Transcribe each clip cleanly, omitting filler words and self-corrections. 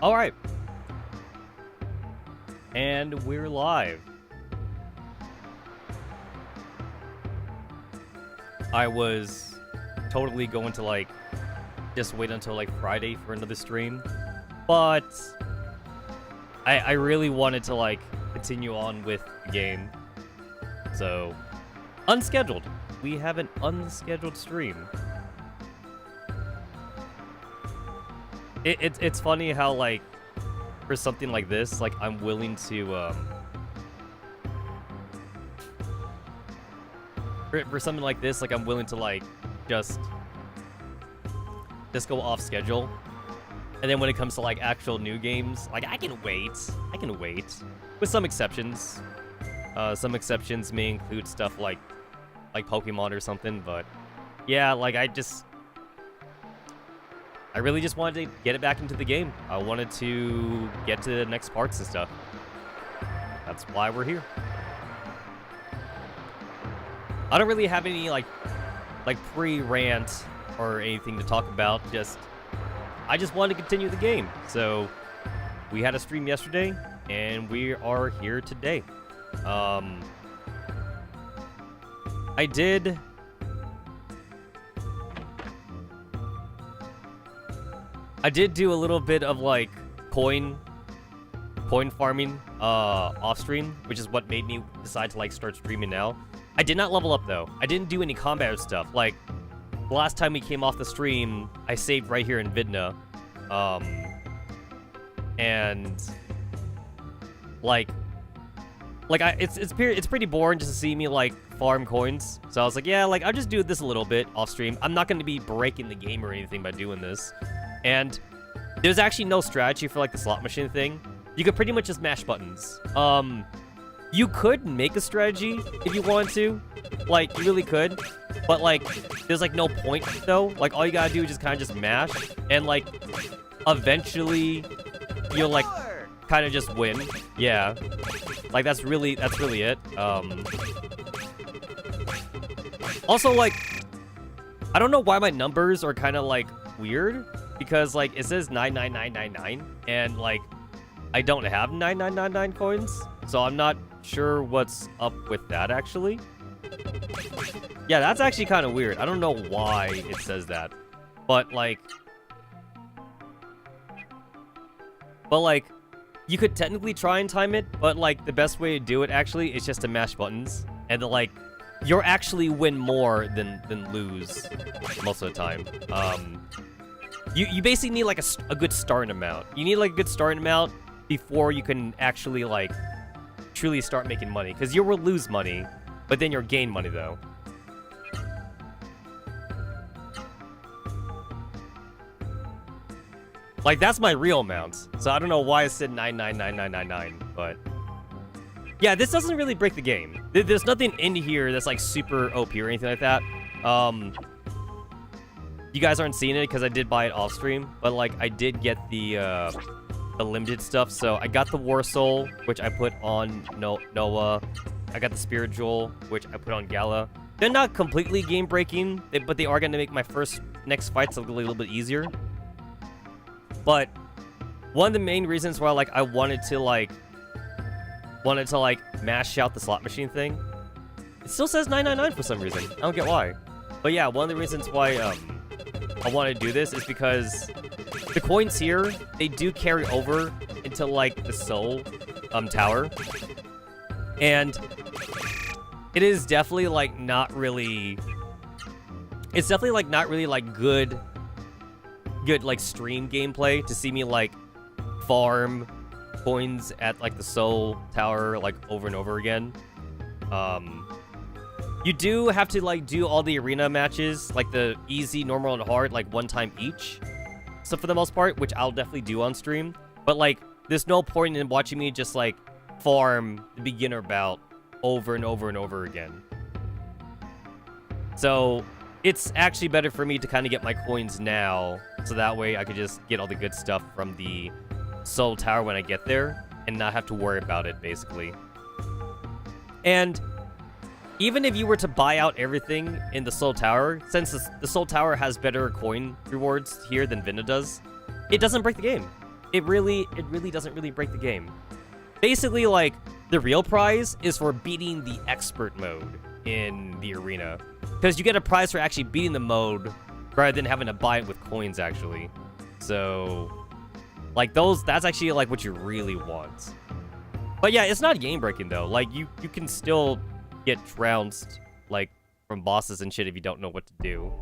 All right. And we're live. I was totally going to, like, just wait until, like, Friday for another stream. But I really wanted to, like, continue on with the game. So, unscheduled. We have an unscheduled stream. It's funny how, like, for something like this, like, I'm willing to, for something like this, like, I'm willing to, like, just go off schedule. And then when it comes to, like, actual new games, like, I can wait. With some exceptions. Some exceptions may include stuff like Pokemon or something, but yeah, like, I really just wanted to get it back into the game. I wanted to get to the next parts and stuff. That's why we're here. I don't really have any, like pre-rant or anything to talk about. I just wanted to continue the game. So, we had a stream yesterday, and we are here today. I did do a little bit of, like, coin farming off stream, which is what made me decide to, like, start streaming now. I did not level up though. I didn't do any combat stuff. Like, the last time we came off the stream, I saved right here in Vidna. And it's pretty boring just to see me, like, farm coins. So I was like, yeah, like, I'll just do this a little bit off stream. I'm not going to be breaking the game or anything by doing this. And there's actually no strategy for, like, the slot machine thing. You could pretty much just mash buttons. You could make a strategy if you wanted to. Like, you really could. But, like, there's, like, no point, though. Like, all you gotta do is just kind of just mash. And, like, eventually, you'll, like, kind of just win. Yeah. Like, that's really it. Also, like, I don't know why my numbers are kind of, like, weird. Because, like, it says 99999, and, like, I don't have 9999 coins, so I'm not sure what's up with that, actually. Yeah, that's actually kind of weird. I don't know why it says that. But, like, you could technically try and time it, but, like, the best way to do it, actually, is just to mash buttons. And, like, you'll actually win more than lose most of the time. You basically need, like, a good starting amount. You need, like, a good starting amount before you can actually, like, truly start making money. Because you will lose money, but then you'll gain money, though. Like, that's my real amount. So I don't know why it said 9999999, but yeah, this doesn't really break the game. There's nothing in here that's, like, super OP or anything like that. You guys aren't seeing it because I did buy it off stream, but, like, I did get the limited stuff. So I got the War Soul, which I put on Noah. I got the Spirit Jewel, which I put on Gala. They're not completely game breaking, but they are going to make my next fights a little bit easier. But one of the main reasons why, like, I wanted to mash out the slot machine thing, it still says 999 for some reason. I don't get why. But yeah, one of the reasons why I want to do this is because the coins here, they do carry over into, like, the Soul Tower. And it is definitely, like, not really... It's definitely, like, not really, like, good, like, stream gameplay to see me, like, farm coins at like the Soul Tower like over and over again. You do have to like do all the arena matches, like the easy, normal, and hard, like one time each. So for the most part, which I'll definitely do on stream. But like, there's no point in watching me just like farm the beginner bout over and over and over again. So it's actually better for me to kind of get my coins now, so that way I could just get all the good stuff from the Soul Tower when I get there and not have to worry about it, basically. And even if you were to buy out everything in the Soul Tower, since the Soul Tower has better coin rewards here than Vinda does, it doesn't break the game. It really doesn't really break the game. Basically, like, the real prize is for beating the expert mode in the arena. Because you get a prize for actually beating the mode rather than having to buy it with coins, actually. So, like, that's actually, like, what you really want. But yeah, it's not game-breaking, though. Like, you can still get trounced, like, from bosses and shit if you don't know what to do.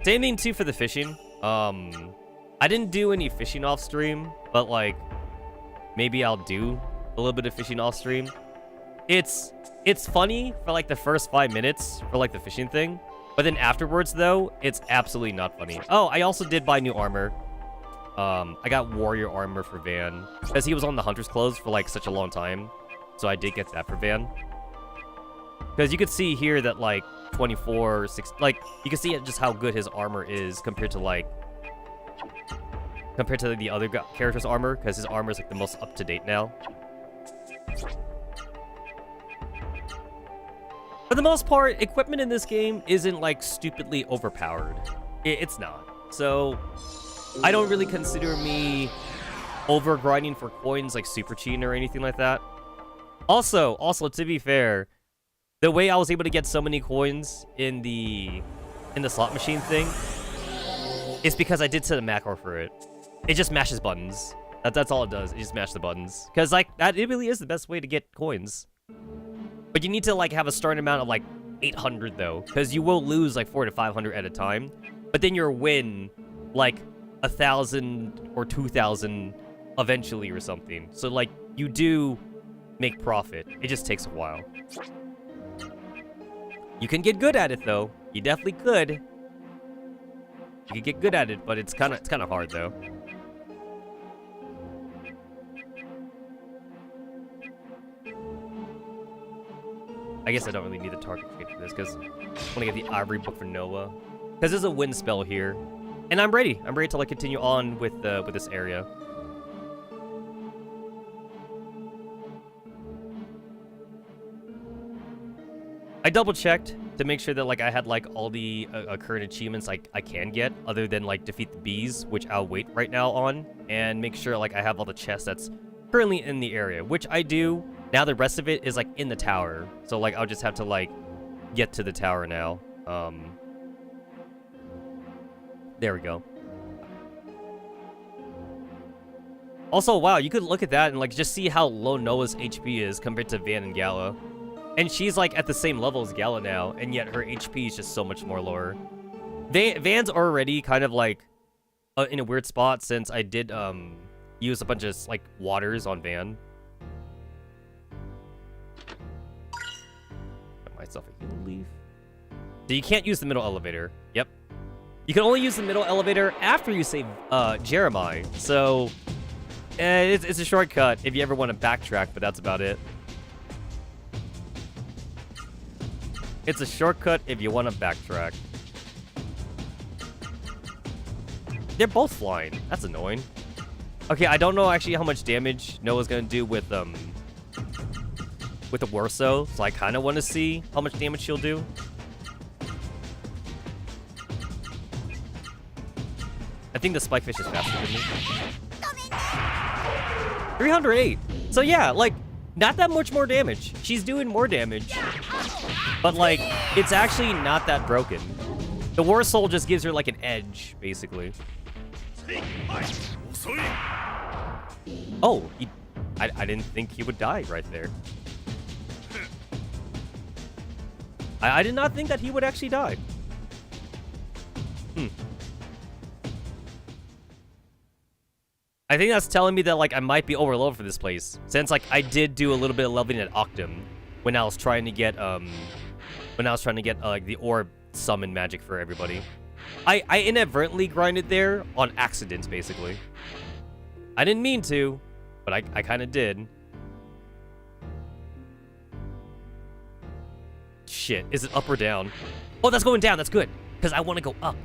Same thing, too, for the fishing. I didn't do any fishing off stream, but, like, maybe I'll do a little bit of fishing off stream. It's funny for, like, the first 5 minutes for, like, the fishing thing. But then afterwards, though, it's absolutely not funny. Oh, I also did buy new armor. I got warrior armor for Van, because he was on the hunter's clothes for, like, such a long time. So I did get that for Van. Because you could see here that, like, 24, 6... Like, you can see just how good his armor is compared to, like... Compared to the other character's armor, because his armor is, like, the most up-to-date now. For the most part, equipment in this game isn't, like, stupidly overpowered. It's not. So, I don't really consider me over-grinding for coins, like, super cheating or anything like that. Also, to be fair, the way I was able to get so many coins in the slot machine thing is because I did set a macro for it. It just mashes buttons. That's all it does. It just mashes the buttons. Because, like, it really is the best way to get coins. But you need to, like, have a starting amount of, like, 800, though. Because you will lose, like, 400 to 500 at a time. But then you'll win, like, 1,000 or 2,000 eventually or something. So, like, you do make profit. It just takes a while. You can get good at it, though. You definitely could. You can get good at it, but it's kind of hard, though. I guess I don't really need the target trait for this, because I want to get the Ivory Book for Noah. Because there's a wind spell here. And I'm ready. I'm ready to, like, continue on with this area. I double-checked to make sure that, like, I had, like, all the current achievements I can get, other than, like, defeat the bees, which I'll wait right now on, and make sure, like, I have all the chests that's currently in the area, which I do. Now the rest of it is, like, in the tower. So, like, I'll just have to, like, get to the tower now. There we go. Also, wow, you could look at that and, like, just see how low Noah's HP is compared to Van and Gala. And she's, like, at the same level as Gala now, and yet her HP is just so much more lower. Van's already kind of, like, in a weird spot, since I did, use a bunch of, like, waters on Van. Got myself a heal leaf. So you can't use the middle elevator. Yep. You can only use the middle elevator after you save, Jeremiah. So, it's a shortcut if you ever want to backtrack, but that's about it. It's a shortcut if you want to backtrack. They're both flying. That's annoying. Okay, I don't know actually how much damage Noah's gonna do with the Warso, so I kind of want to see how much damage she'll do. I think the spikefish is faster than me. 308. So yeah, like, not that much more damage. She's doing more damage. But, like, it's actually not that broken. The War Soul just gives her, like, an edge, basically. Oh, I didn't think he would die right there. I did not think that he would actually die. I think that's telling me that, like, I might be overloaded for this place. Since, like, I did do a little bit of leveling at Octum when I was trying to get, like, the orb summon magic for everybody. I inadvertently grinded there on accident, basically. I didn't mean to, but I kind of did. Shit, is it up or down? Oh, that's going down, that's good. Because I want to go up.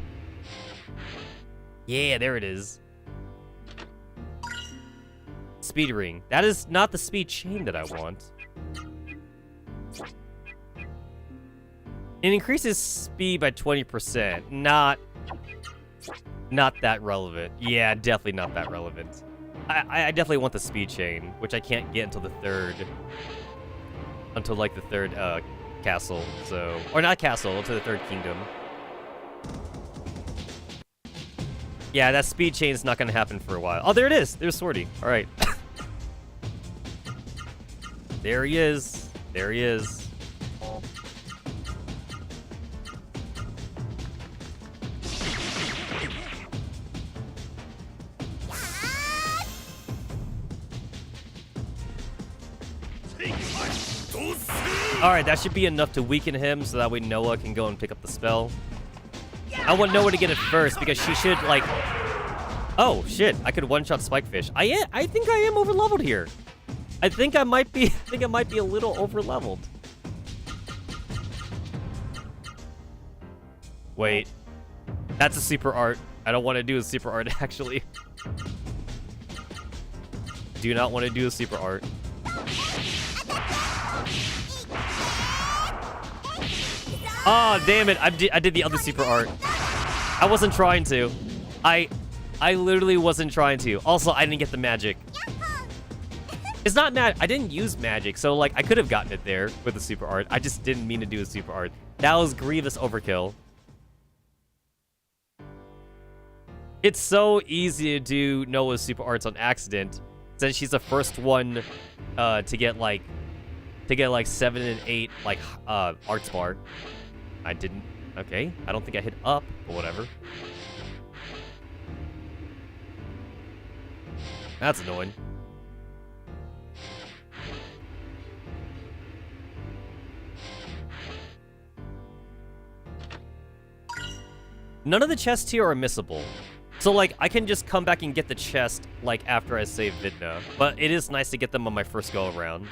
Yeah, there it is. Speed ring. That is not the speed chain that I want. It increases speed by 20%. Not that relevant. Yeah, definitely not that relevant. I definitely want the speed chain, which I can't get until the third. Until, like, the third, castle, so... Or not castle, until the third kingdom. Yeah, that speed chain is not gonna happen for a while. Oh, there it is! There's Swordy. Alright. There he is. There he is. Alright, that should be enough to weaken him so that way Noah can go and pick up the spell. I want Noah to get it first because she should, like... Oh, shit. I could one-shot Spikefish. I think I am over-leveled here. I think I might be a little over-leveled. Wait. That's a super art. I don't want to do a super art, actually. Do not want to do a super art. Oh, damn it. I did the other super art. I wasn't trying to. I literally wasn't trying to. Also, I didn't get the magic. It's not mad. I didn't use magic, so, like, I could have gotten it there with the super art. I just didn't mean to do a super art. That was grievous overkill. It's so easy to do Noah's super arts on accident, since she's the first one to get like 7 and 8 like arts bar. I didn't. Okay, I don't think I hit up, but whatever. That's annoying. None of the chests here are missable. So, like, I can just come back and get the chest, like, after I save Vidna. But it is nice to get them on my first go-around.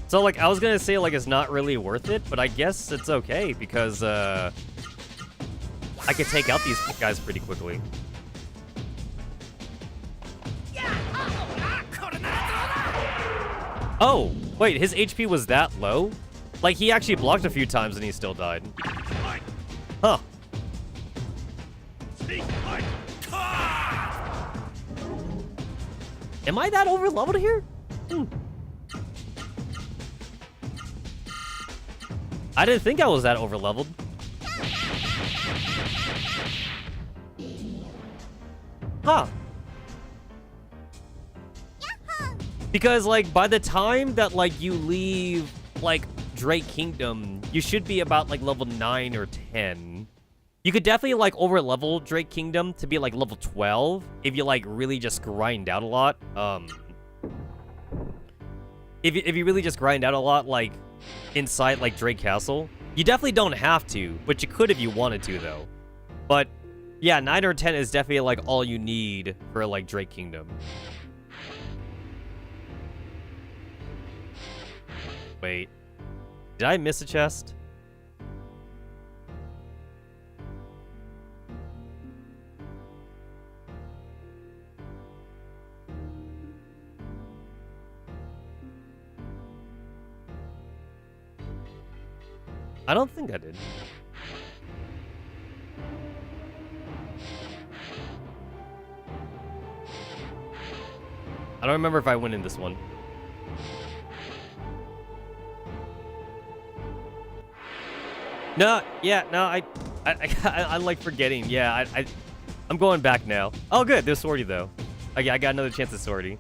So, like, I was gonna say, like, it's not really worth it, but I guess it's okay, because, I could take out these guys pretty quickly. Oh, wait, his HP was that low? Like, he actually blocked a few times and he still died. Huh. Am I that over-leveled here? I didn't think I was that over-leveled. Huh. Because, like, by the time that, like, you leave, like, Drake Kingdom, you should be about, like, level 9 or 10. You could definitely, like, over-level Drake Kingdom to be, like, level 12 if you, like, really just grind out a lot. If you really just grind out a lot, like, inside, like, Drake Castle. You definitely don't have to, but you could if you wanted to, though. But, yeah, 9 or 10 is definitely, like, all you need for, like, Drake Kingdom. Wait. Did I miss a chest? I don't think I did. I don't remember if I went in this one. No, yeah, no, I'm like forgetting. Yeah, I'm going back now. Oh, good, there's Swordy though. I got another chance at Swordy.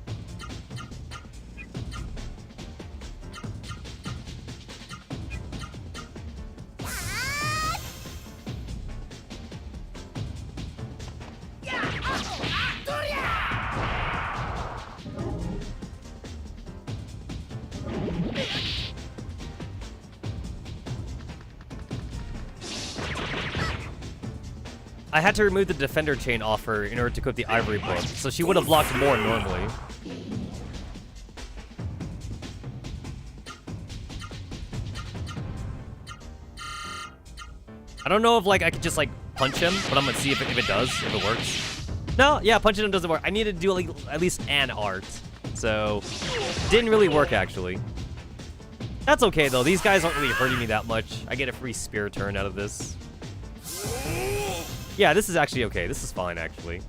I had to remove the defender chain off her in order to equip the ivory book, so she would have blocked more normally. I don't know if like I could just like punch him, but I'm gonna see if it does, if it works. No, yeah, punching him doesn't work. I need to do like at least an art. So, didn't really work actually. That's okay though, these guys aren't really hurting me that much. I get a free spear turn out of this. Yeah, this is actually okay. This is fine actually.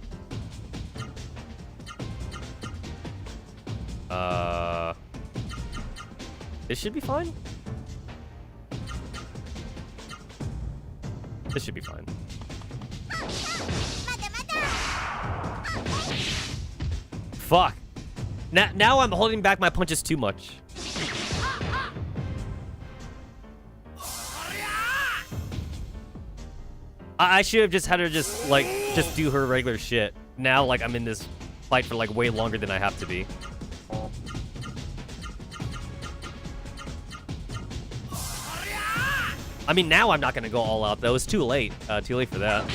This should be fine. This should be fine. Fuck. Now I'm holding back my punches too much. I should have just had her just do her regular shit. Now, like, I'm in this fight for, like, way longer than I have to be. I mean, now I'm not gonna go all out, though. It's too late. Too late for that.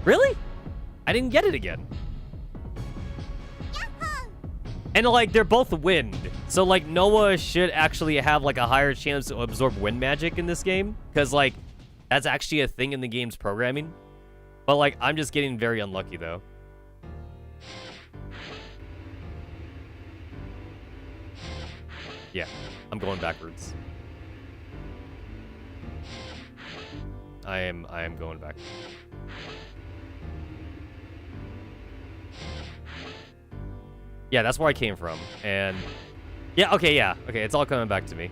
Really? I didn't get it again. And, like, they're both wind. So, like, Noah should actually have, like, a higher chance to absorb wind magic in this game. Because, like, that's actually a thing in the game's programming. But, like, I'm just getting very unlucky, though. Yeah, I'm going backwards. I am going back. Yeah, that's where I came from. And yeah, okay, it's all coming back to me.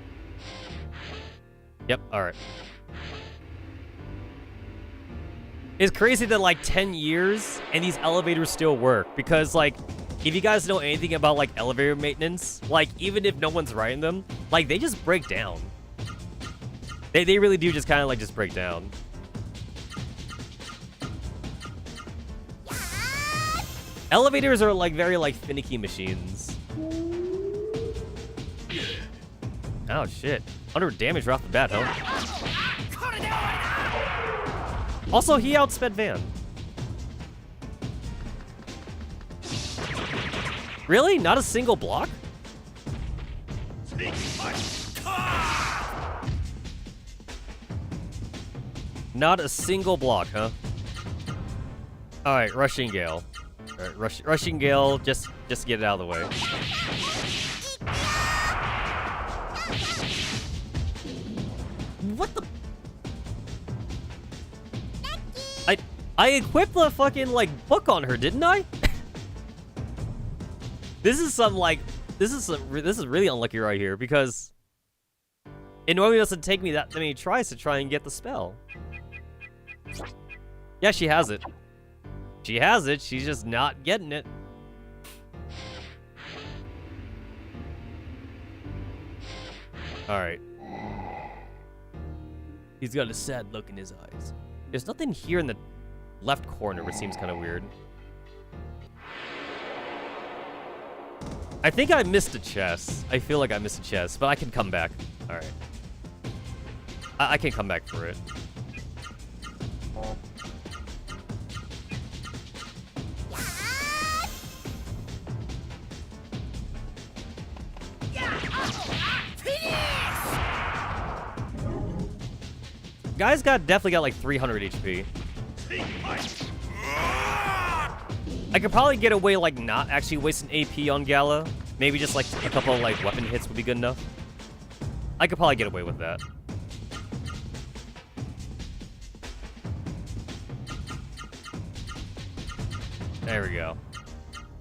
Yep, all right. It's crazy that like 10 years and these elevators still work because like if you guys know anything about like elevator maintenance, like even if no one's riding them, like they just break down. They really do just kind of like just break down. Elevators are like very like finicky machines. Oh shit. 100 damage right off the bat, huh? Also, he outsped Van. Really? Not a single block? Not a single block, huh? Alright, Rushing Gale. Alright, Rushing Gale, just get it out of the way. What the? I equipped the fucking, like, book on her, didn't I? This is some, like, this is really unlucky right here, because it normally doesn't take me that many tries to try and get the spell. Yeah, she has it. She has it, she's just not getting it. Alright. He's got a sad look in his eyes. There's nothing here in the left corner, which seems kind of weird. I think I missed a chest. I feel like I missed a chest, but I can come back. Alright. I can come back for it. Guy's definitely got like 300 HP. I could probably get away like not actually wasting AP on Gala. Maybe just like a couple like weapon hits would be good enough. I could probably get away with that. There we go.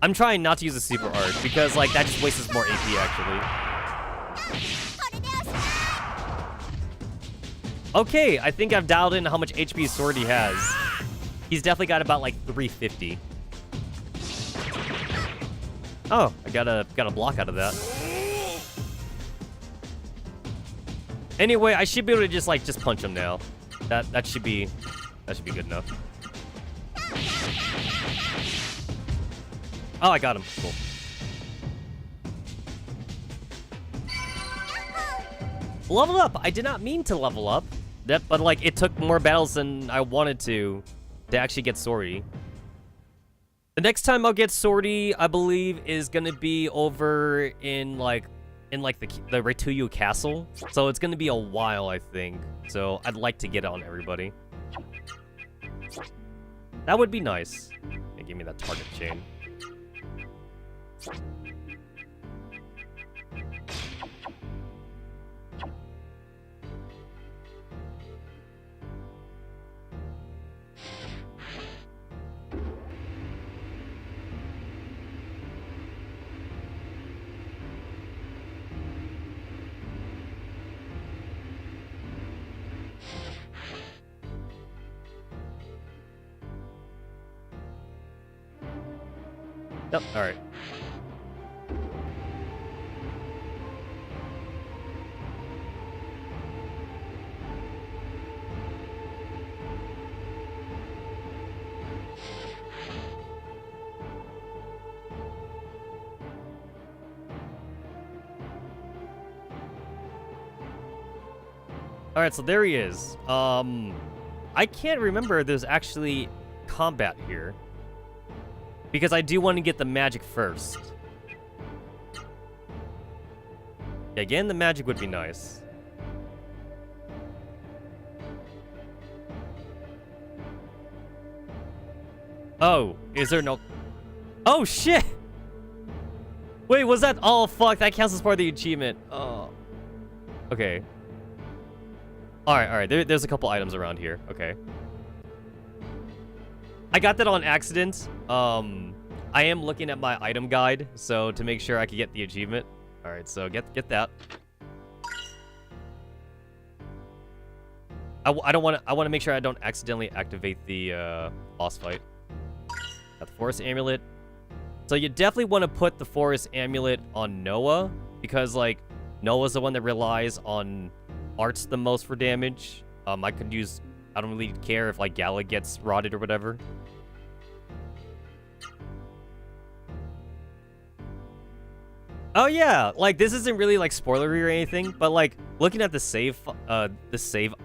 I'm trying not to use a super art because like that just wastes more AP actually. Okay, I think I've dialed in how much HP sword he has. He's definitely got about like 350. Oh, I got a block out of that. Anyway, I should be able to just punch him now. That should be good enough. Oh, I got him. Cool. Level up. I did not mean to level up. But like, it took more battles than I wanted to actually get Swordy. The next time I'll get Swordy, I believe, is gonna be over in the Retuyu Castle. So it's gonna be a while, I think. So I'd like to get it on everybody. That would be nice. They give me that target chain. Yep, alright. Alright, so there he is. I can't remember if there's actually combat here. Because I do want to get the magic first. Yeah, again, the magic would be nice. Oh, is there no... Oh, shit! Wait, was that... Oh, fuck, that counts as part of the achievement. Oh. Okay. Alright, there's a couple items around here. Okay. I got that on accident. I am looking at my item guide, so to make sure I can get the achievement. All right, so get that. I want to make sure I don't accidentally activate the boss fight. Got the Forest Amulet. So you definitely want to put the Forest Amulet on Noah, because like Noah's the one that relies on arts the most for damage. I don't really care if like Gala gets rotted or whatever. Oh yeah, like this isn't really like spoilery or anything, but like looking at the save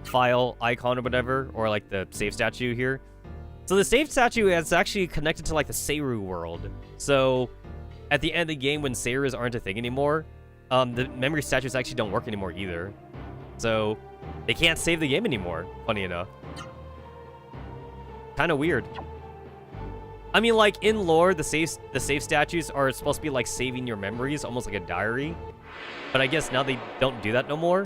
file icon or whatever, or like the save statue here. So the save statue is actually connected to like the Seiru world. So at the end of the game, when Seirus aren't a thing anymore, the memory statues actually don't work anymore either. So they can't save the game anymore, funny enough. Kind of weird. I mean, like, in lore, the save statues are supposed to be, like, saving your memories, almost like a diary. But I guess now they don't do that no more.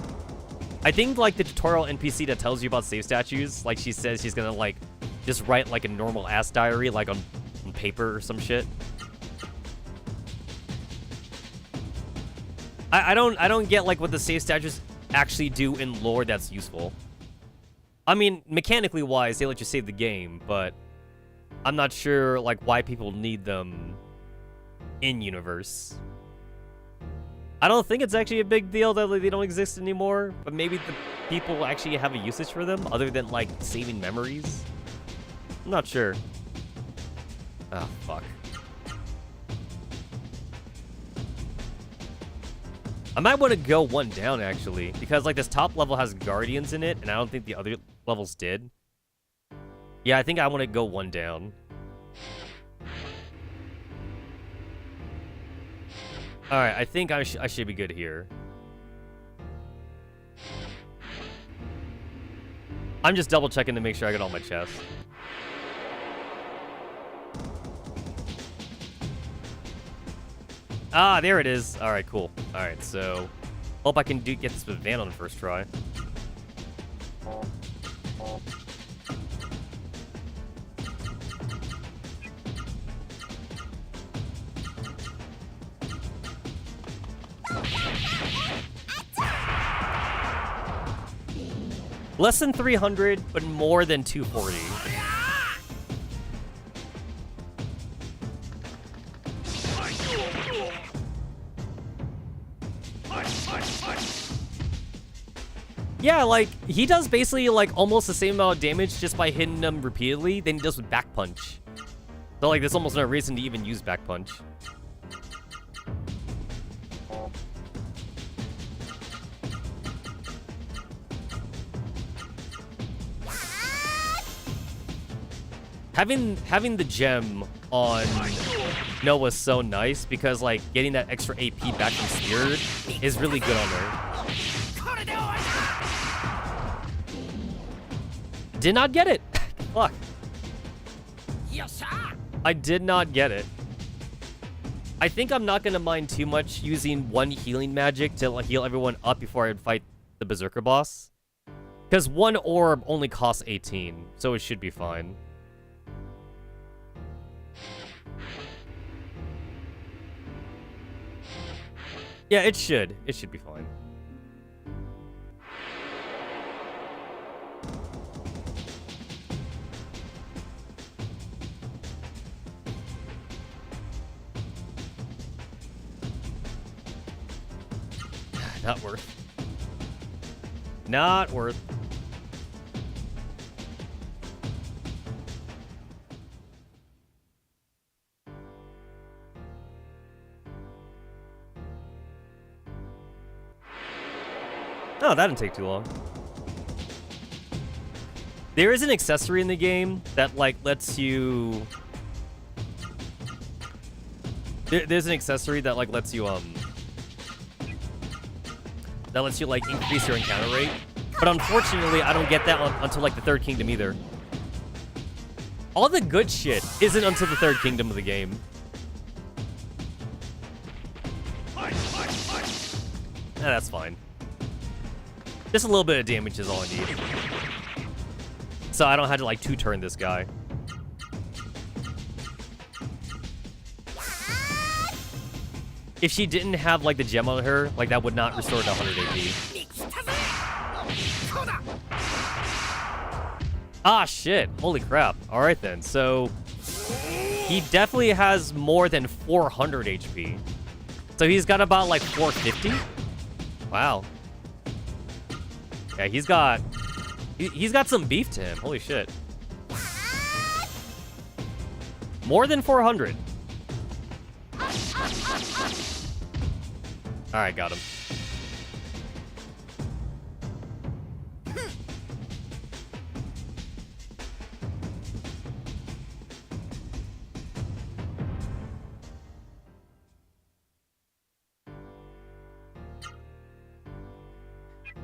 I think, like, the tutorial NPC that tells you about save statues, like, she says she's gonna, like, just write, like, a normal-ass diary, like, on paper or some shit. I don't get, like, what the save statues actually do in lore that's useful. I mean, mechanically wise, they let you save the game, but I'm not sure, like, why people need them in-universe. I don't think it's actually a big deal that like, they don't exist anymore, but maybe the people actually have a usage for them, other than, like, saving memories. I'm not sure. Oh, fuck. I might want to go one down, actually, because, like, this top level has guardians in it, and I don't think the other levels did. Yeah, I think I want to go one down. Alright, I think I should be good here. I'm just double checking to make sure I get all my chests. Ah, there it is. Alright, cool. Alright, so hope I can get this with Van on the first try. Less than 300, but more than 240. Yeah, like, he does basically, like, almost the same amount of damage just by hitting them repeatedly than he does with Back Punch. So, like, there's almost no reason to even use Back Punch. Having the gem on Noah's so nice because like getting that extra AP back from Spirit is really good on her. Did not get it. Fuck. I did not get it. I think I'm not gonna mind too much using one healing magic to like, heal everyone up before I fight the Berserker boss. Because one orb only costs 18, so it should be fine. Yeah, it should. It should be fine. Not worth. Not worth. Oh, that didn't take too long. There is an accessory in the game that, like, lets you... There's an accessory that, like, lets you, that lets you, like, increase your encounter rate. But unfortunately, I don't get that until, like, the Third Kingdom either. All the good shit isn't until the Third Kingdom of the game. That's fine. Just a little bit of damage is all I need. So I don't have to, like, two-turn this guy. If she didn't have, like, the gem on her, like, that would not restore to 100 AP. Ah, shit. Holy crap. Alright, then. So, he definitely has more than 400 HP. So he's got about, like, 450? Wow. Yeah, he's got some beef to him. Holy shit. More than 400. Alright, got him.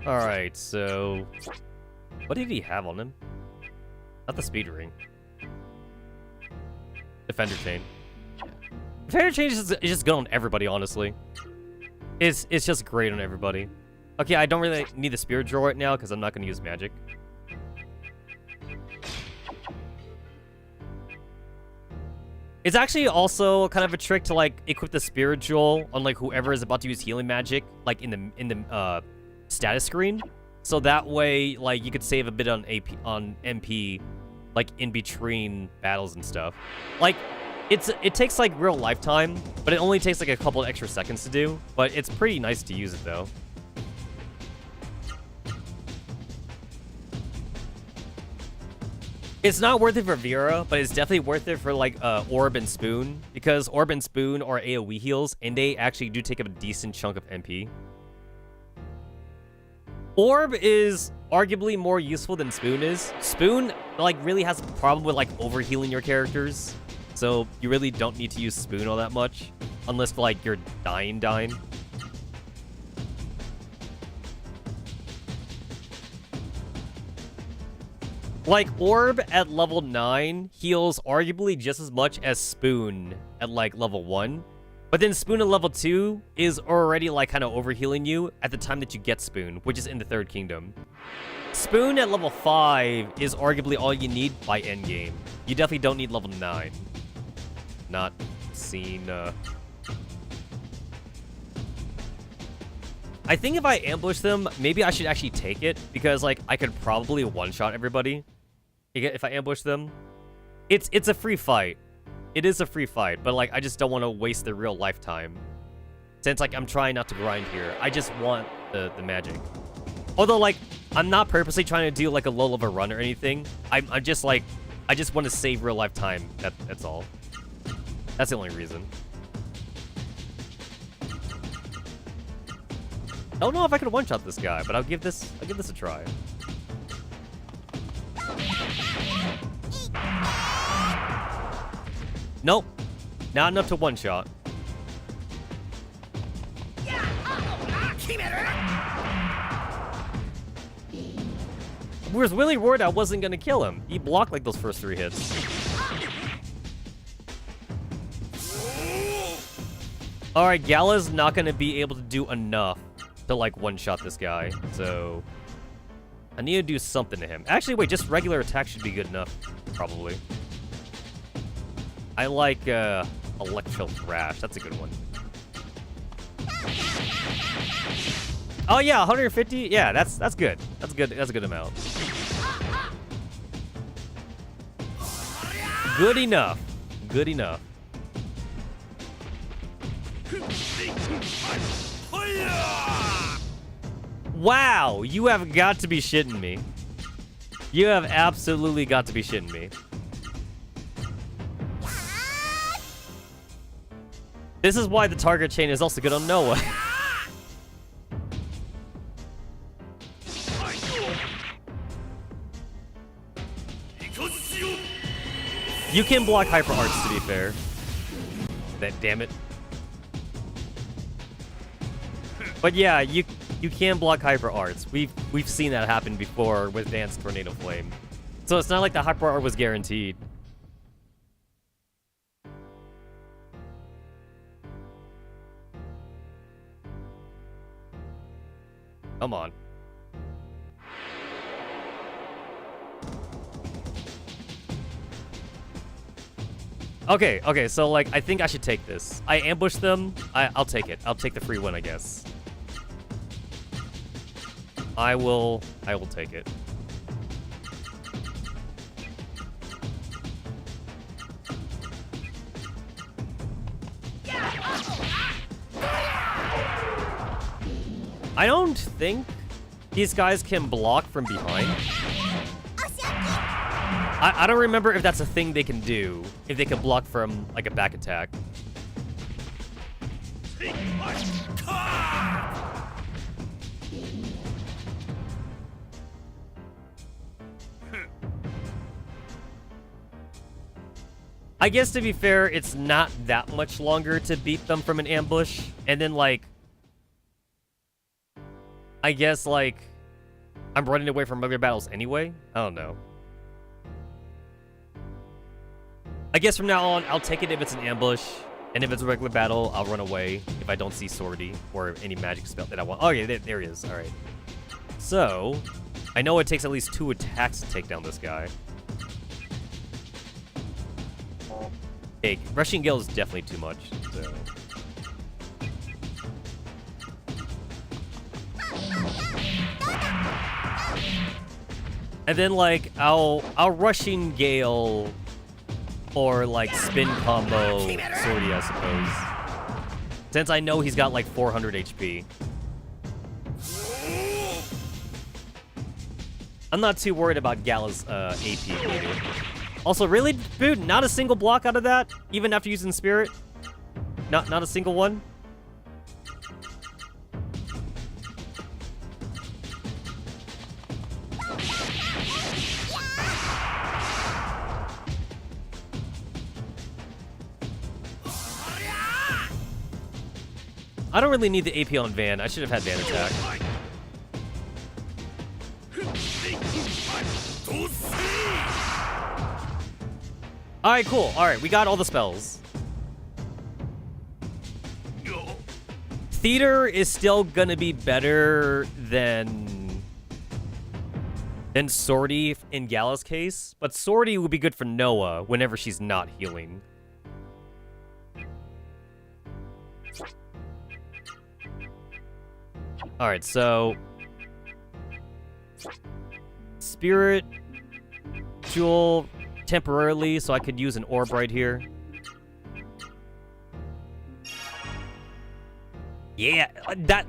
Alright, so... What did he have on him? Not the speed ring. Defender chain. Defender chain is just good on everybody, honestly. It's just great on everybody. Okay, I don't really need the spirit drawer right now because I'm not going to use magic. It's actually also kind of a trick to like equip the spirit jewel on like whoever is about to use healing magic, like in the status screen. So that way, like, you could save a bit on MP, like, in between battles and stuff. Like, it takes, like, real lifetime, but it only takes, like, a couple extra seconds to do. But it's pretty nice to use it, though. It's not worth it for Vera, but it's definitely worth it for, like, Orb and Spoon. Because Orb and Spoon are AoE heals, and they actually do take up a decent chunk of MP. Orb is arguably more useful than Spoon is. Spoon, like, really has a problem with, like, overhealing your characters. So you really don't need to use Spoon all that much. Unless, like, you're dying. Like, Orb at level 9 heals arguably just as much as Spoon at, like, level 1. But then Spoon at level 2 is already, like, kind of overhealing you at the time that you get Spoon, which is in the Third Kingdom. Spoon at level 5 is arguably all you need by endgame. You definitely don't need level 9. Not seen, I think if I ambush them, maybe I should actually take it, because, like, I could probably one-shot everybody if I ambush them. It's a free fight. It is a free fight, but, like, I just don't want to waste the real lifetime. Since, like, I'm trying not to grind here. I just want the magic. Although, like, I'm not purposely trying to do, like, a low level run or anything. I'm just, like, I just want to save real lifetime. That's all. That's the only reason. I don't know if I could one-shot this guy, but I'll give this a try. Nope. Not enough to one-shot. I was really worried I wasn't gonna kill him. He blocked like those first 3 hits. Alright, Gala's not gonna be able to do enough to like one-shot this guy, so I need to do something to him. Actually, wait, just regular attack should be good enough, probably. I like Electro Thrash. That's a good one. Oh yeah, 150. Yeah, that's good. That's good. That's a good amount. Good enough. Good enough. Wow, you have got to be shitting me. You have absolutely got to be shitting me. This is why the target chain is also good on Noah. You can block Hyper Arts, to be fair. Damn it. But yeah, you can block Hyper Arts. We've seen that happen before with Dance Tornado Flame. So it's not like the Hyper Art was guaranteed. Come on. Okay, so like I think I should take this. I ambushed them. I'll take it. I'll take the free win, I guess. I will take it. I don't think these guys can block from behind. I don't remember if that's a thing they can do. If they can block from, like, a back attack. I guess, to be fair, it's not that much longer to beat them from an ambush. And then, like... I guess, like... I'm running away from regular battles anyway? I don't know. I guess from now on, I'll take it if it's an ambush, and if it's a regular battle, I'll run away if I don't see Swordy or any magic spell that I want. Oh, yeah, there he is. All right. So, I know it takes at least 2 attacks to take down this guy. Hey, Rushing Gale is definitely too much, so... And then, like, I'll Rushing Gale... Or, like, spin combo Swordy, I suppose. Since I know he's got, like, 400 HP. I'm not too worried about Gala's AP either. Also, really, dude, not a single block out of that? Even after using Spirit? Not a single one? I don't really need the AP on Van. I should have had Van attack. Alright, cool. Alright, we got all the spells. Theater is still gonna be better than Swordy in Gala's case, but Swordy would be good for Noah whenever she's not healing. Alright, so... Spirit Jewel temporarily, so I could use an orb right here. Yeah, that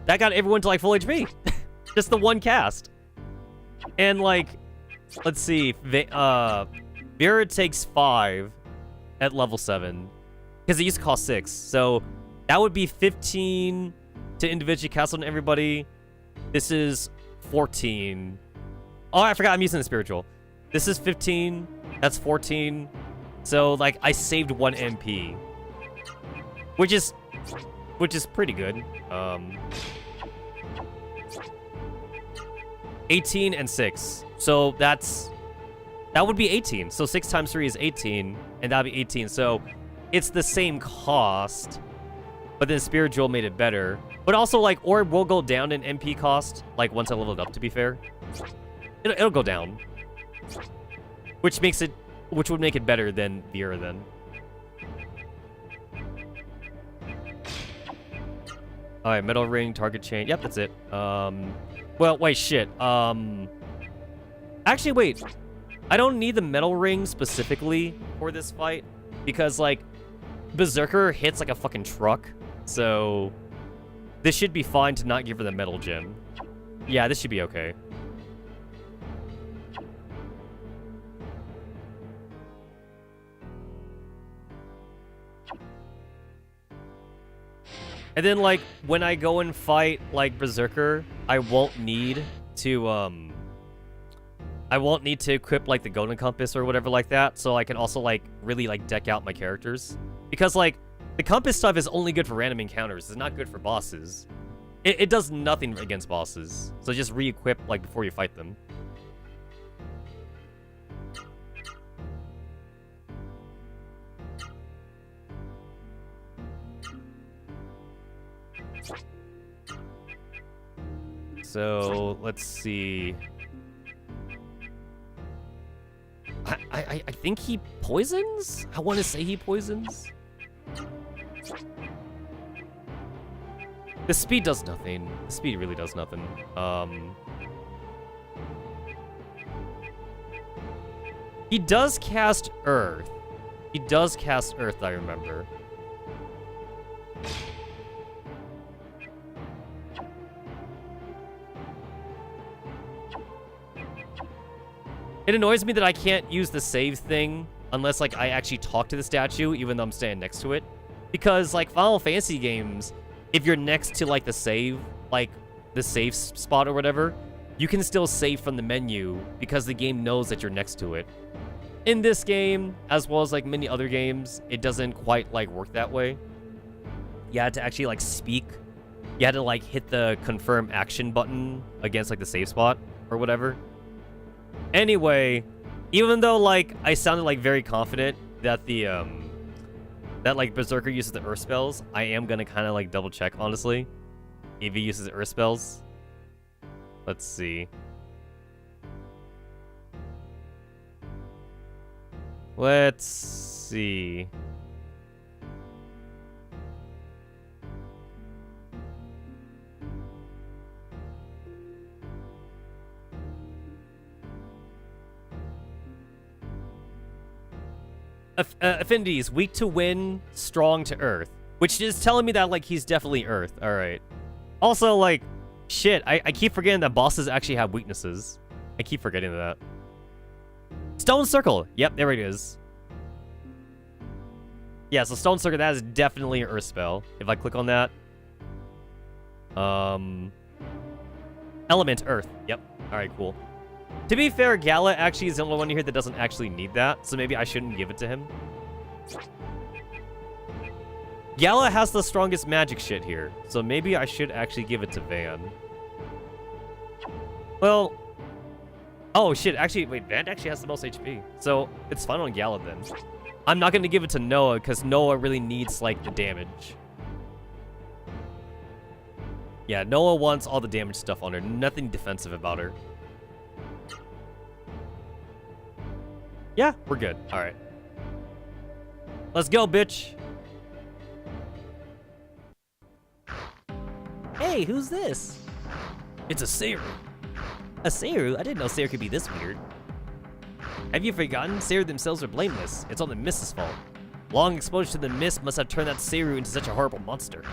got everyone to like full HP. Just the one cast. And like, let's see, Vera takes 5 at level 7. Because it used to cost 6. So that would be 15 to individually cast on everybody. This is 14. Oh, I forgot I'm using the spiritual. This is 15. That's 14. So, like, I saved 1 MP. Which is pretty good. 18 and 6. So that would be 18. So 6 times 3 is 18, and that'd be 18. So it's the same cost, but then Spiritual made it better. But also, like, Orb will go down in MP cost, like, once I leveled up, to be fair. It'll go down. Which would make it better than Vera then. Alright, metal ring, target chain. Yep, that's it. Well, wait, shit. Actually, wait. I don't need the metal ring specifically for this fight because, like, Berserker hits like a fucking truck. So, this should be fine to not give her the metal gem. Yeah, this should be okay. And then, like, when I go and fight, like, Berserker, I won't need to equip, like, the Golden Compass or whatever like that, so I can also, like, really, like, deck out my characters. Because, like, the Compass stuff is only good for random encounters. It's not good for bosses. It does nothing against bosses. So just re-equip, like, before you fight them. So, let's see. I think he poisons? I want to say he poisons. The speed does nothing. The speed really does nothing. He does cast Earth. He does cast Earth, I remember. It annoys me that I can't use the save thing unless, like, I actually talk to the statue, even though I'm standing next to it. Because, like, Final Fantasy games, if you're next to, like, the save spot or whatever, you can still save from the menu because the game knows that you're next to it. In this game, as well as, like, many other games, it doesn't quite, like, work that way. You had to actually, like, speak. You had to, like, hit the confirm action button against, like, the save spot or whatever. Anyway, even though, like, I sounded, like, very confident that the, that, like, Berserker uses the Earth spells, I am gonna kind of, like, double check, honestly, if he uses Earth spells. Let's see. Let's see. Affinities, weak to wind, strong to earth. Which is telling me that, like, he's definitely earth. Alright. Also, like, shit, I keep forgetting that bosses actually have weaknesses. I keep forgetting that. Stone Circle! Yep, there it is. Yeah, so Stone Circle, that is definitely an earth spell. If I click on that. Element, earth. Yep. Alright, cool. To be fair, Gala actually is the only one here that doesn't actually need that, so maybe I shouldn't give it to him. Gala has the strongest magic shit here, so maybe I should actually give it to Van. Well... Oh, shit, actually, wait, Van actually has the most HP, so it's fine on Gala then. I'm not going to give it to Noah, because Noah really needs, like, the damage. Yeah, Noah wants all the damage stuff on her, nothing defensive about her. Yeah, we're good. All right. Let's go, bitch. Hey, who's this? It's a Seiru. A Seiru? I didn't know Seiru could be this weird. Have you forgotten? Seiru themselves are blameless. It's all the mist's fault. Long exposure to the mist must have turned that Seiru into such a horrible monster.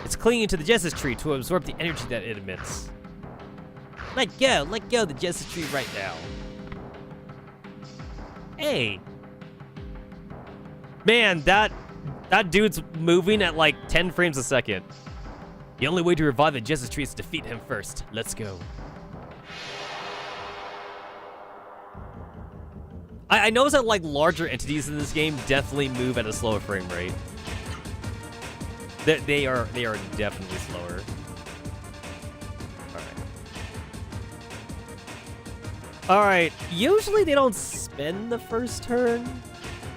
It's clinging to the Genesis tree to absorb the energy that it emits. Let go of the Genesis tree right now. Hey. Man, that dude's moving at like 10 frames a second. The only way to revive the Genesis tree is to defeat him first. Let's go. I noticed that like larger entities in this game definitely move at a slower frame rate. They are definitely slower. Alright, usually they don't spend the first turn.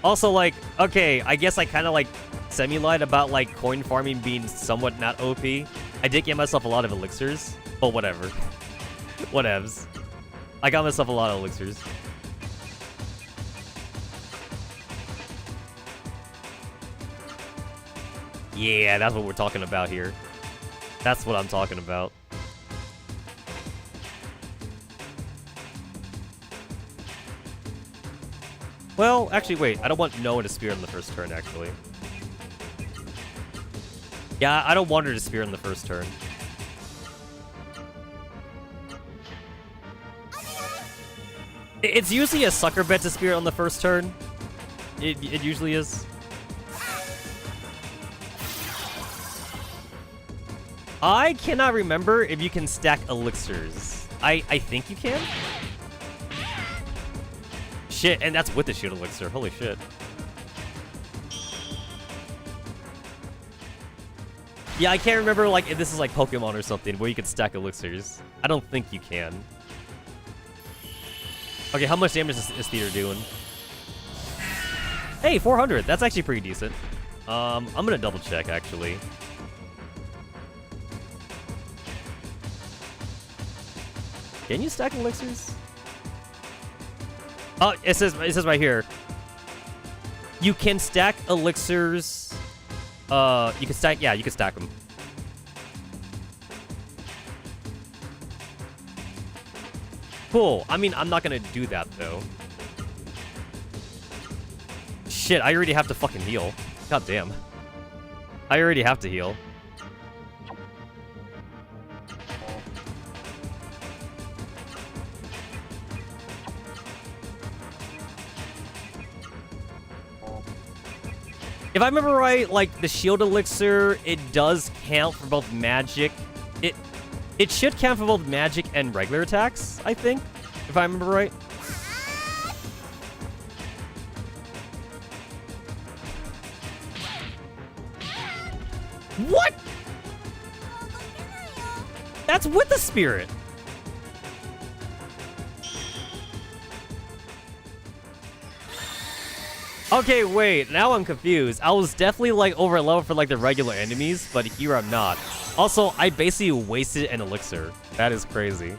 Also, like, okay, I guess I kind of, like, semi-lied about, like, coin farming being somewhat not OP. I did get myself a lot of elixirs, but whatever. Whatevs. I got myself a lot of elixirs. Yeah, that's what we're talking about here. That's what I'm talking about. Well, actually, wait. I don't want Noah to spear on the first turn, actually. Yeah, I don't want her to spear on the first turn. It's usually a sucker bet to spear on the first turn. It usually is. I cannot remember if you can stack elixirs. I think you can. Shit, and that's with the shield elixir. Holy shit. Yeah, I can't remember, like, if this is like Pokemon or something where you can stack elixirs. I don't think you can. Okay, how much damage is Theater doing? Hey, 400. That's actually pretty decent. I'm gonna double check, actually. Can you stack elixirs? Oh, it says right here. You can stack elixirs. You can stack. Yeah, you can stack them. Cool. I mean, I'm not gonna do that though. Shit, I already have to fucking heal. God damn. I already have to heal. If I remember right, like, the shield elixir, it does count for both magic. It should count for both magic and regular attacks, I think, if I remember right. What? That's with the spirit. Okay, wait, now I'm confused. I was definitely, like, over level for, like, the regular enemies, but here I'm not. Also, I basically wasted an elixir. That is crazy.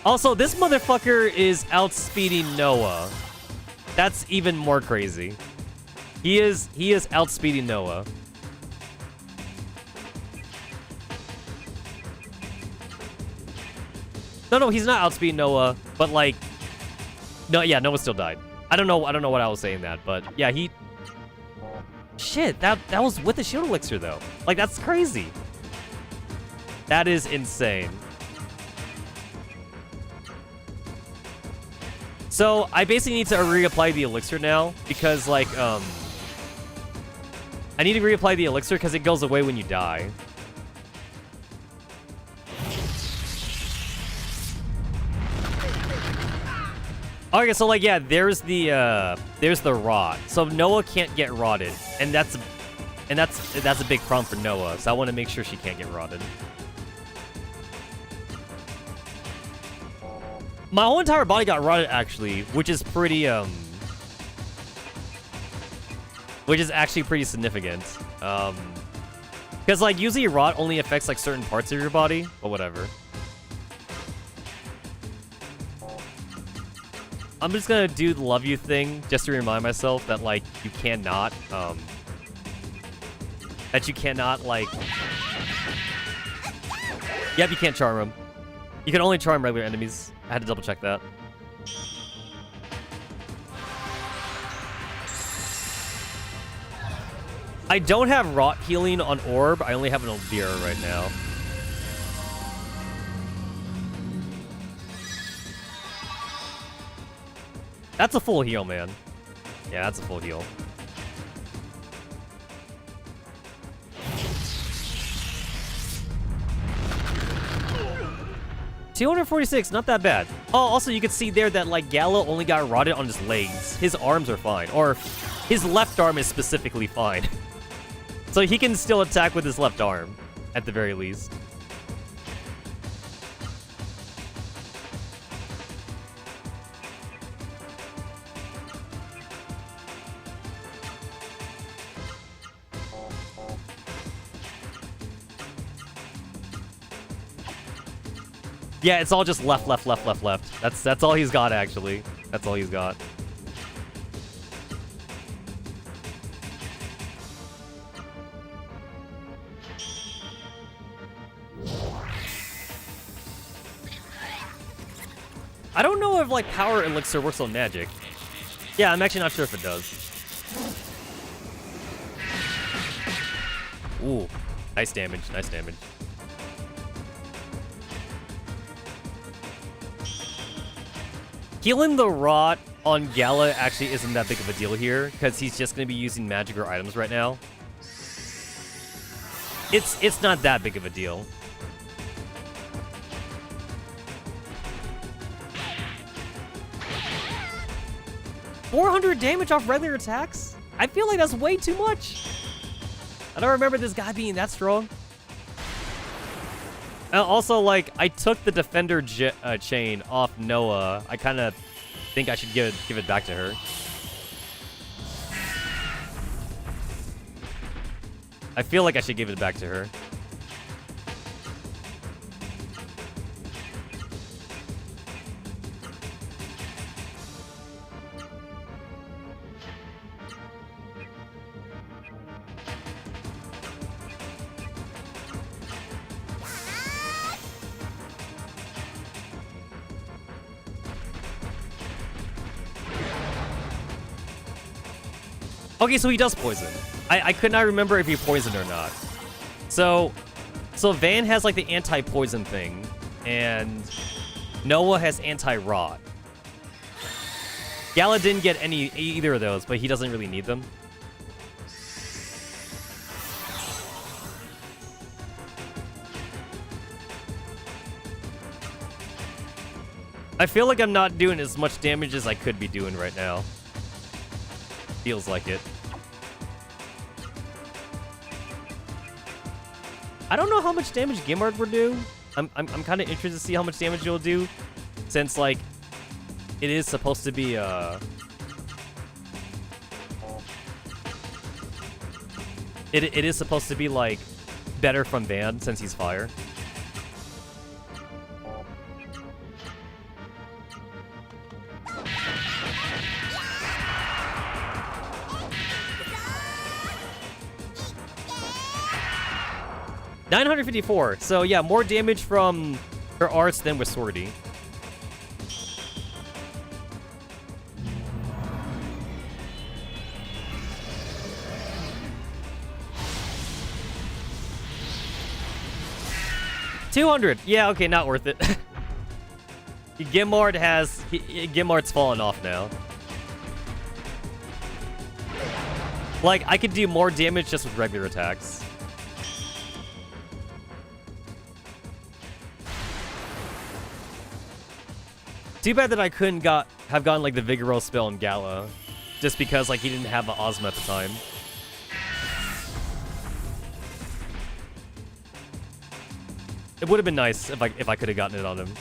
Also, this motherfucker is outspeeding Noah. That's even more crazy. He is outspeeding Noah. No, he's not outspeeding Noah, but, like... No, yeah, Noah still died. I don't know what I was saying that, but yeah, he... Shit, that was with the shield elixir, though. Like, that's crazy. That is insane. So, I basically need to reapply the elixir now, because, like, I need to reapply the elixir because it goes away when you die. Okay, so like, yeah, there's the rot. So Noah can't get rotted, and that's a big problem for Noah. So I want to make sure she can't get rotted. My whole entire body got rotted actually, which is pretty which is actually pretty significant. Because like usually rot only affects like certain parts of your body, but whatever. I'm just gonna do the love you thing just to remind myself that, like, you cannot, like... Yep, you can't charm them. You can only charm regular enemies. I had to double check that. I don't have rot healing on Orb. I only have it on Elvira right now. That's a full heal, man. Yeah, that's a full heal. $246, not that bad. Oh, also you can see there that like Gala only got rotted on his legs. His arms are fine, or his left arm is specifically fine. So he can still attack with his left arm, at the very least. Yeah, it's all just left, left, left, left, left. That's all he's got, actually. That's all he's got. I don't know if, like, Power Elixir works on magic. Yeah, I'm actually not sure if it does. Ooh. Nice damage, nice damage. Healing the rot on Gala actually isn't that big of a deal here, because he's just going to be using magic or items right now. It's not that big of a deal. $400 damage off regular attacks? I feel like that's way too much. I don't remember this guy being that strong. Also, like, I took the defender chain off Noah. I kind of think I should give it back to her. I feel like I should give it back to her. Okay, so he does poison. I could not remember if he poisoned or not. So Van has like the anti-poison thing, and Noah has anti-rot. Gala didn't get either of those, but he doesn't really need them. I feel like I'm not doing as much damage as I could be doing right now. Feels like it. I don't know how much damage Gimard will do. I'm kind of interested to see how much damage you'll do, since like it is supposed to be it is supposed to be like better from Van since he's fire. $954. So yeah, more damage from her arts than with Swordy. $200. Yeah, okay, not worth it. Gimard's fallen off now. Like, I could do more damage just with regular attacks. Too bad that I couldn't have gotten like the Vigoro spell in Gala, just because like he didn't have an Ozma at the time. It would have been nice if I could have gotten it on him.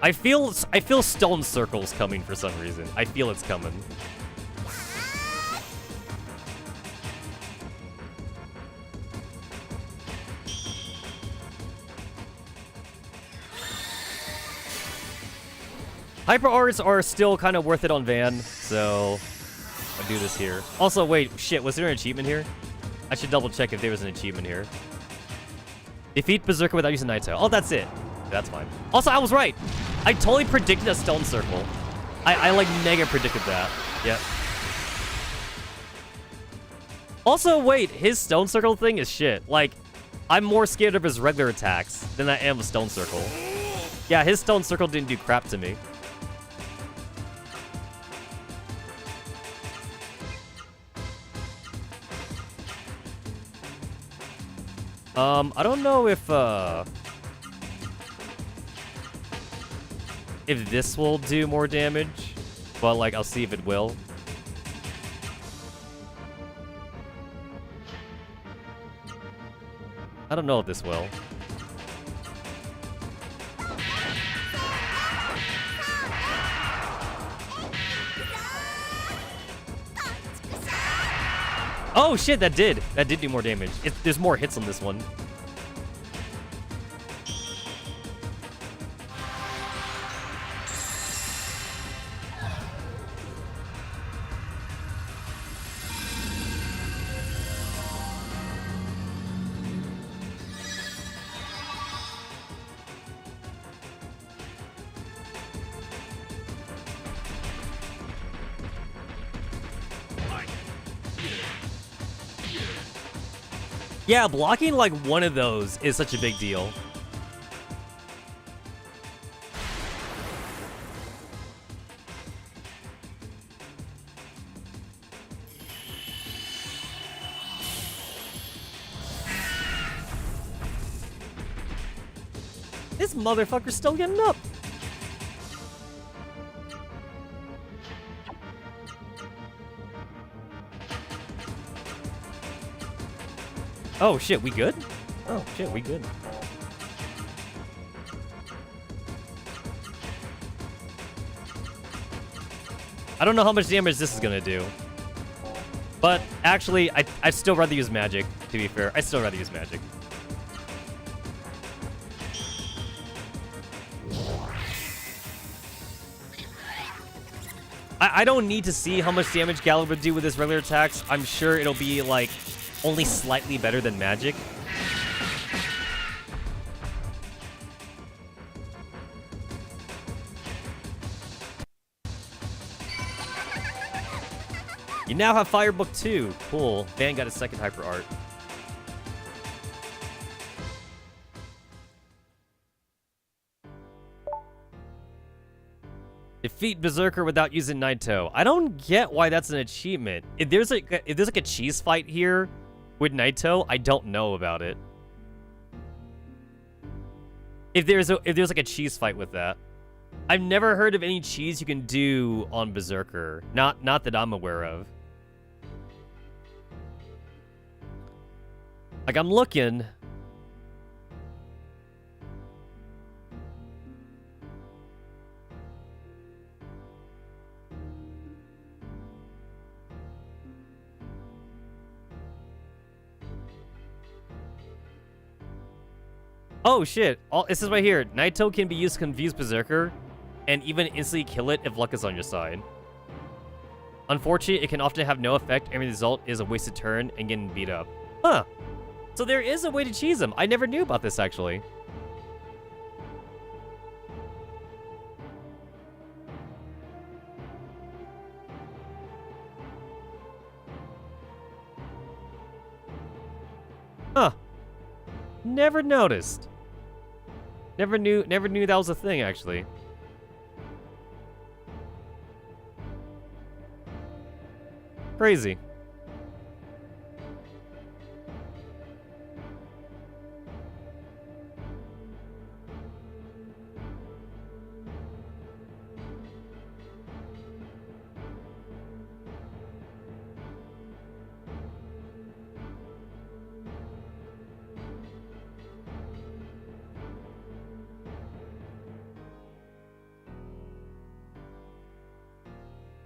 I feel stone circles coming for some reason. I feel it's coming. Hyper arts are still kind of worth it on Van, so I'll do this here. Also, wait, shit, was there an achievement here? I should double check if there was an achievement here. Defeat Berserker without using Night Tail. Oh, that's it. That's fine. Also, I was right. I totally predicted a stone circle. I like mega predicted that. Yep. Also, wait, his stone circle thing is shit. Like, I'm more scared of his regular attacks than I am of stone circle. Yeah, his stone circle didn't do crap to me. I don't know if this will do more damage, but like I'll see if it will. I don't know if this will. Oh shit, that did do more damage. There's more hits on this one. Yeah, blocking like one of those is such a big deal. This motherfucker's still getting up. Oh shit, we good? Oh shit, we good. I don't know how much damage this is gonna do. But actually, I'd still rather use magic, to be fair. I'd still rather use magic. I don't need to see how much damage Gala would do with his regular attacks. I'm sure it'll be like only slightly better than magic. You now have Firebook 2. Cool. Van got a second hyper art. Defeat Berserker without using Naito. I don't get why that's an achievement. If there's like a cheese fight here with Naito, I don't know about it. If there's like a cheese fight with that. I've never heard of any cheese you can do on Berserker. Not that I'm aware of. Like, I'm looking. Oh shit, it says right here, Naito can be used to confuse Berserker and even instantly kill it if luck is on your side. Unfortunately, it can often have no effect and the result is a wasted turn and getting beat up. Huh. So there is a way to cheese him. I never knew about this actually. Huh. Never noticed. Never knew that was a thing, actually. Crazy.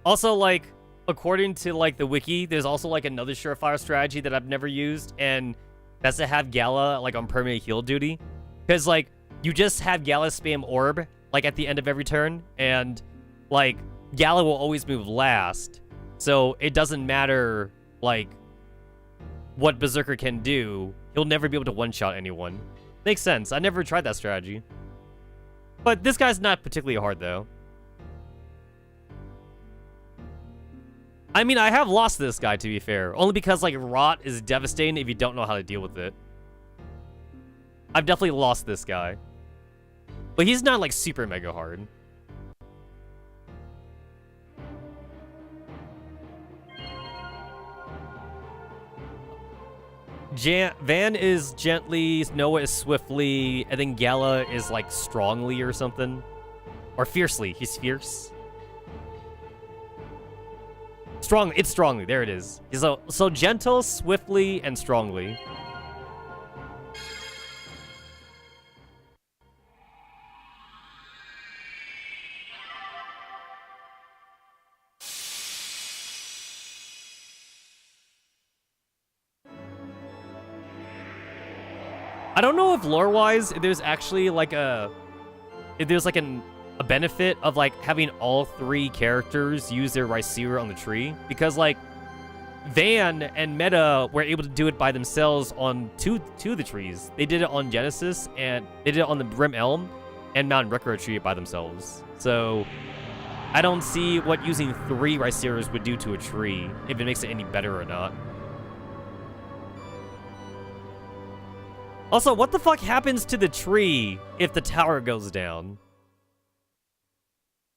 Also, like, according to, like, the wiki, there's also, like, another surefire strategy that I've never used, and that's to have Gala, like, on permanent heal duty. Because, like, you just have Gala spam orb, like, at the end of every turn, and, like, Gala will always move last. So, it doesn't matter, like, what Berserker can do. He'll never be able to one-shot anyone. Makes sense. I never tried that strategy. But this guy's not particularly hard, though. I mean, I have lost this guy, to be fair. Only because, like, Rot is devastating if you don't know how to deal with it. I've definitely lost this guy. But he's not, like, super mega hard. Van is gently, Noah is swiftly, and then Gala is like strongly or something. Or fiercely. He's fierce. Strong. It's strongly. There it is. So gentle, swiftly, and strongly. I don't know if lore-wise, there's actually like a benefit of like having all 3 characters use their Rhycera on the tree, because like Van and Meta were able to do it by themselves on two of the trees. They did it on Genesis, and they did it on the Brim Elm and Mountain Record tree by themselves. So I don't see what using 3 Rhyceras would do to a tree, if it makes it any better or not. Also, what the fuck happens to the tree if the tower goes down?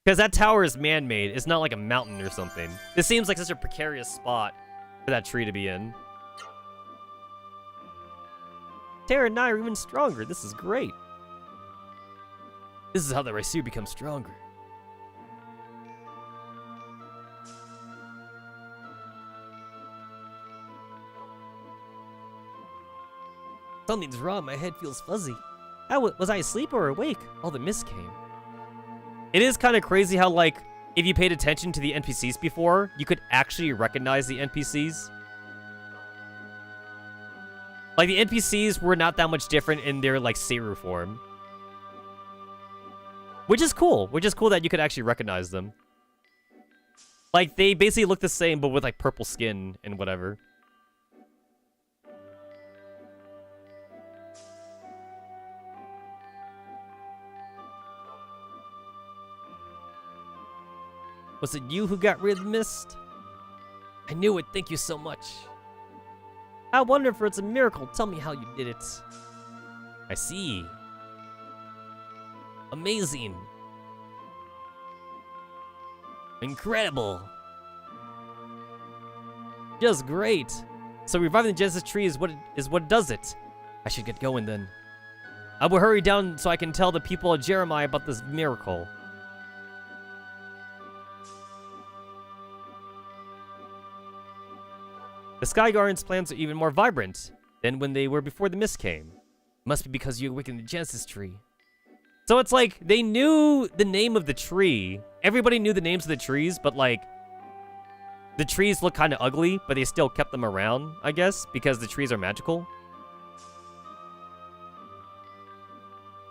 Because that tower is man-made. It's not like a mountain or something. This seems like such a precarious spot for that tree to be in. Terra and I are even stronger. This is great. This is how the Rhycera becomes stronger. Something's wrong. My head feels fuzzy. Was I asleep or awake? All the mist came. It is kind of crazy how, like, if you paid attention to the NPCs before, you could actually recognize the NPCs. Like, the NPCs were not that much different in their, like, Seru form. Which is cool. Which is cool that you could actually recognize them. Like, they basically look the same, but with, like, purple skin and whatever. Was it you who got rid of the mist? I knew it. Thank you so much. I wonder if it's a miracle. Tell me how you did it. I see. Amazing. Incredible. Just great. So reviving the Genesis tree is what does it. I should get going then. I will hurry down so I can tell the people of Jeremiah about this miracle. The Sky Guardian's plans are even more vibrant than when they were before the mist came. Must be because you awakened the Genesis tree. So it's like, they knew the name of the tree. Everybody knew the names of the trees, but like, the trees look kind of ugly, but they still kept them around, I guess, because the trees are magical.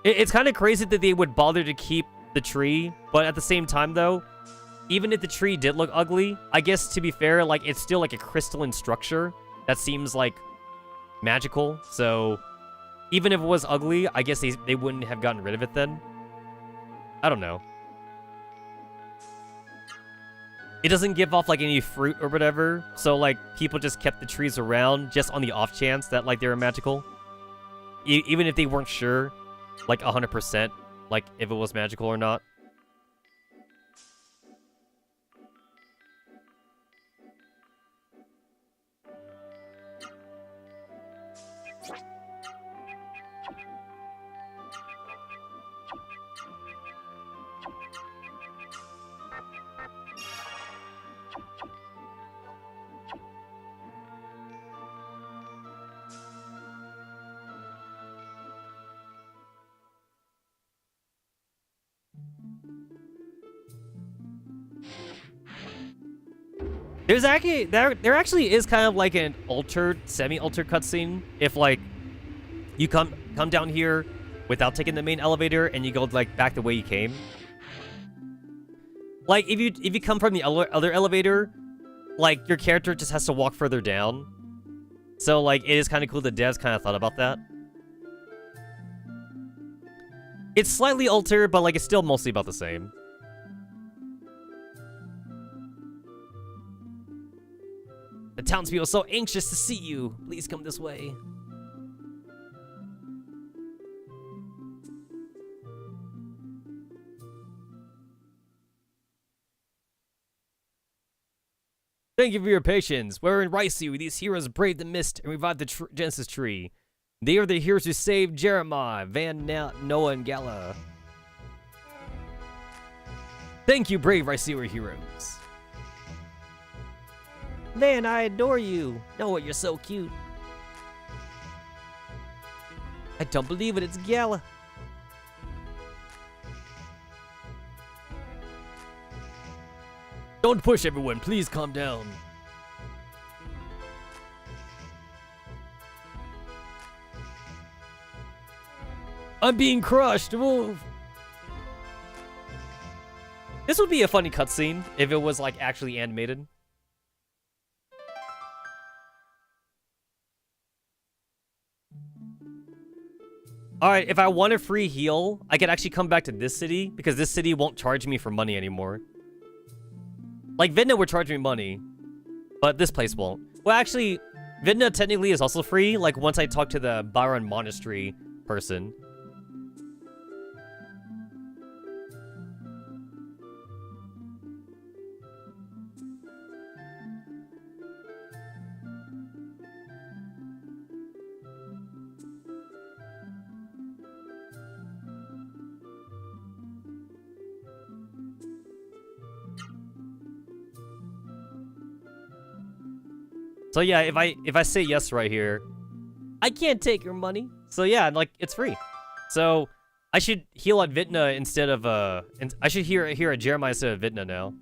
It's kind of crazy that they would bother to keep the tree, but at the same time, though, even if the tree did look ugly, I guess to be fair, like, it's still like a crystalline structure that seems like magical. So even if it was ugly, I guess they wouldn't have gotten rid of it then. I don't know. It doesn't give off like any fruit or whatever, so like people just kept the trees around just on the off chance that like they were magical. Even if they weren't sure, like 100%, like if it was magical or not. There actually is kind of like an altered, semi-altered cutscene if like you come down here without taking the main elevator and you go like back the way you came. Like if you come from the other elevator, like your character just has to walk further down. So like it is kind of cool the devs kind of thought about that. It's slightly altered, but like it's still mostly about the same. The townspeople are so anxious to see you. Please come this way. Thank you for your patience. We're in Raisu. These heroes braved the mist and revived the Genesis tree. They are the heroes who saved Jeremiah, Noah, and Gala. Thank you, brave Raisu heroes. Man, I adore you. Noah, you're so cute. I don't believe it. It's Gala. Don't push everyone. Please calm down. I'm being crushed. Move. This would be a funny cutscene if it was like actually animated. Alright, if I want a free heal, I could actually come back to this city because this city won't charge me for money anymore. Like, Vidna would charge me money, but this place won't. Well, actually, Vidna technically is also free, like, once I talk to the Byron Monastery person. So yeah, if I say yes right here, I can't take your money. So yeah, like it's free. So I should heal at Vidna instead of I should heal at Jeremiah instead of Vidna now.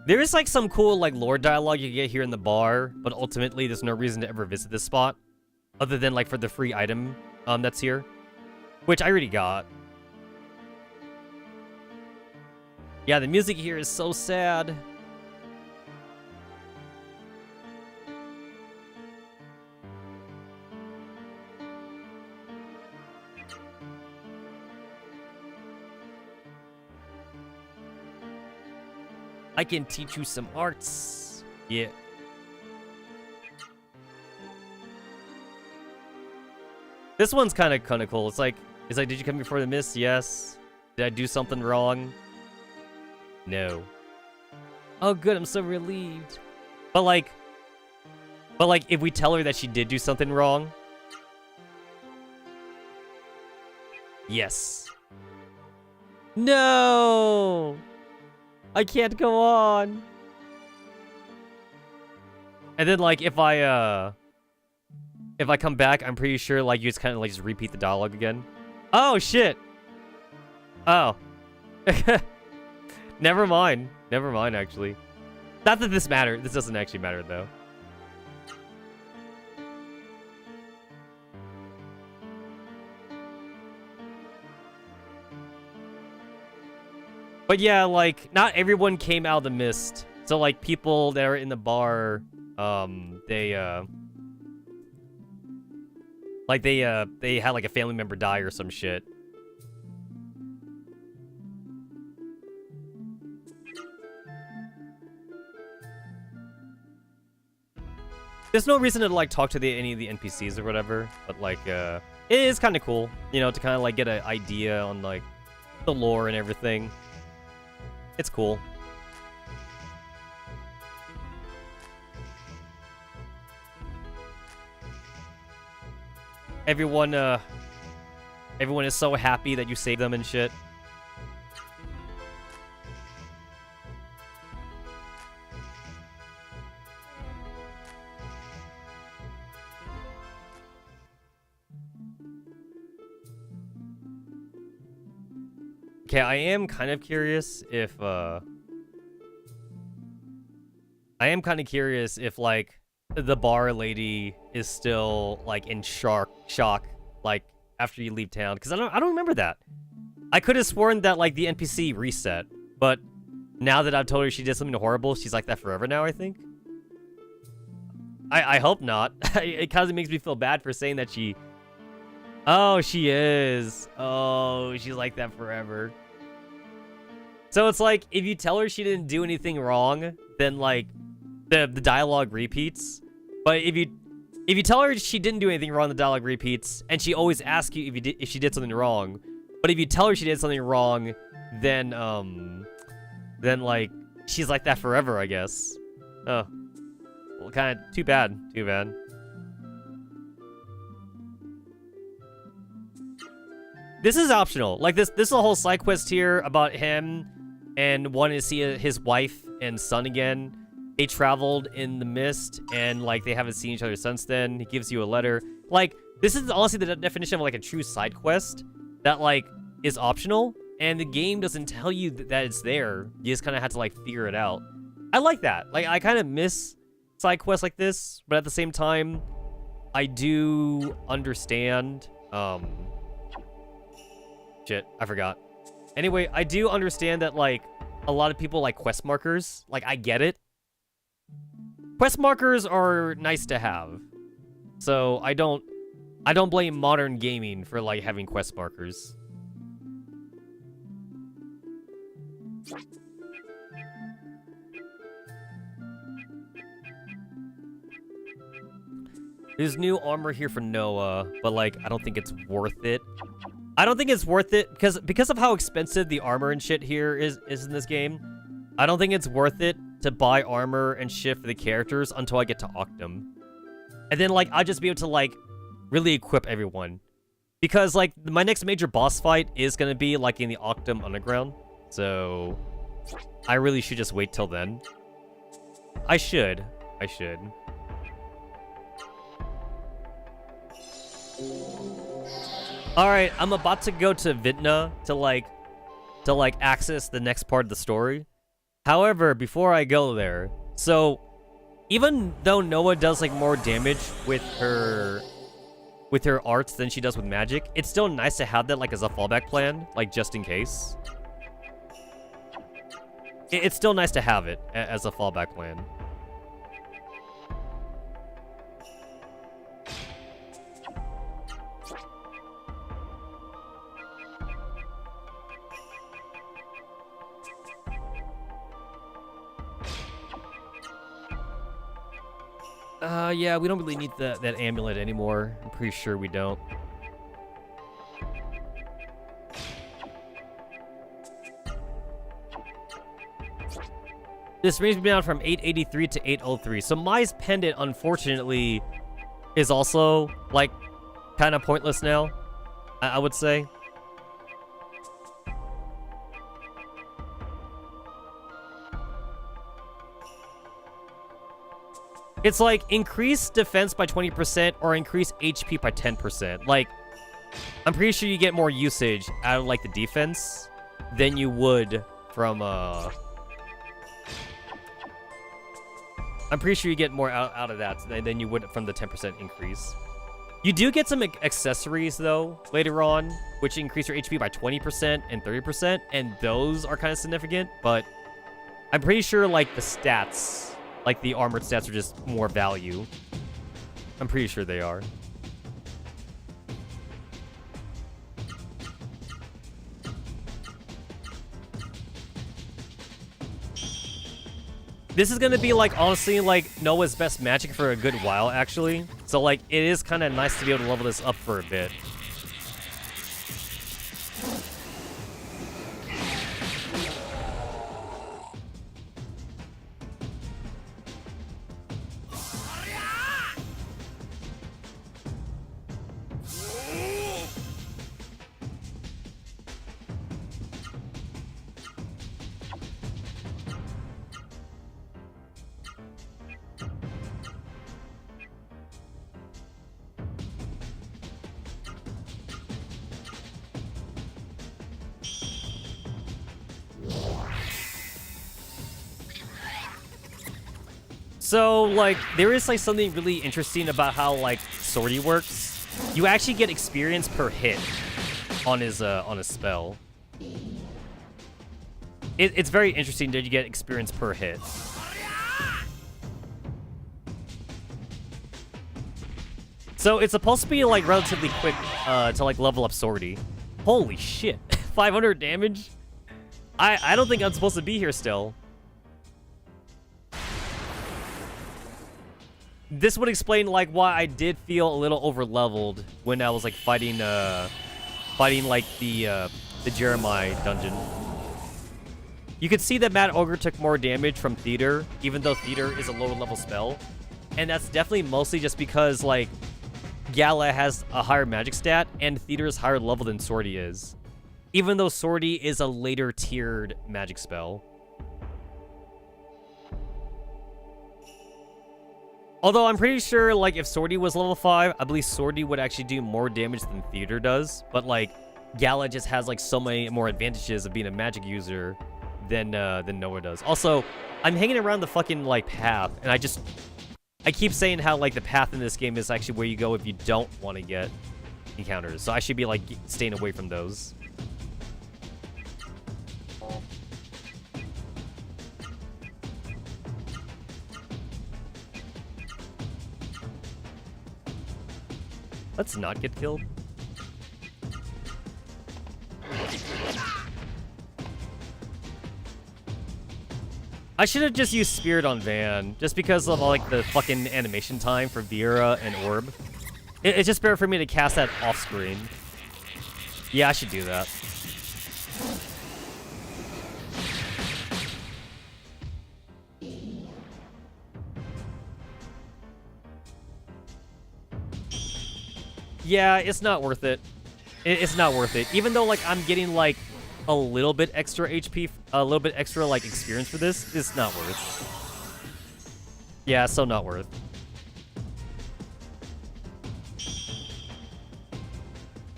There is like some cool like lore dialogue you get here in the bar, but ultimately there's no reason to ever visit this spot, other than like for the free item that's here. Which I already got. Yeah, the music here is so sad. I can teach you some arts. Yeah. This one's kind of cool. It's like, did you come before the mist? Yes. Did I do something wrong? No. Oh, good. I'm so relieved. But like, if we tell her that she did do something wrong. Yes. No. I can't go on. And then like, if I come back, I'm pretty sure like you just kind of like just repeat the dialogue again. Oh shit. Oh. Never mind. Never mind, actually. Not that this matters. This doesn't actually matter though. But yeah, like not everyone came out of the mist. So like people that are in the bar, they had like a family member die or some shit. There's no reason to like talk to any of the NPCs or whatever, but like it is kind of cool, you know, to kind of like get an idea on like the lore and everything. It's cool. Everyone is so happy that you saved them and shit. Okay, I am kind of curious if like the bar lady is still like in shock like after you leave town, because I don't remember that. I could have sworn that like the NPC reset, but now that I've told her she did something horrible, she's like that forever now, I think. I hope not. It kind of makes me feel bad for saying that she... Oh, she is. Oh, she's like that forever. So it's like, if you tell her she didn't do anything wrong, then like the dialogue repeats. But if you If you tell her she didn't do anything wrong, the dialogue repeats, and she always asks you if she did something wrong. But if you tell her she did something wrong, then like she's like that forever, I guess. Oh, well, kind of too bad. Too bad. This is optional. Like this is a whole side quest here about him and wanting to see his wife and son again. They traveled in the mist, and like they haven't seen each other since then. He gives you a letter. Like this is honestly the definition of like a true side quest that like is optional, and the game doesn't tell you that it's there. You just kind of have to like figure it out. I like that. Like I kind of miss side quests like this, but at the same time, I do understand. Shit, I forgot. Anyway, I do understand that like a lot of people like quest markers. Like I get it. Quest markers are nice to have, so I don't blame modern gaming for like having quest markers. There's new armor here for Noah, but like I don't think it's worth it. I don't think it's worth it because of how expensive the armor and shit here is in this game. I don't think it's worth it to buy armor and shit for the characters until I get to Octum. And then like I'll just be able to like really equip everyone. Because like my next major boss fight is gonna be like in the Octum Underground. So I really should just wait till then. I should. Alright, I'm about to go to Vintna to like access the next part of the story. However, before I go there, so even though Noah does like more damage with her arts than she does with magic, it's still nice to have that like as a fallback plan, like just in case. It's still nice to have it as a fallback plan. Yeah, we don't really need that amulet anymore. I'm pretty sure we don't. This brings me down from 883 to 803. So Mai's pendant, unfortunately, is also, like, kind of pointless now, I would say. It's like increase defense by 20% or increase HP by 10%. Like, I'm pretty sure you get more usage out of like the defense than you would from I'm pretty sure you get more out of that than you would from the 10% increase. You do get some accessories though later on, which increase your HP by 20% and 30%, and those are kind of significant, but I'm pretty sure like the stats, like the armored stats, are just more value. I'm pretty sure they are. This is gonna be like, honestly, like Noah's best magic for a good while, actually. So like, it is kind of nice to be able to level this up for a bit. So, like, there is, like, something really interesting about how, like, Swordy works. You actually get experience per hit on his spell. It's very interesting that you get experience per hit. So, it's supposed to be, like, relatively quick to, like, level up Swordy. Holy shit. 500 damage? I don't think I'm supposed to be here still. this would explain like why I did feel a little over leveled when I was like fighting like the Jeremiah dungeon. You could see that Mad Ogre took more damage from Theater, even though Theater is a lower level spell. And that's definitely mostly just because, like, Gala has a higher magic stat, and Theater is higher level than Swordy is. Even though Swordy is a later tiered magic spell. Although I'm pretty sure, like, if Swordy was level 5, I believe Swordy would actually do more damage than Theater does. But, like, Gala just has, like, so many more advantages of being a magic user than Noah does. Also, I'm hanging around the fucking, like, path, and I keep saying how, like, the path in this game is actually where you go if you don't want to get encounters. So I should be, like, staying away from those. Let's not get killed. I should have just used Spirit on Van, just because of, like, the fucking animation time for Vera and Orb. It's just better for me to cast that off-screen. Yeah, I should do that. Yeah, it's not worth it. It's not worth it. Even though, like, I'm getting, like, a little bit extra HP, a little bit extra, like, experience for this, it's not worth. Yeah, so not worth.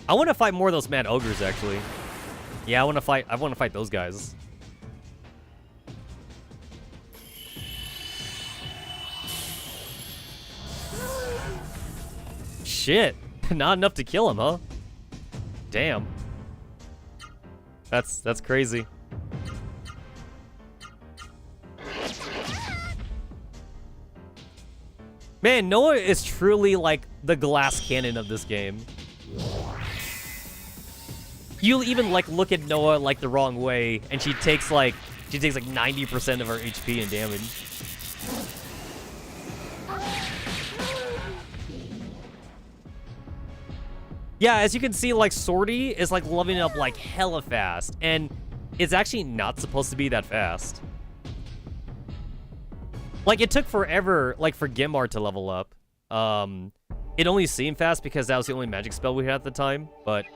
I want to fight more of those Mad Ogres, actually. Yeah, I want to fight those guys. Shit. Not enough to kill him, huh? Damn. That's crazy. Man, Noah is truly like the glass cannon of this game. You'll even like look at Noah like the wrong way, and she takes like 90% of her HP and damage. Yeah, as you can see, like, Swordy is, like, leveling up, like, hella fast. And it's actually not supposed to be that fast. Like, it took forever, like, for Gimar to level up. It only seemed fast because that was the only magic spell we had at the time. But,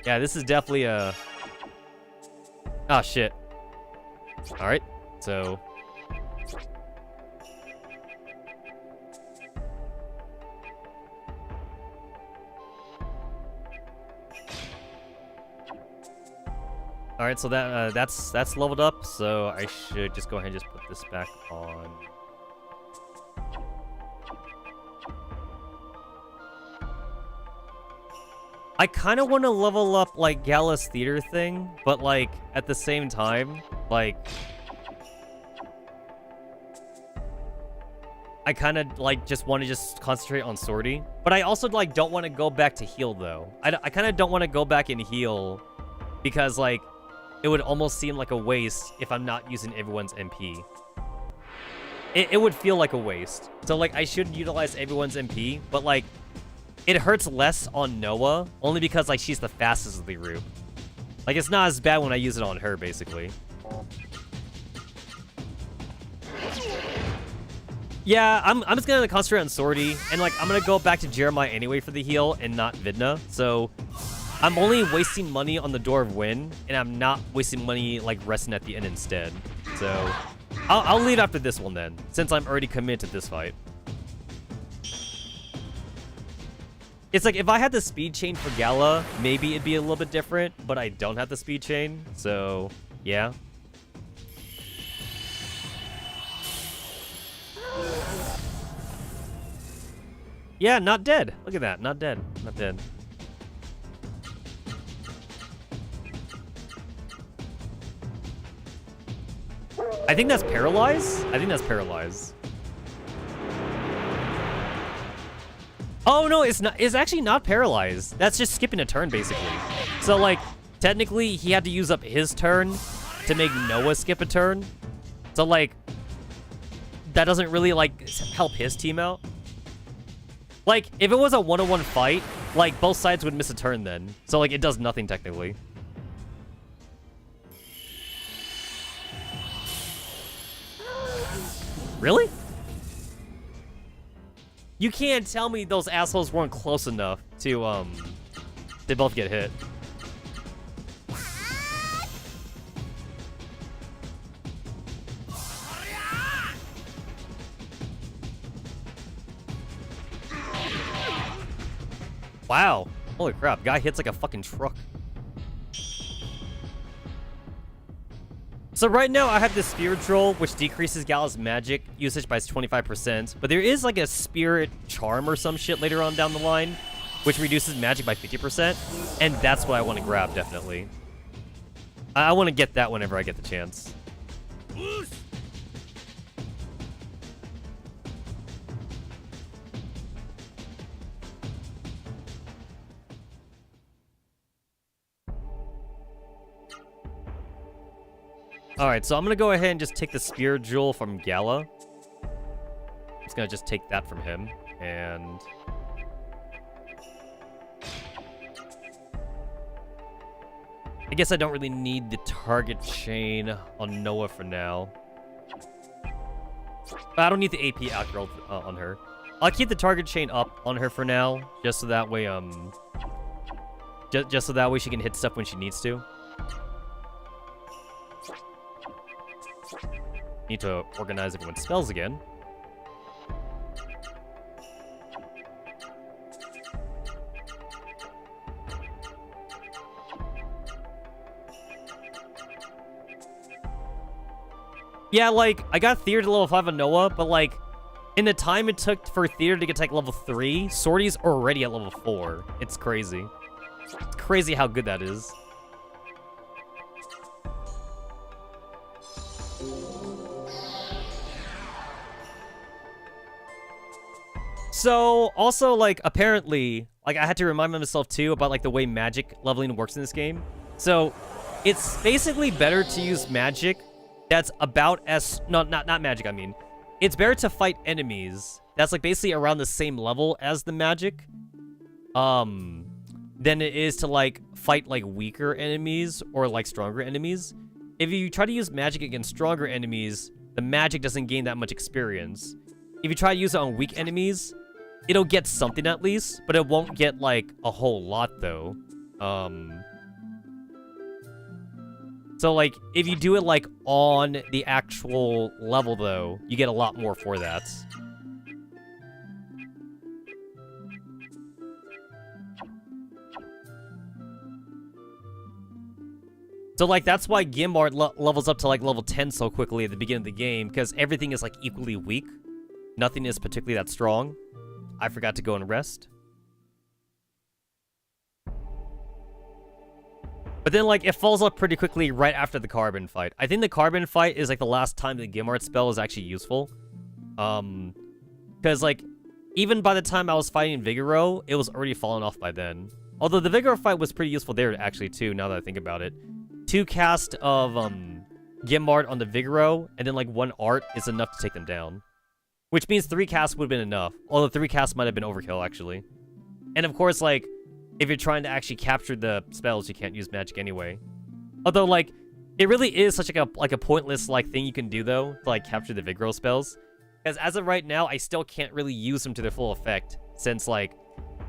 yeah, this is definitely a... Ah, shit. Alright, so... Alright, so that's leveled up, so I should just go ahead and just put this back on. I kind of want to level up, like, Gala's Theater thing, but, like, at the same time, like... I kind of, like, just want to just concentrate on Swordy. But I also, like, don't want to go back to heal, though. I kind of don't want to go back and heal because, like... It would almost seem like a waste if I'm not using everyone's MP. It would feel like a waste. So, like, I should utilize everyone's MP, but, like, it hurts less on Noah, only because, like, she's the fastest of the group. Like, it's not as bad when I use it on her, basically. Yeah, I'm just gonna concentrate on Swordy, and, like, I'm gonna go back to Jeremiah anyway for the heal, and not Vidna, so... I'm only wasting money on the Door of Wind, and I'm not wasting money, like, resting at the end instead. So, I'll leave after this one then, since I'm already committed to this fight. It's like, if I had the speed chain for Gala, maybe it'd be a little bit different, but I don't have the speed chain, so, yeah. Yeah, not dead. Look at that, not dead, not dead. I think that's Paralyze? I think that's Paralyze. Oh, no, it's not. It's actually not Paralyze. That's just skipping a turn, basically. So, like, technically, he had to use up his turn to make Noah skip a turn. So, like, that doesn't really, like, help his team out. Like, if it was a one-on-one fight, like, both sides would miss a turn then. So, like, it does nothing technically. Really? You can't tell me those assholes weren't close enough to, they both get hit. Wow. Holy crap, guy hits like a fucking truck. So right now I have this spirit troll, which decreases Gala's magic usage by 25%, but there is like a spirit charm or some shit later on down the line, which reduces magic by 50%, and that's what I want to grab, definitely. I want to get that whenever I get the chance. Alright, so I'm gonna go ahead and just take the Spirit Jewel from Gala. I'm just gonna just take that from him, and... I guess I don't really need the target chain on Noah for now. I don't need the AP accurate on her. I'll keep the target chain up on her for now, just so that way, just so that way she can hit stuff when she needs to. Need to organize everyone's spells again. Yeah, like, I got Theater to level 5 on Noah, but, like, in the time it took for Theater to get to, like, level 3, Swordy's already at level 4. It's crazy. It's crazy how good that is. So, also, like, apparently, like, I had to remind myself, too, about, like, the way magic leveling works in this game. So, it's basically better to use magic that's about as... No, not magic, I mean. It's better to fight enemies that's, like, basically around the same level as the magic. Than it is to, like, fight, like, weaker enemies or, like, stronger enemies. If you try to use magic against stronger enemies, the magic doesn't gain that much experience. If you try to use it on weak enemies, it'll get something at least, but it won't get, like, a whole lot, though. So, like, if you do it, like, on the actual level, though, you get a lot more for that. So, like, that's why Gimmart levels up to, like, level 10 so quickly at the beginning of the game, because everything is, like, equally weak. Nothing is particularly that strong. I forgot to go and rest. But then, like, it falls off pretty quickly right after the Carbon fight. I think the Carbon fight is, like, the last time the Gimmart spell is actually useful. Because, like, even by the time I was fighting Vigoro, it was already fallen off by then. Although the Vigoro fight was pretty useful there, actually, too, now that I think about it. 2 cast of, Gimmart on the Vigoro, and then, like, 1 art is enough to take them down. Which means 3 casts would have been enough. Although 3 casts might have been overkill, actually. And of course, like, if you're trying to actually capture the spells, you can't use magic anyway. Although, like, it really is such like a pointless, like, thing you can do, though, to, like, capture the Vigoro spells. Because as of right now, I still can't really use them to their full effect, since, like,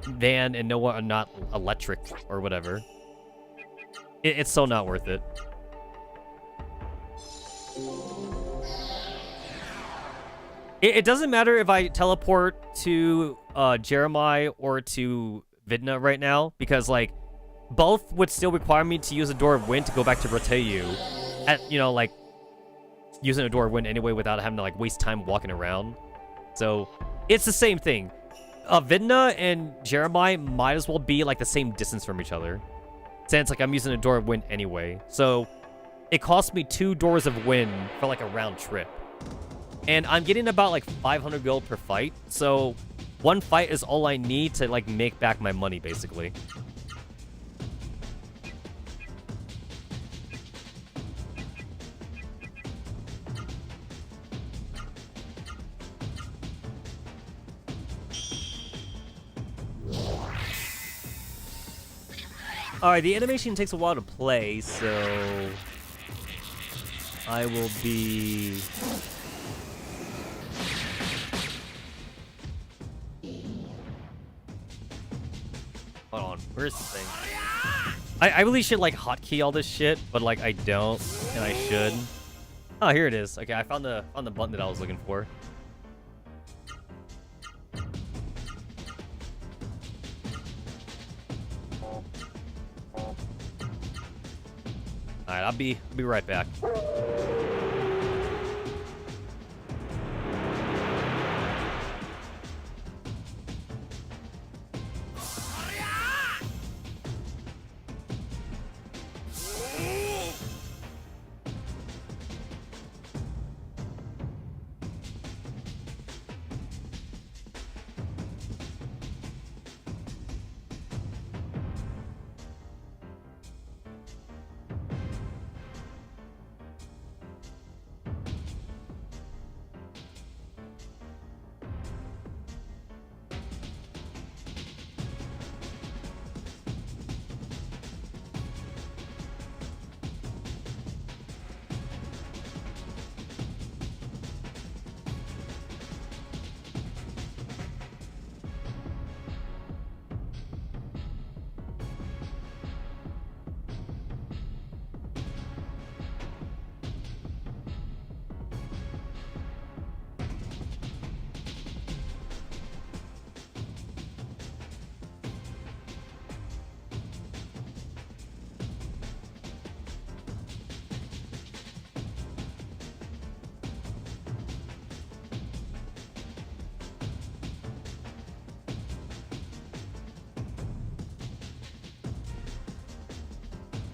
Van and Noah are not electric, or whatever. It's so not worth it. It doesn't matter if I teleport to Jeremiah or to Vidna right now, because, like, both would still require me to use a Door of Wind to go back to Roteyu. At, you know, like, using a Door of Wind anyway without having to, like, waste time walking around. So, it's the same thing. Vidna and Jeremiah might as well be, like, the same distance from each other. Since, like, I'm using a Door of Wind anyway. So, it costs me 2 Doors of Wind for, like, a round trip. And I'm getting about, like, 500 gold per fight, so 1 fight is all I need to, like, make back my money, basically. Alright, the animation takes a while to play, so I will be... Hold on, where's the thing? I really should, like, hotkey all this shit, but, like, I don't, and I should. Oh, here it is. Okay, I found the button that I was looking for. Alright, I'll be right back.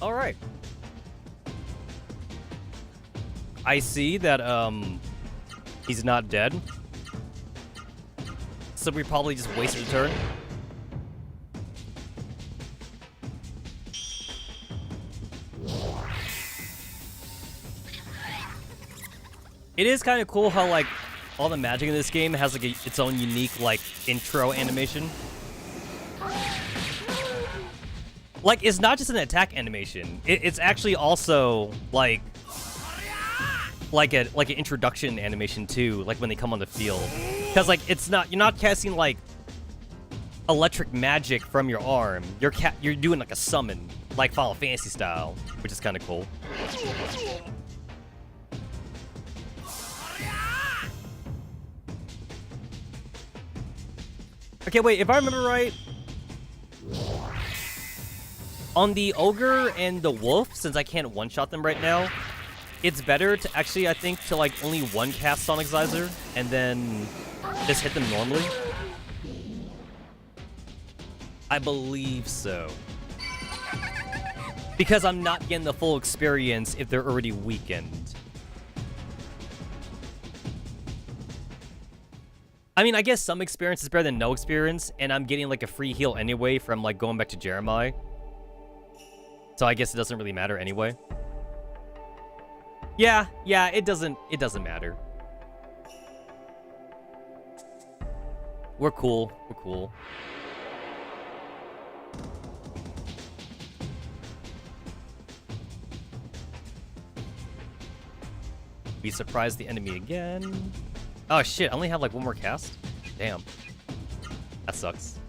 All right. I see that he's not dead. So we probably just wasted a turn. It is kind of cool how, like, all the magic in this game has, like, its own unique, like, intro animation. Like, it's not just an attack animation. It's actually also, like an introduction animation, too, like, when they come on the field. Because, like, you're not casting, like, electric magic from your arm. You're doing, like, a summon, like Final Fantasy style, which is kind of cool. Okay, wait, if I remember right, on the Ogre and the Wolf, since I can't one-shot them right now, it's better to actually, I think, to, like, only one cast Sonic Geyser, and then just hit them normally. I believe so. Because I'm not getting the full experience if they're already weakened. I mean, I guess some experience is better than no experience, and I'm getting, like, a free heal anyway from, like, going back to Jeremiah. So I guess it doesn't really matter anyway. Yeah, it doesn't matter. We're cool. We surprise the enemy again. Oh shit, I only have like one more cast? Damn. That sucks.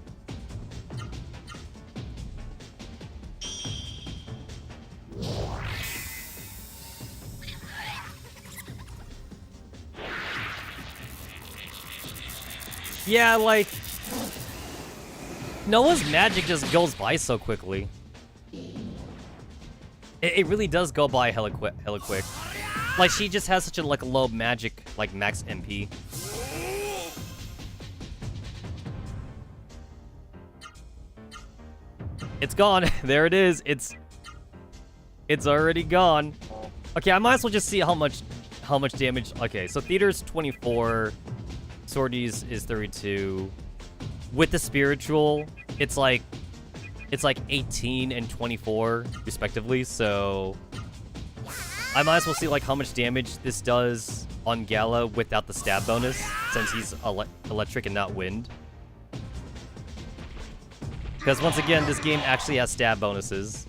Yeah, like, Noah's magic just goes by so quickly. It really does go by hella quick. Like, she just has such a, like, low magic, like, max MP. It's gone. There it is. It's already gone. Okay, I might as well just see how much damage. Okay, so Theater's 24. Swordies is 32. With the spiritual, it's like 18 and 24 respectively, so I might as well see like how much damage this does on Gala without the stab bonus, since he's electric and not wind. Because once again, this game actually has stab bonuses.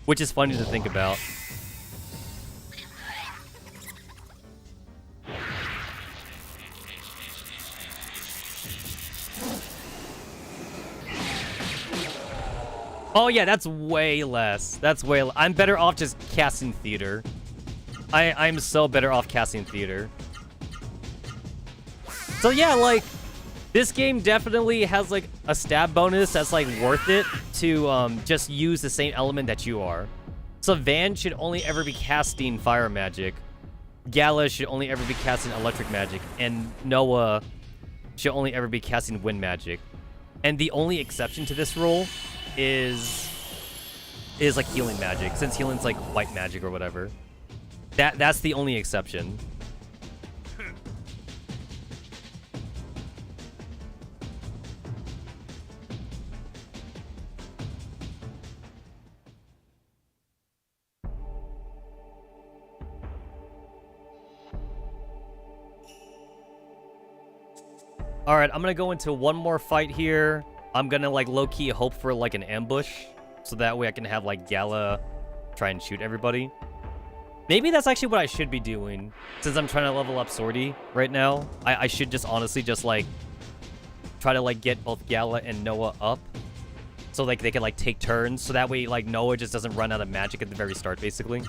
Which is funny to think about. Oh yeah, that's way less. That's way I'm better off just casting theater. I'm so better off casting theater. So yeah, like, this game definitely has, like, a stab bonus that's, like, worth it to just use the same element that you are. So Van should only ever be casting fire magic. Gala should only ever be casting electric magic. And Noah should only ever be casting wind magic. And the only exception to this rule is like healing magic, since healing's like white magic or whatever. That's the only exception. All right, I'm gonna go into one more fight here. I'm gonna like low-key hope for like an ambush, so that way I can have like Gala try and shoot everybody. Maybe that's actually what I should be doing, since I'm trying to level up Swordy right now. I should just honestly just like try to like get both Gala and Noah up, so like they can like take turns, so that way like Noah just doesn't run out of magic at the very start, basically.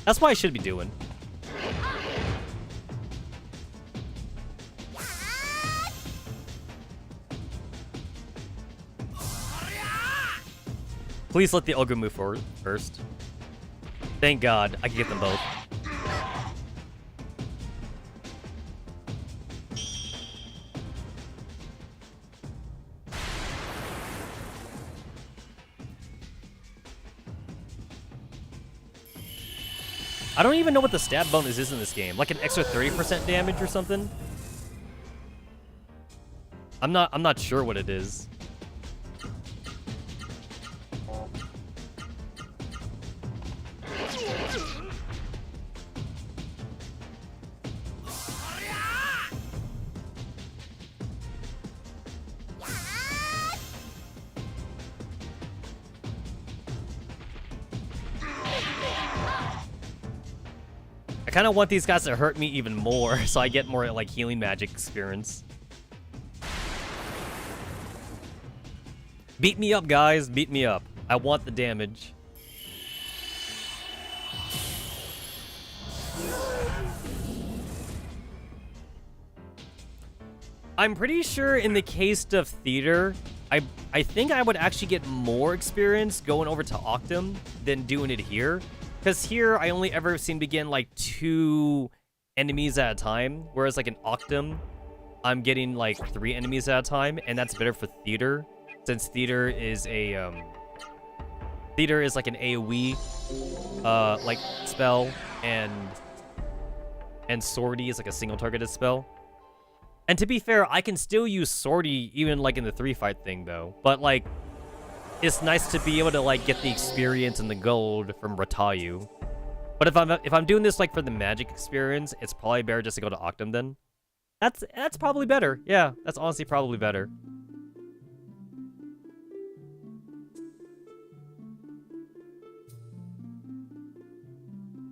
That's what I should be doing. Please let the ogre move forward first. Thank God, I can get them both. I don't even know what the stab bonus is in this game. Like an extra 30% damage or something? I'm not sure what it is. I kind of want these guys to hurt me even more, so I get more, like, healing magic experience. Beat me up, guys. Beat me up. I want the damage. I'm pretty sure in the case of theater, I think I would actually get more experience going over to Octum than doing it here. Because here, I only ever seem to get, like, 2 enemies at a time. Whereas, like, in Octum, I'm getting, like, 3 enemies at a time. And that's better for theater. Since theater is a, Theater is, like, an AoE, like, spell. And Swordy is, like, a single-targeted spell. And to be fair, I can still use Swordy even, like, in the 3-fight thing, though. But, like, it's nice to be able to, like, get the experience and the gold from Ratayu. But if I'm doing this, like, for the magic experience, it's probably better just to go to Octum then. That's probably better. Yeah, that's honestly probably better.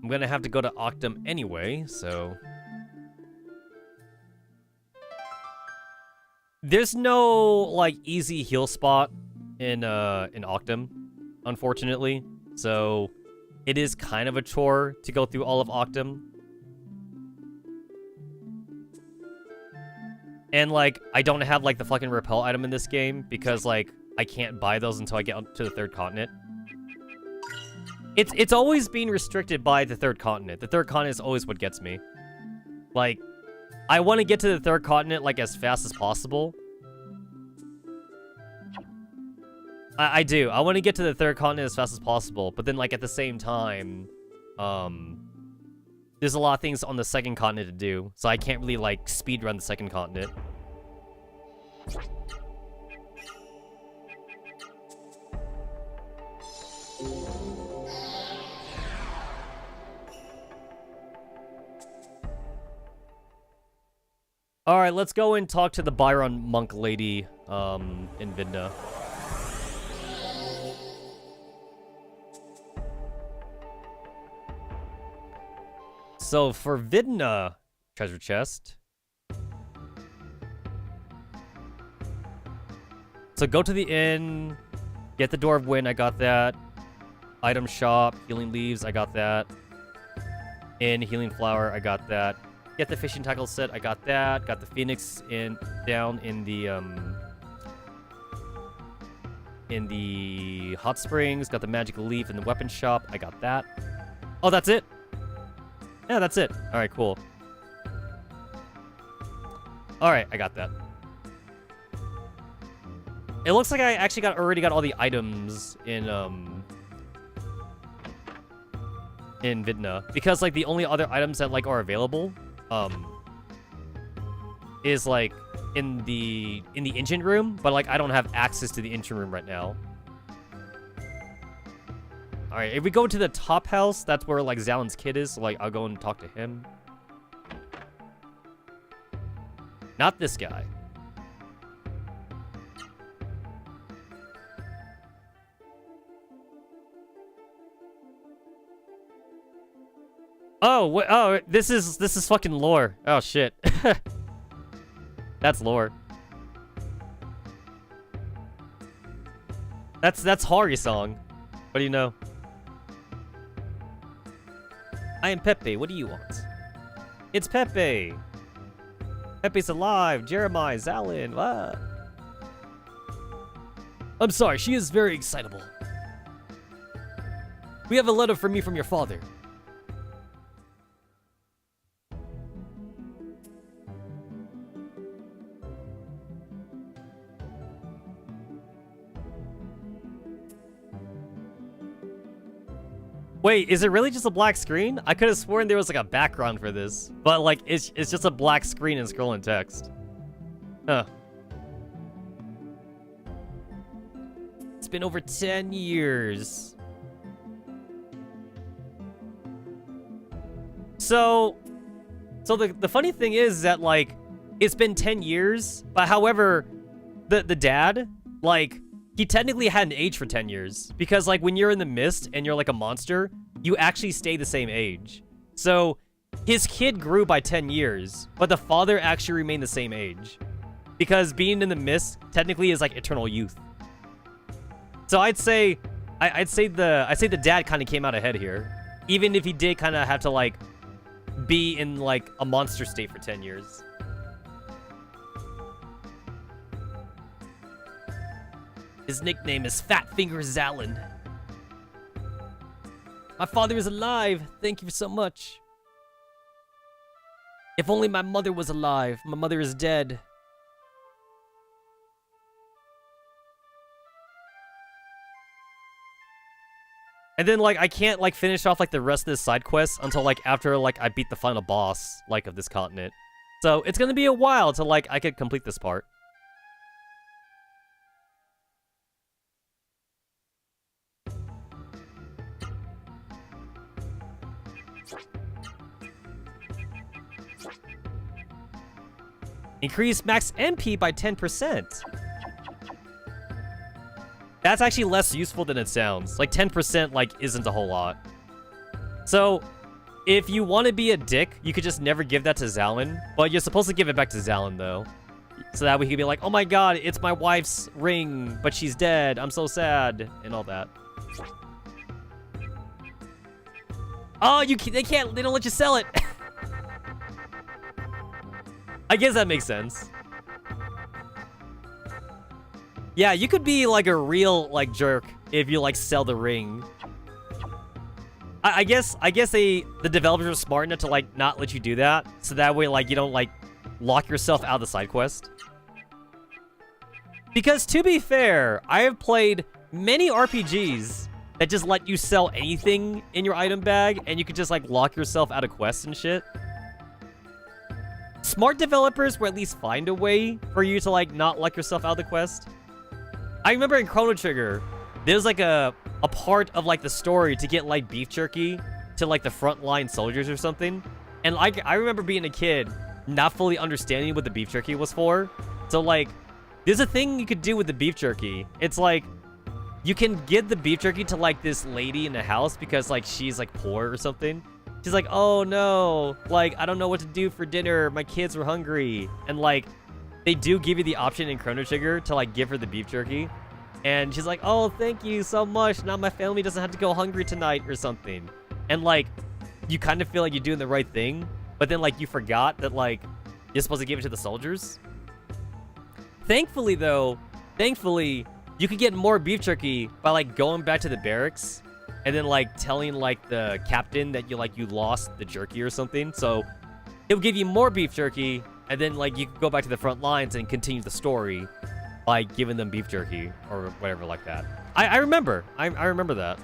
I'm gonna have to go to Octum anyway, so... There's no, like, easy heal spot in Octum, unfortunately. So, it is kind of a chore to go through all of Octum. And, like, I don't have, like, the fucking repel item in this game because, like, I can't buy those until I get to the 3rd continent. It's always being restricted by the 3rd continent. The 3rd continent is always what gets me. Like, I want to get to the 3rd continent, like, as fast as possible. I do. I want to get to the 3rd continent as fast as possible. But then, like, at the same time, there's a lot of things on the 2nd continent to do. So I can't really, like, speedrun the 2nd continent. All right, let's go and talk to the Byron monk lady in Vidna. So for Vidna treasure chest. So go to the inn, get the Door of Wind, I got that. Item shop, healing leaves, I got that. Inn, healing flower, I got that. Get the fishing tackle set, I got that. Got the phoenix down in the hot springs. Got the magical leaf in the weapon shop, I got that. Oh, that's it? Yeah, that's it. All right, cool. All right, I got that. It looks like I actually already got all the items in Vidna, because like the only other items that like are available is like in the engine room, but like I don't have access to the engine room right now. All right, if we go to the top house, that's where like Zalin's kid is. So, like I'll go and talk to him. Not this guy. Oh, oh, this is fucking lore. Oh shit. That's lore. That's Hori song. What do you know? I am Pepe. What do you want? It's Pepe. Pepe's alive. Jeremiah, Zalin. What? I'm sorry. She is very excitable. We have a letter from me from your father. Wait, is it really just a black screen? I could have sworn there was like a background for this, but like it's just a black screen and scrolling text. Huh. It's been over 10 years. So the funny thing is that like it's been 10 years, but however, the dad, like, he technically hadn't aged for 10 years. Because, like, when you're in the mist and you're, like, a monster, you actually stay the same age. So, his kid grew by 10 years, but the father actually remained the same age. Because being in the mist technically is, like, eternal youth. So, I'd say the dad kind of came out ahead here. Even if he did kind of have to, like, be in, like, a monster state for 10 years. His nickname is Fat Finger Zalin. My father is alive. Thank you so much. If only my mother was alive. My mother is dead. And then, like, I can't, like, finish off, like, the rest of this side quest until, like, after, like, I beat the final boss, like, of this continent. So, it's gonna be a while till, like, I could complete this part. Increase max MP by 10%. That's actually less useful than it sounds. Like, 10%, like, isn't a whole lot. So, if you want to be a dick, you could just never give that to Zalin. But you're supposed to give it back to Zalin, though. So that way he can be like, oh my god, it's my wife's ring, but she's dead. I'm so sad. And all that. Oh, they don't let you sell it. I guess that makes sense. Yeah, you could be like a real like jerk if you like sell the ring. I guess the developers are smart enough to like not let you do that, so that way like you don't like lock yourself out of the side quest. Because to be fair, I have played many RPGs that just let you sell anything in your item bag, and you could just like lock yourself out of quests and shit. Smart developers will at least find a way for you to, like, not lock yourself out of the quest. I remember in Chrono Trigger, there's, like, a part of, like, the story to get, like, beef jerky to, like, the frontline soldiers or something. And, like, I remember being a kid not fully understanding what the beef jerky was for. So, like, there's a thing you could do with the beef jerky. It's like, you can give the beef jerky to, like, this lady in the house because, like, she's, like, poor or something. She's like, oh, no. Like, I don't know what to do for dinner. My kids were hungry. And, like, they do give you the option in Chrono Trigger to, like, give her the beef jerky. And she's like, oh, thank you so much. Now my family doesn't have to go hungry tonight or something. And, like, you kind of feel like you're doing the right thing. But then, like, you forgot that, like, you're supposed to give it to the soldiers. Thankfully, though, you could get more beef jerky by, like, going back to the barracks and then, like, telling, like, the captain that you lost the jerky or something. So it'll give you more beef jerky, and then, like, you can go back to the front lines and continue the story by giving them beef jerky or whatever like that. I remember. I remember that.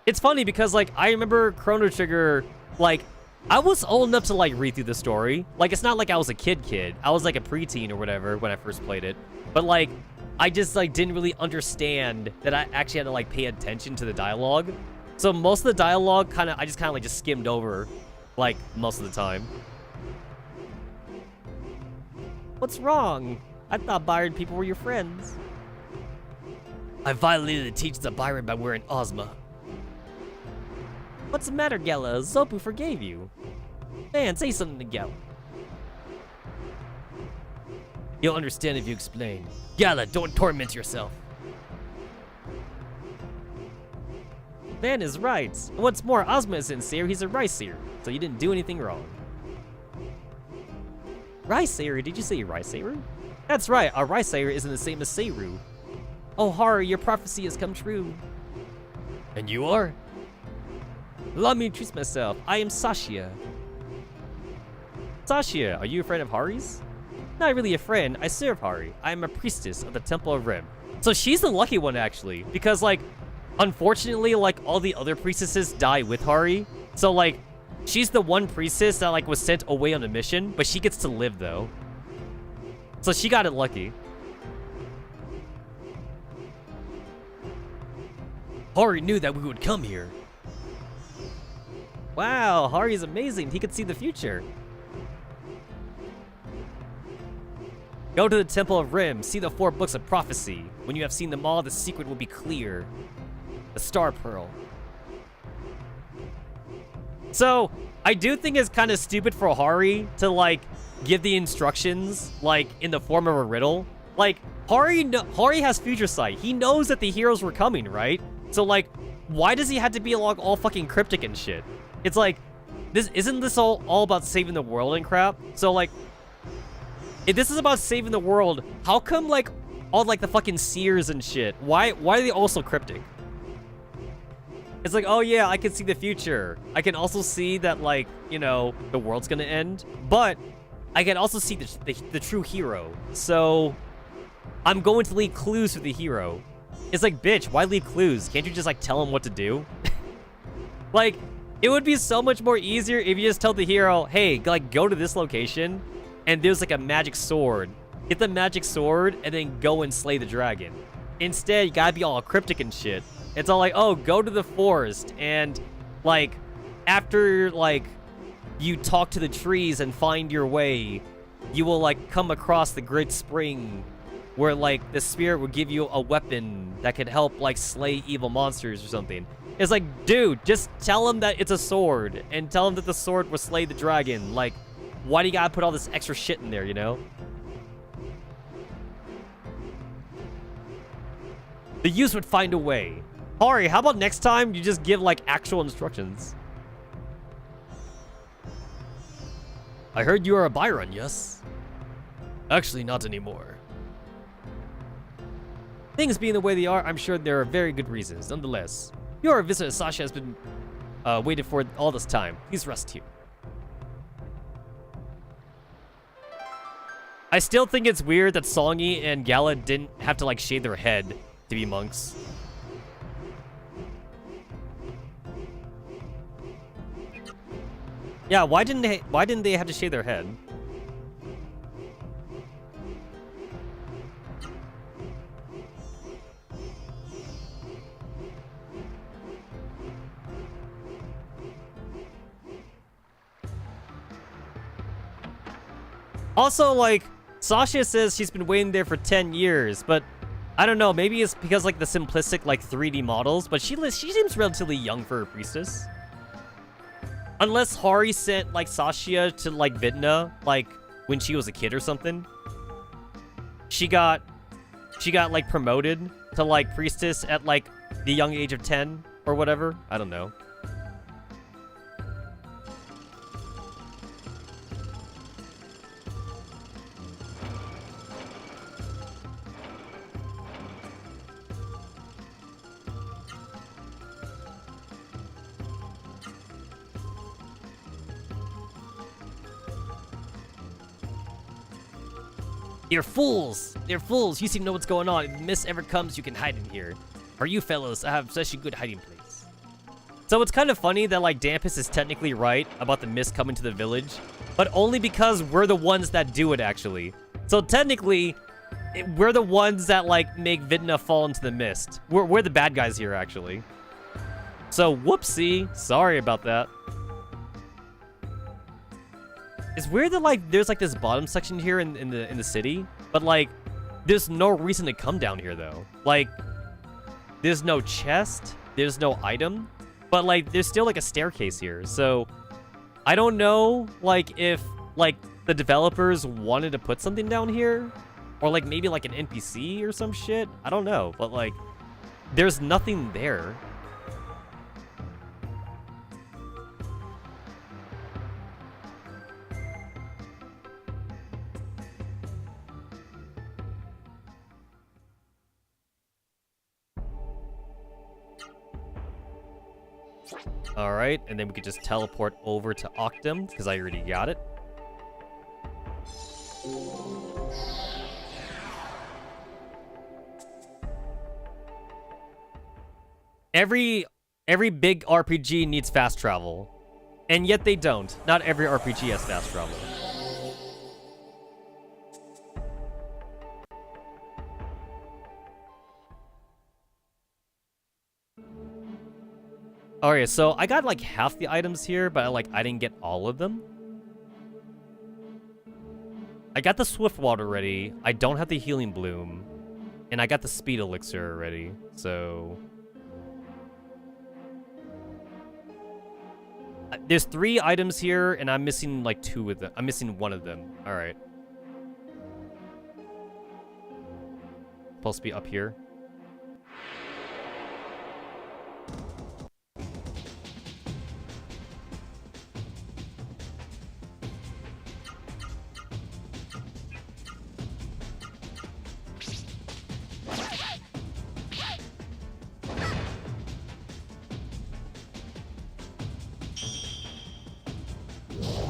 It's funny because, like, I remember Chrono Trigger, like, I was old enough to, like, read through the story. Like, it's not like I was a kid. I was, like, a preteen or whatever when I first played it. But, like, I just, like, didn't really understand that I actually had to, like, pay attention to the dialogue. So most of the dialogue I just kind of, like, just skimmed over, like, most of the time. What's wrong? I thought Byron people were your friends. I violated the teachings of Byron by wearing Ozma. What's the matter, Gala? Zopu forgave you. Man, say something to Gala. You'll understand if you explain. Gala, don't torment yourself. Man is right. What's more, Ozma is sincere. He's a Rice-ear, so you didn't do anything wrong. Rice-ear? Did you say Rice-ear? That's right, a Rice-ear isn't the same as Seiru. Oh, Haru, your prophecy has come true. And you are? Allow me to introduce myself. I am Sashia. Sashia, are you a friend of Hari's? Not really a friend. I serve Hari. I am a priestess of the Temple of Rim. So she's the lucky one, actually. Because, like, unfortunately, like, all the other priestesses die with Hari. So, like, she's the one priestess that, like, was sent away on a mission. But she gets to live, though. So she got it lucky. Hari knew that we would come here. Wow, Hari's amazing. He could see the future. Go to the Temple of Rim. See the 4 books of prophecy. When you have seen them all, the secret will be clear. The Star Pearl. So, I do think it's kind of stupid for Hari to, like, give the instructions, like, in the form of a riddle. Like, Hari has future sight. He knows that the heroes were coming, right? So, like, why does he have to be, like, all fucking cryptic and shit? It's like, isn't this all about saving the world and crap? So, like, if this is about saving the world, how come, like, all, like, the fucking seers and shit, why are they all so cryptic? It's like, oh yeah, I can see the future. I can also see that, like, you know, the world's gonna end, but I can also see the true hero. So, I'm going to leave clues for the hero. It's like, bitch, why leave clues? Can't you just, like, tell him what to do? Like, it would be so much more easier if you just tell the hero, hey, like, go to this location, and there's, like, a magic sword. Get the magic sword, and then go and slay the dragon. Instead, you gotta be all cryptic and shit. It's all like, oh, go to the forest, and, like, after, like, you talk to the trees and find your way, you will, like, come across the great spring, where, like, the spirit will give you a weapon that could help, like, slay evil monsters or something. It's like, dude, just tell him that it's a sword, and tell him that the sword will slay the dragon. Like, why do you gotta put all this extra shit in there, you know? The youth would find a way. Hari, how about next time you just give, like, actual instructions? I heard you are a Byron, yes? Actually, not anymore. Things being the way they are, I'm sure there are very good reasons. Nonetheless, your visitor Sasha has been waited for all this time. Please rest here. I still think it's weird that Songy and Gala didn't have to, like, shave their head to be monks. Yeah, why didn't they have to shave their head? Also, like, Sasha says she's been waiting there for 10 years, but I don't know, maybe it's because, like, the simplistic, like, 3D models, but she seems relatively young for a priestess. Unless Hari sent, like, Sasha to, like, Vidna, like, when she was a kid or something. She got, like, promoted to, like, priestess at, like, the young age of 10 or whatever. I don't know. You're fools! They're fools! You seem to know what's going on. If the mist ever comes, you can hide in here. For you fellows, I have such a good hiding place. So it's kind of funny that, like, Dampus is technically right about the mist coming to the village, but only because we're the ones that do it, actually. So technically, we're the ones that, like, make Vidna fall into the mist. We're the bad guys here, actually. So, whoopsie. Sorry about that. It's weird that, like, there's, like, this bottom section here in the city, but, like, there's no reason to come down here, though. Like, there's no chest, there's no item, but, like, there's still, like, a staircase here. So, I don't know, like, if, like, the developers wanted to put something down here, or, like, maybe, like, an NPC or some shit. I don't know, but, like, there's nothing there. Alright, and then we could just teleport over to Octum, because I already got it. Every big RPG needs fast travel. And yet they don't. Not every RPG has fast travel. Alright, so I got like half the items here, but I didn't get all of them. I got the Swift Water already. I don't have the Healing Bloom. And I got the Speed Elixir already, so... There's 3 items here, and I'm missing like 2 of them. I'm missing 1 of them. Alright. Supposed to be up here.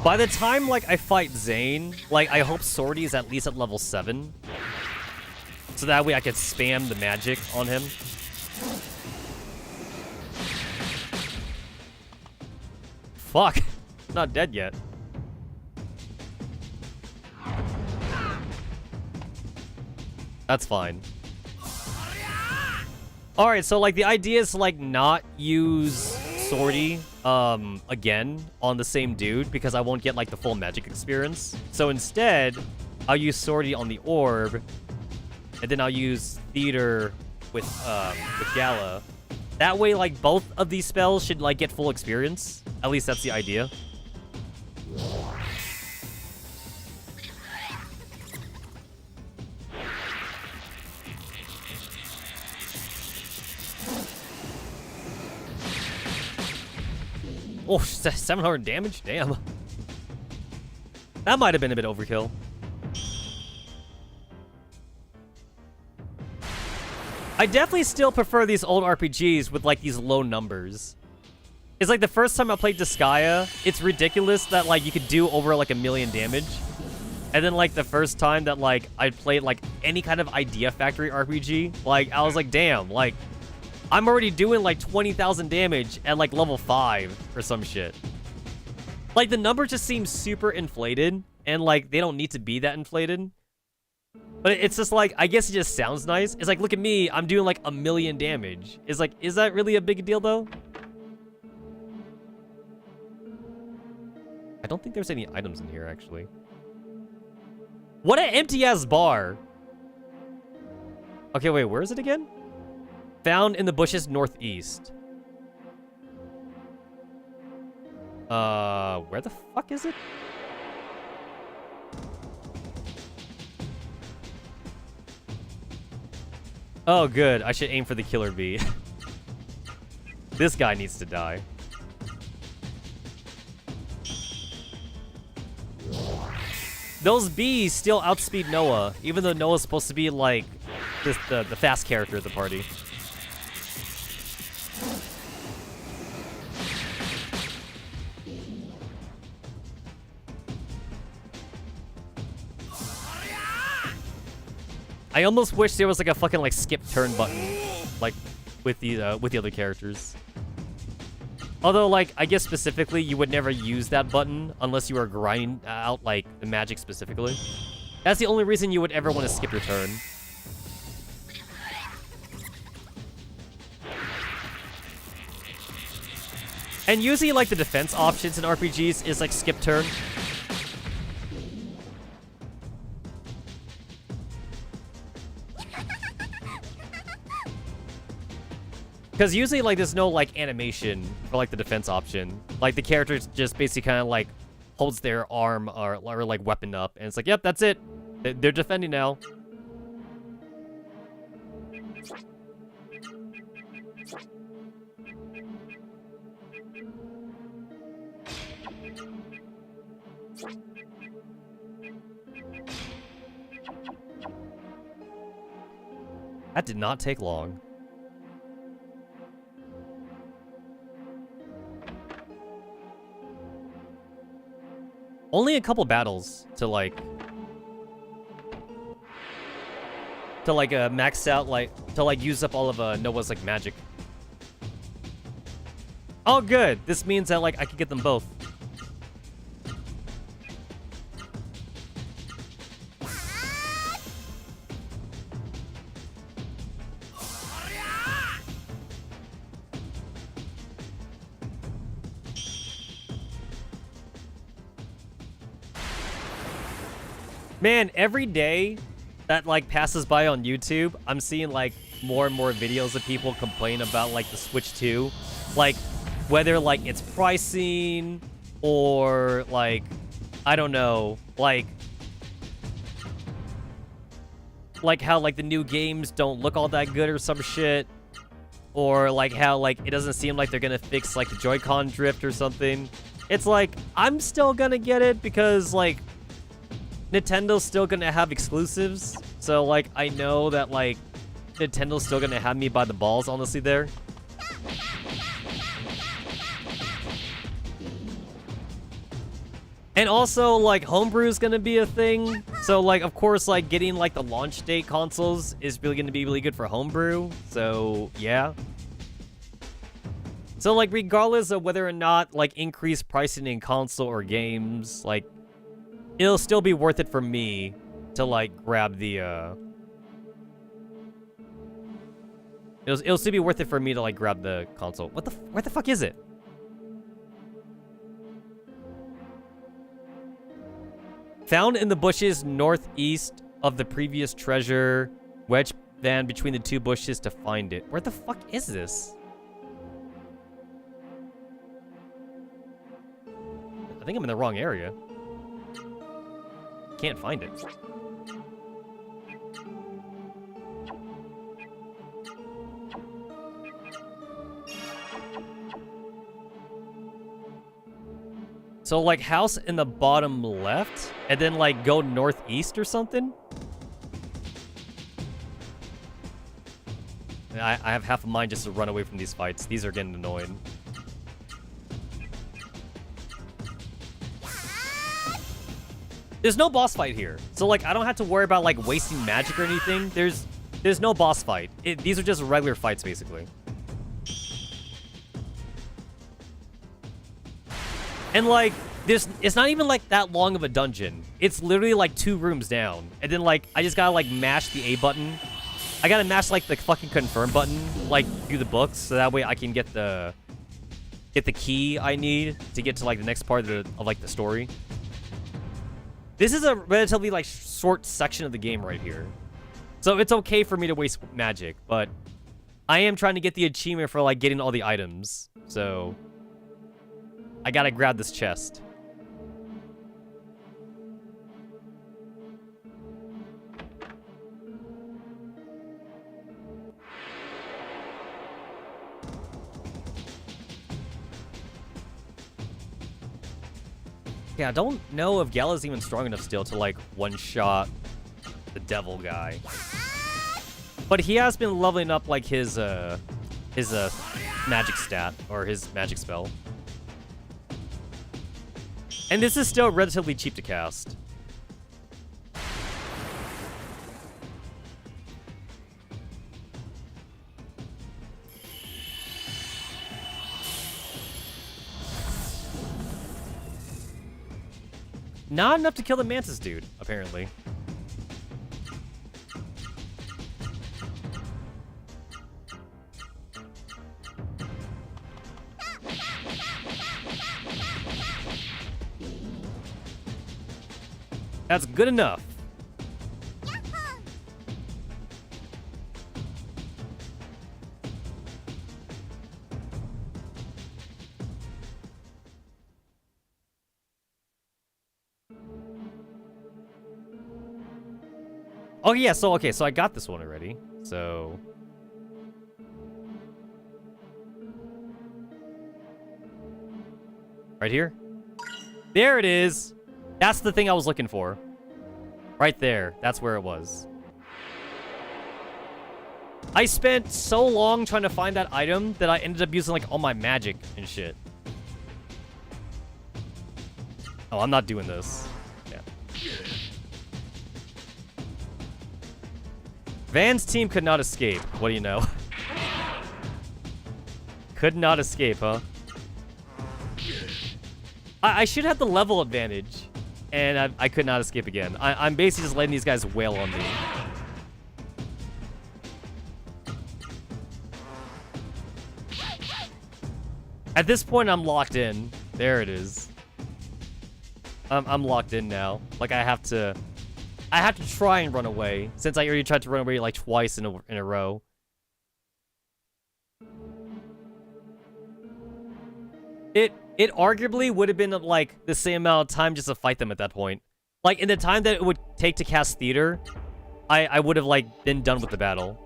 By the time, like, I fight Zane, like, I hope Swordy is at least at level 7. So that way I could spam the magic on him. Fuck. Not dead yet. That's fine. Alright, so, like, the idea is to, like, not use Swordy again on the same dude because I won't get like the full magic experience. So instead, I'll use Swordy on the orb, and then I'll use Theater with Gala. That way, like, both of these spells should like get full experience. At least that's the idea. Oh, 700 damage? Damn. That might have been a bit overkill. I definitely still prefer these old RPGs with, like, these low numbers. It's like the first time I played Legaia, it's ridiculous that, like, you could do over, like, 1,000,000 damage. And then, like, the first time that, like, I played, like, any kind of Idea Factory RPG, like, I was like, damn, like... I'm already doing like 20,000 damage at like level 5 or some shit. Like the number just seems super inflated and like they don't need to be that inflated. But it's just like, I guess it just sounds nice. It's like, look at me, I'm doing like 1,000,000 damage. It's like, is that really a big deal though? I don't think there's any items in here actually. What an empty-ass bar. Okay, wait, where is it again? Found in the bushes northeast. Where the fuck is it? Oh, good. I should aim for the killer bee. This guy needs to die. Those bees still outspeed Noah, even though Noah's supposed to be, like, just the fast character of the party. I almost wish there was, like, a fucking, like, skip turn button, like, with the other characters. Although, like, I guess specifically, you would never use that button unless you were grinding out, like, the magic specifically. That's the only reason you would ever want to skip your turn. And usually, like, the defense options in RPGs is, like, skip turn. Because usually, like, there's no, like, animation for, like, the defense option. Like, the character just basically kind of, like, holds their arm or, like, weapon up. And it's like, yep, that's it. They're defending now. That did not take long. Only a couple battles to max out, like, to, like, use up all of Noah's, like, magic. Oh, good. This means that, like, I can get them both. Man, every day that, like, passes by on YouTube, I'm seeing, like, more and more videos of people complain about, like, the Switch 2. Like, whether, like, it's pricing or, like, I don't know, like how, like, the new games don't look all that good or some shit. Or, like, how, like, it doesn't seem like they're gonna fix, like, the Joy-Con drift or something. It's like, I'm still gonna get it because, like, Nintendo's still gonna have exclusives, so, like, I know that, like, Nintendo's still gonna have me by the balls, honestly, there. And also, like, homebrew's gonna be a thing, so, like, of course, like, getting, like, the launch date consoles is really gonna be really good for homebrew, so, yeah. So, like, regardless of whether or not, like, increased pricing in console or games, like, it'll still be worth it for me to, like, grab the, It'll still be worth it for me to, like, grab the console. Where the fuck is it? Found in the bushes northeast of the previous treasure. Wedge van between the two bushes to find it. Where the fuck is this? I think I'm in the wrong area. Can't find it. So, like, house in the bottom left, and then, like, go northeast or something? I have half a mind just to run away from these fights. These are getting annoying. There's no boss fight here. So, like, I don't have to worry about, like, wasting magic or anything. There's no boss fight. These are just regular fights, basically. And, like, it's not even, like, that long of a dungeon. It's literally, like, 2 rooms down. And then, like, I just gotta, like, mash the A button. I gotta mash, like, the fucking confirm button, like, through the books, so that way I can get the key I need to get to, like, the next part of like, the story. This is a relatively, like, short section of the game right here. So it's okay for me to waste magic, but I am trying to get the achievement for, like, getting all the items. So I gotta grab this chest. Yeah, I don't know if Gala's even strong enough still to, like, one-shot the devil guy. But he has been leveling up, like, his magic stat, or his magic spell. And this is still relatively cheap to cast. Not enough to kill the Mantis dude, apparently. That's good enough. Oh yeah, so okay, so I got this one already. So right here. There it is. That's the thing I was looking for. Right there. That's where it was. I spent so long trying to find that item that I ended up using, like, all my magic and shit. Oh, I'm not doing this. Yeah. Van's team could not escape. What do you know? Could not escape, huh? I should have the level advantage. And I could not escape again. I'm basically just letting these guys wail on me. At this point, I'm locked in. There it is. I'm locked in now. Like, I have to try and run away, since I already tried to run away, like, twice in a row. It arguably would have been, like, the same amount of time just to fight them at that point. Like, in the time that it would take to cast Theater, I would have, like, been done with the battle.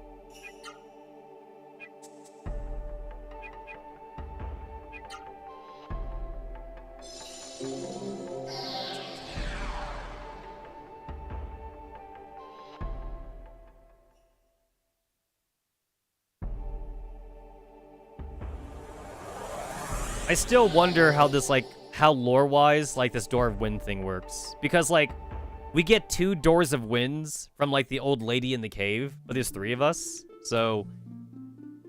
I still wonder how this, like, how lore-wise, like, this Door of Wind thing works. Because, like, we get 2 Doors of Winds from, like, the old lady in the cave, but there's 3 of us. So,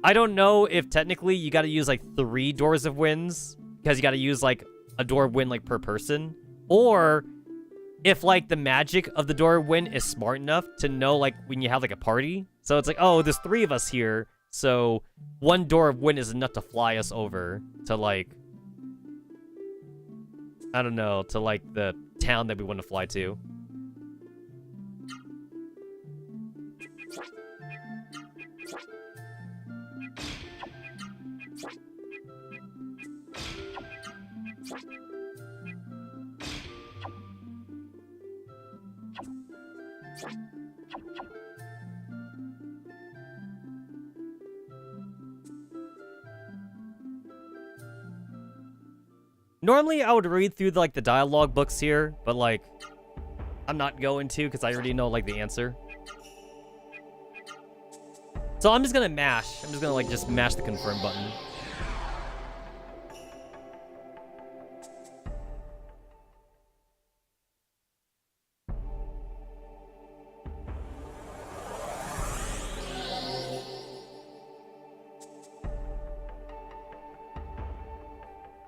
I don't know if technically you gotta use, like, 3 Doors of Winds, because you gotta use, like, a Door of Wind, like, per person. Or if, like, the magic of the Door of Wind is smart enough to know, like, when you have, like, a party. So it's like, oh, there's 3 of us here. So, 1 Door of Wind is enough to fly us over to, like, I don't know, to, like, the town that we want to fly to. Normally, I would read through, like, the dialogue books here, but, like, I'm not going to because I already know, like, the answer. So I'm just gonna mash. I'm just gonna, like, just mash the confirm button.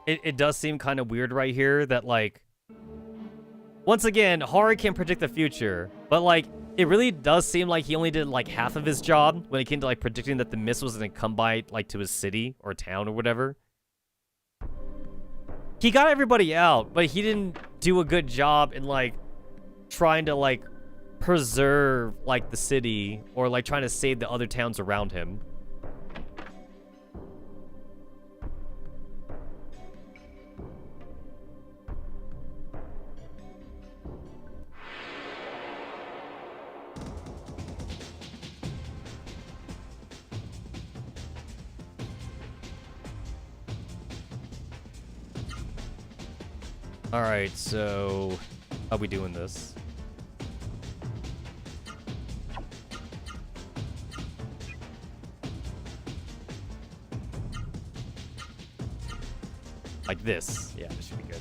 It does seem kind of weird right here that, like, once again, Haru can predict the future, but, like, it really does seem like he only did, like, half of his job when it came to, like, predicting that the mist was going to come by, like, to his city or town or whatever. He got everybody out, but he didn't do a good job in, like, trying to like preserve like the city or like trying to save the other towns around him. Alright, so how are we doing this? Like this. Yeah, this should be good.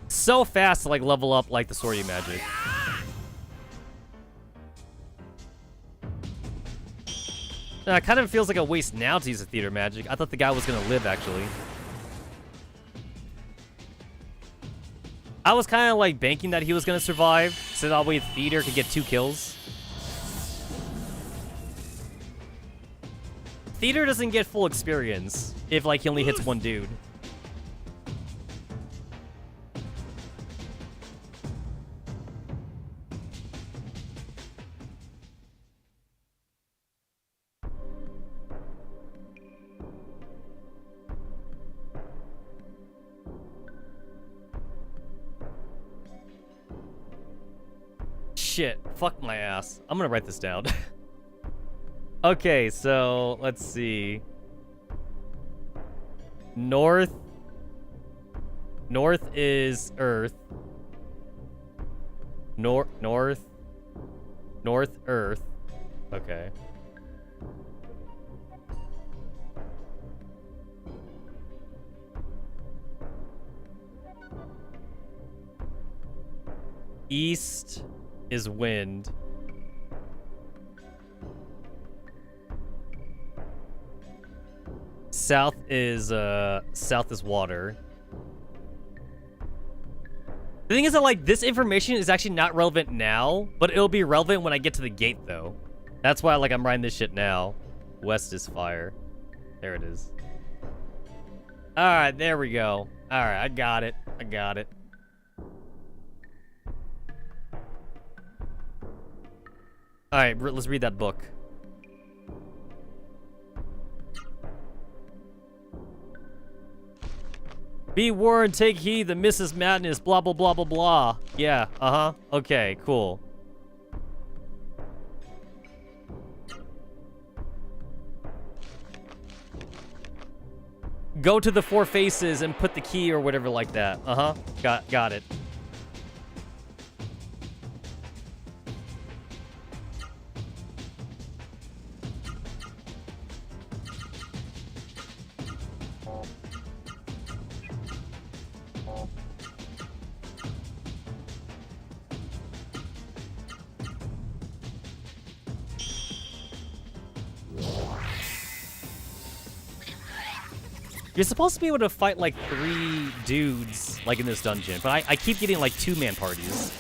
So fast to like level up like the Soryu magic. It kind of feels like a waste now to use a theater magic. I thought the guy was gonna live actually. I was kind of like banking that he was gonna survive, so that way theater could get 2 kills. Theater doesn't get full experience if like he only hits 1 dude. Shit, fuck my ass. I'm gonna write this down. Okay, so let's see. North is Earth. North Earth. Okay. East is wind. South is water. The thing is that like this information is actually not relevant now, but it'll be relevant when I get to the gate though. That's why like I'm writing this shit now. West is fire. There it is. Alright, there we go. Alright, I got it. I got it. Alright, let's read that book. Be warned, take heed, the Mrs. Madness, blah, blah, blah, blah, blah. Yeah, uh-huh. Okay, cool. Go to the 4 faces and put the key or whatever like that. Uh-huh. Got it. You're supposed to be able to fight like 3 dudes like in this dungeon, but I keep getting like 2-man parties.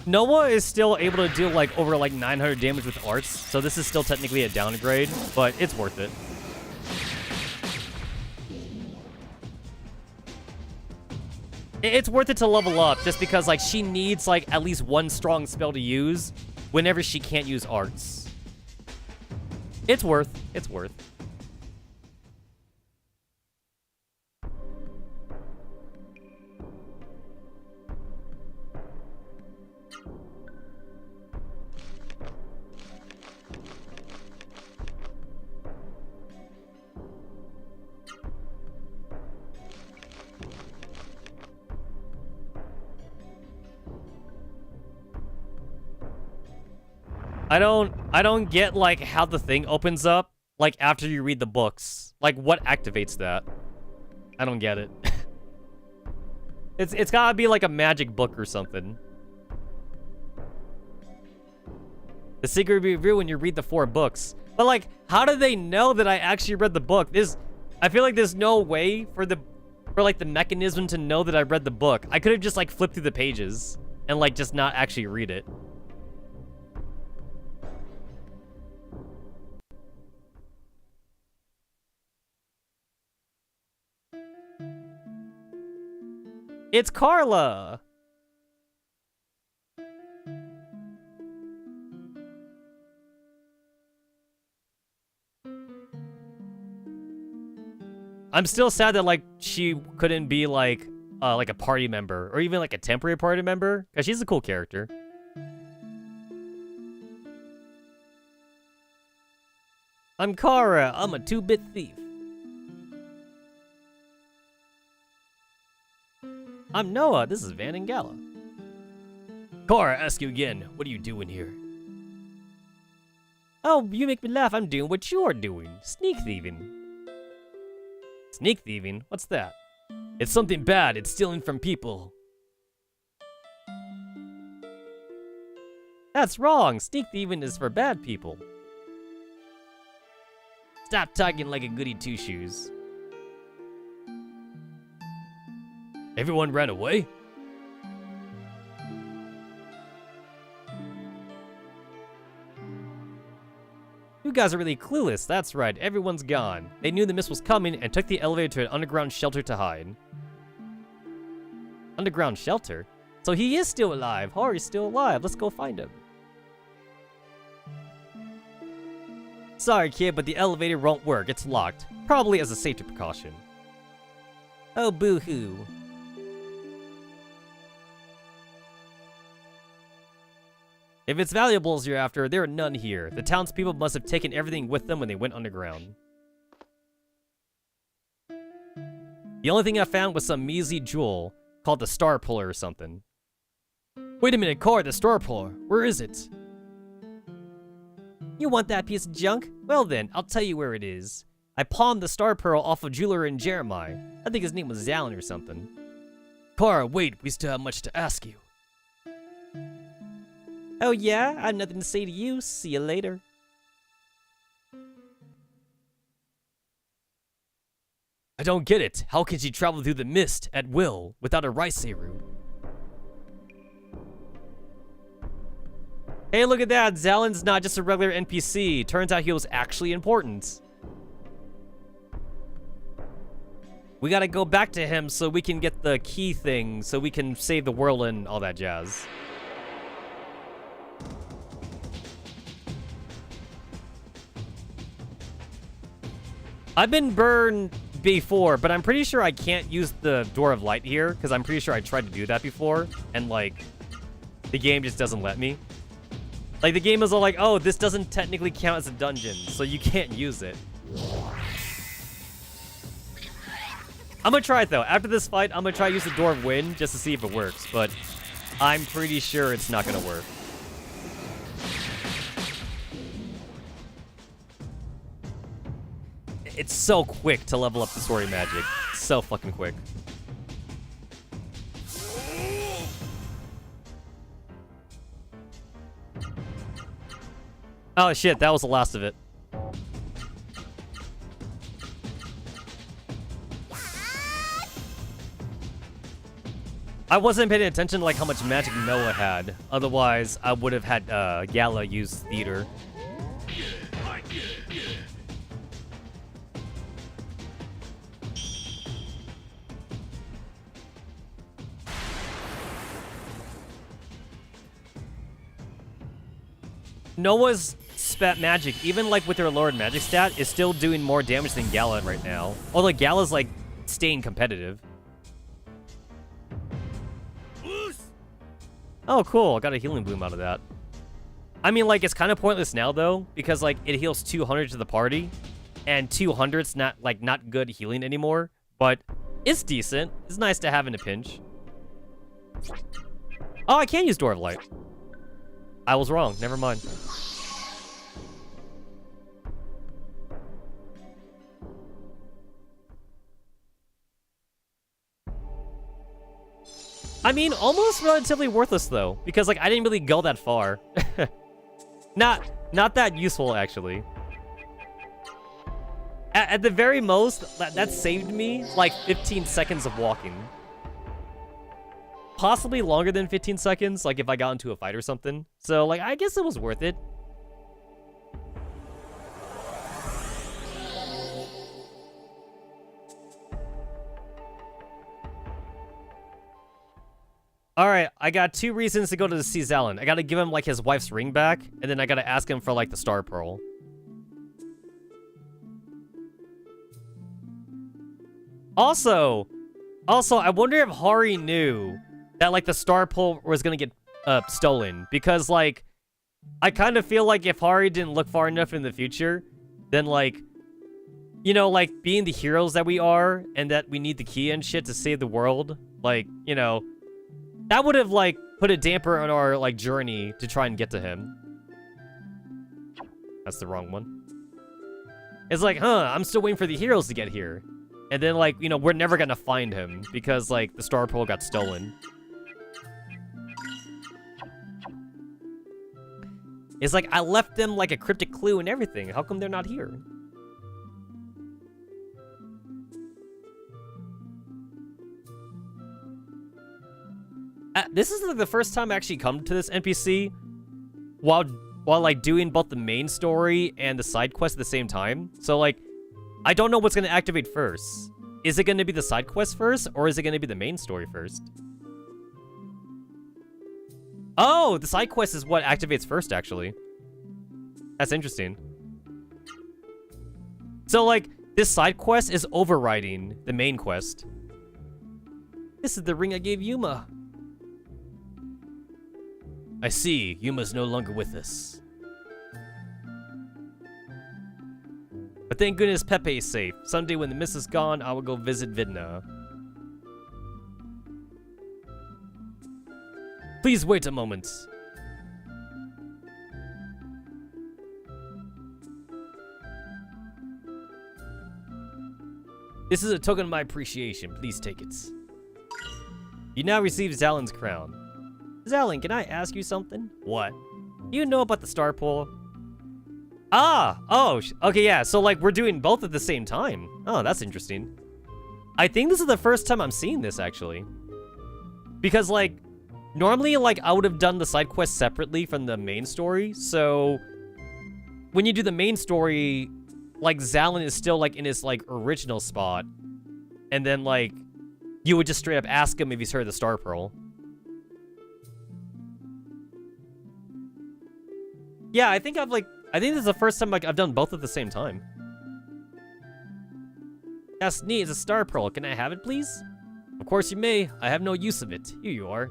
Noah is still able to do like over like 900 damage with arts, so this is still technically a downgrade, but it's worth it. It's worth it to level up just because like she needs like at least 1 strong spell to use whenever she can't use arts. It's worth. I don't get, like, how the thing opens up, like, after you read the books. Like, what activates that? I don't get it. It's gotta be, like, a magic book or something. The secret will be revealed when you read the 4 books. But, like, how do they know that I actually read the book? I feel like there's no way for the mechanism to know that I read the book. I could have just, like, flipped through the pages and, like, just not actually read it. It's Carla! I'm still sad that, like, she couldn't be, like a party member, or even, like, a temporary party member, because she's a cool character. I'm Kara. I'm a 2-bit thief. I'm Noah. This is Van and Gala. Kara, I ask you again. What are you doing here? Oh, you make me laugh. I'm doing what you're doing. Sneak thieving. Sneak thieving? What's that? It's something bad. It's stealing from people. That's wrong. Sneak thieving is for bad people. Stop talking like a goody two-shoes. Everyone ran away? You guys are really clueless. That's right. Everyone's gone. They knew the mist was coming and took the elevator to an underground shelter to hide. Underground shelter? So he is still alive. Hori's still alive. Let's go find him. Sorry, kid, but the elevator won't work. It's locked. Probably as a safety precaution. Oh, boo-hoo. If it's valuables you're after, there are none here. The townspeople must have taken everything with them when they went underground. The only thing I found was some measly jewel called the Star Puller or something. Wait a minute, Core, the Star Puller. Where is it? You want that piece of junk? Well then, I'll tell you where it is. I pawned the Star Pearl off of jeweler in Jeremiah. I think his name was Zalin or something. Cora, wait, we still have much to ask you. Oh yeah? I have nothing to say to you. See you later. I don't get it. How can she travel through the mist at will without a Raiseru? Hey, look at that. Zalin's not just a regular NPC. Turns out he was actually important. We gotta go back to him so we can get the key thing, so we can save the world and all that jazz. I've been burned before, but I'm pretty sure I can't use the Door of Light here, because I'm pretty sure I tried to do that before, and, like, the game just doesn't let me. Like, the game is all like, oh, this doesn't technically count as a dungeon, so you can't use it. I'm gonna try it, though. After this fight, I'm gonna try to use the Door of Wind just to see if it works, but I'm pretty sure it's not gonna work. It's so quick to level up the story magic. So fucking quick. Oh shit, that was the last of it. I wasn't paying attention to like how much magic Noah had. Otherwise, I would have had Gala use theater. Noah's spat magic, even like with their lowered magic stat, is still doing more damage than Gala right now. Although Gala's like staying competitive. Oh, cool. I got a healing bloom out of that. I mean, like, it's kind of pointless now, though, because, like, it heals 200 to the party, and 200's not, like, not good healing anymore, but it's decent. It's nice to have in a pinch. Oh, I can use Door of Light. I was wrong. Never mind. I mean, almost relatively worthless though, because like I didn't really go that far. Not that useful actually. At the very most, that saved me like 15 seconds of walking. Possibly longer than 15 seconds, like if I got into a fight or something. So like I guess it was worth it. Alright, I got 2 reasons to go to see Zalin. I gotta give him, like, his wife's ring back, and then I gotta ask him for, like, the Star Pearl. Also, I wonder if Hari knew that, like, the Star Pearl was gonna get, stolen. Because, like, I kind of feel like if Hari didn't look far enough in the future, then, like, you know, like, being the heroes that we are, and that we need the key and shit to save the world, like, you know... That would have, like, put a damper on our, like, journey to try and get to him. That's the wrong one. It's like, huh, I'm still waiting for the heroes to get here. And then, like, you know, we're never gonna find him because, like, the Star Pearl got stolen. It's like, I left them, like, a cryptic clue and everything. How come they're not here? This is like the first time I actually come to this NPC while like doing both the main story and the side quest at the same time. So like, I don't know what's gonna activate first. Is it gonna be the side quest first, or is it gonna be the main story first? Oh, the side quest is what activates first, actually. That's interesting. So like, this side quest is overriding the main quest. This is the ring I gave Yuma. I see, Yuma's no longer with us. But thank goodness Pepe is safe. Someday when the mist is gone, I will go visit Vidna. Please wait a moment. This is a token of my appreciation. Please take it. You now receive Zalin's crown. Zalin, can I ask you something? What? You know about the Star Pearl? Ah! Oh, okay, yeah. So, like, we're doing both at the same time. Oh, that's interesting. I think this is the first time I'm seeing this, actually. Because, like, normally, like, I would have done the side quest separately from the main story. So, when you do the main story, like, Zalin is still, like, in his, like, original spot. And then, like, you would just straight up ask him if he's heard the Star Pearl. Yeah, I think this is the first time, like, I've done both at the same time. That's neat, it's a Star Pearl. Can I have it, please? Of course you may. I have no use of it. Here you are.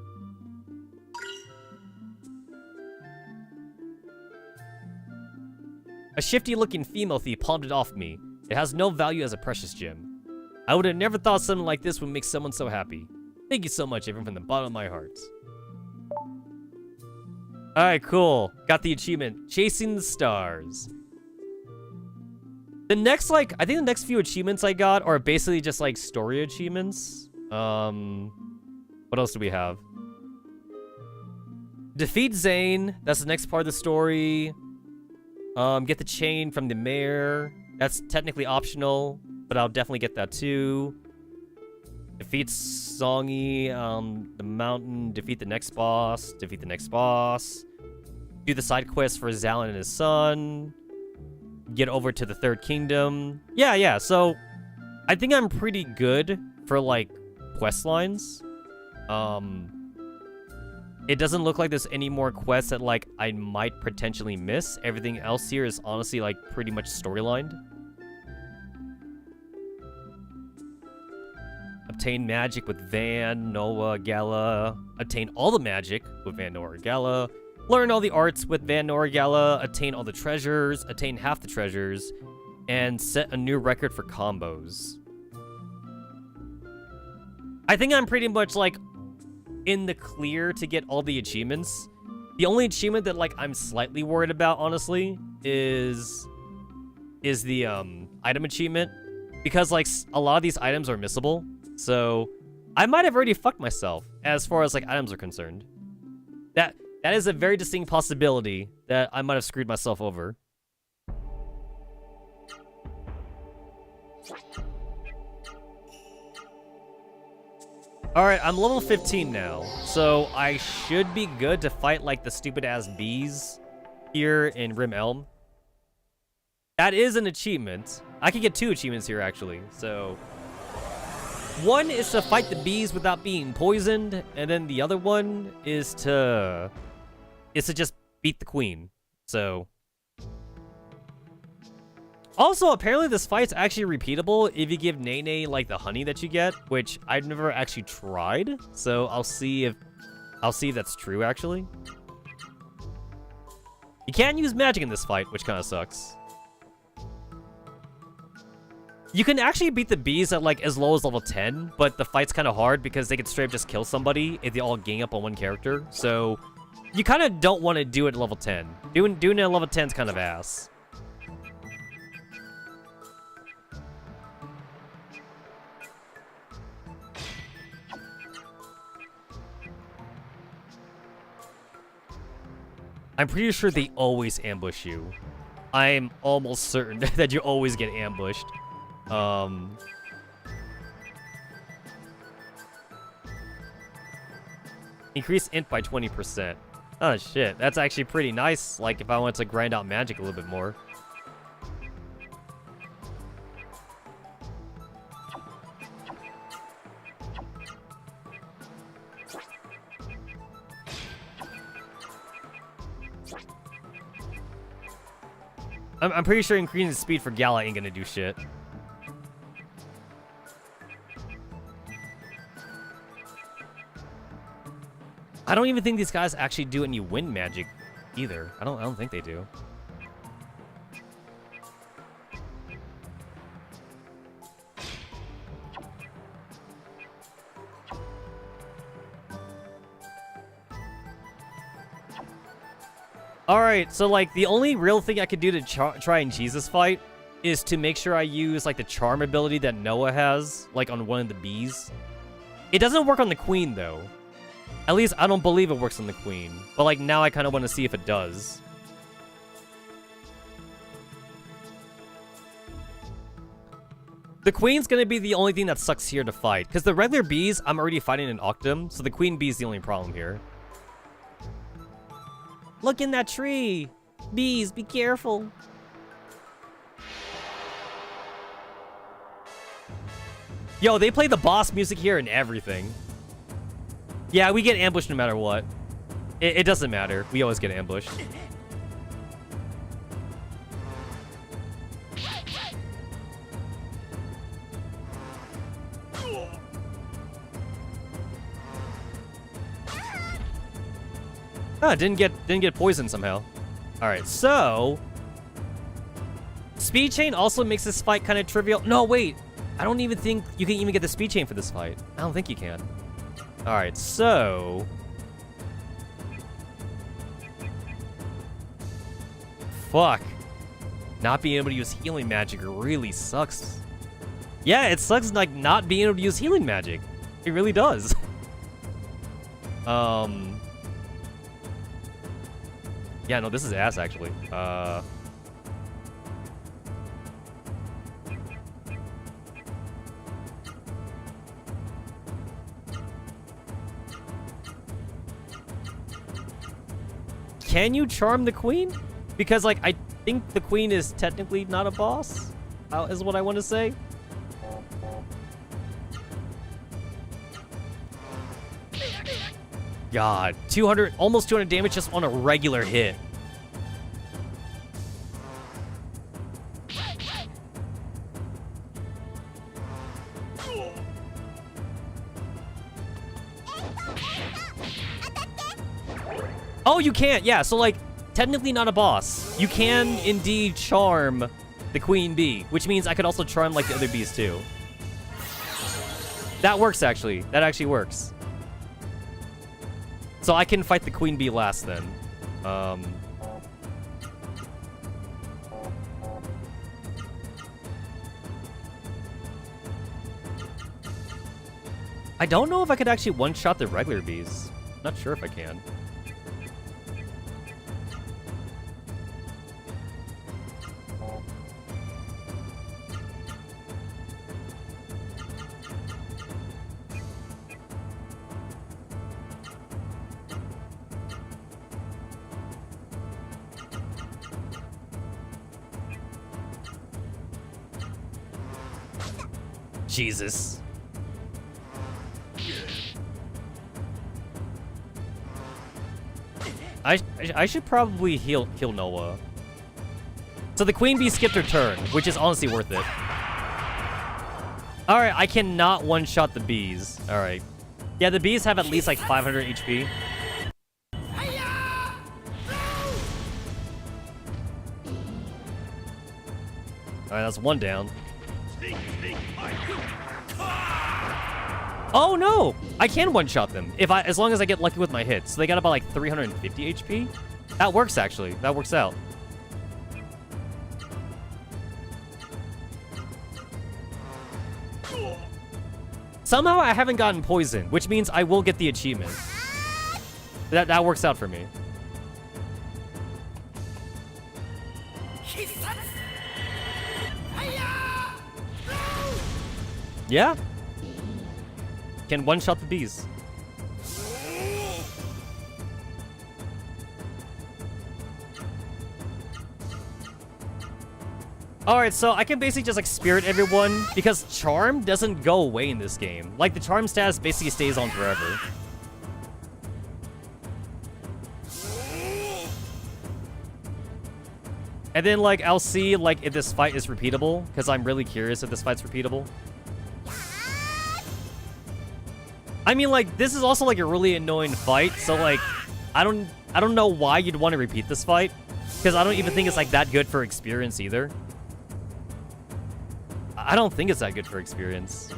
A shifty-looking female thief palmed it off me. It has no value as a precious gem. I would have never thought something like this would make someone so happy. Thank you so much, everyone, from the bottom of my heart. Alright, cool. Got the achievement. Chasing the Stars. The next, like, I think the next few achievements I got are basically just, like, story achievements. What else do we have? Defeat Zane. That's the next part of the story. Get the chain from the mayor. That's technically optional, but I'll definitely get that too. Defeat Songy, the mountain, defeat the next boss, defeat the next boss. Do the side quest for Zalin and his son. Get over to the Third Kingdom. Yeah, so I think I'm pretty good for, like, quest lines. It doesn't look like there's any more quests that, like, I might potentially miss. Everything else here is honestly, like, pretty much storylined. Obtain magic with Van, Noah, Gala. Obtain all the magic with Van, Noah, Gala. Learn all the arts with Van, Noah, Gala. Attain all the treasures. Attain half the treasures. And set a new record for combos. I think I'm pretty much, like, in the clear to get all the achievements. The only achievement that, like, I'm slightly worried about, honestly, is the, item achievement. Because, like, a lot of these items are missable. So, I might have already fucked myself. as far as like items are concerned. That is a very distinct possibility that I might have screwed myself over. Alright, I'm level 15 now, so I should be good to fight like the stupid-ass bees here in Rim Elm. That is an achievement. I could get 2 achievements here, actually, so... One is to fight the bees without being poisoned, and then the other one is to just beat the queen, so... Also, apparently this fight's actually repeatable if you give Nene, like, the honey that you get, which I've never actually tried, so I'll see if that's true, actually. You can't use magic in this fight, which kind of sucks. You can actually beat the bees at, like, as low as level 10, but the fight's kind of hard because they can straight up just kill somebody if they all gang up on one character, so you kind of don't want to do it at level 10. Doing it at level 10 is kind of ass. I'm pretty sure they always ambush you. I'm almost certain that you always get ambushed. Increase int by 20%. Oh shit, that's actually pretty nice, like if I want to grind out magic a little bit more. I'm pretty sure increasing speed for Gala ain't gonna do shit. I don't even think these guys actually do any wind magic either. I don't think they do. Alright, so like the only real thing I could do to try and cheese this fight is to make sure I use like the charm ability that Noah has, like on one of the bees. It doesn't work on the queen though. At least I don't believe it works on the queen. But like now I kind of want to see if it does. The queen's gonna be the only thing that sucks here to fight. Because the regular bees, I'm already fighting an Octum, so the queen bee's the only problem here. Look in that tree! Bees, be careful! Yo, they play the boss music here and everything. Yeah, we get ambushed no matter what. It doesn't matter. We always get ambushed. Ah, didn't get poisoned somehow. Alright, so... Speed chain also makes this fight kind of trivial. No, wait! I don't even think you can even get the speed chain for this fight. I don't think you can. Alright, so... Fuck. Not being able to use healing magic really sucks. Yeah, it sucks like not being able to use healing magic. It really does. Yeah, no, this is ass, actually. Can you charm the queen? Because, like, I think the queen is technically not a boss, is what I want to say. God, 200, almost 200 damage just on a regular hit. Oh, you can't. Yeah, so like, technically not a boss. You can indeed charm the queen bee, which means I could also charm like the other bees too. That works, actually. That actually works. So I can fight the queen bee last then. I don't know if I could actually one-shot the regular bees. Not sure if I can. Jesus. I should probably heal Noah. So the queen bee skipped her turn, which is honestly worth it. Alright, I cannot one-shot the bees. Alright. Yeah, the bees have at least like 500 HP. Alright, that's one down. Oh no! I can one-shot them as long as I get lucky with my hits. So they got about like 350 HP. That works actually. That works out. Somehow I haven't gotten poisoned, which means I will get the achievement. That works out for me. Yeah. Can one-shot the bees. Alright, so I can basically just like spirit everyone because charm doesn't go away in this game. Like the charm status basically stays on forever. And then like I'll see like if this fight is repeatable because I'm really curious if this fight's repeatable. I mean, like, this is also, like, a really annoying fight, so, like, I don't know why you'd want to repeat this fight, because I don't even think it's, like, that good for experience, either. I don't think it's that good for experience.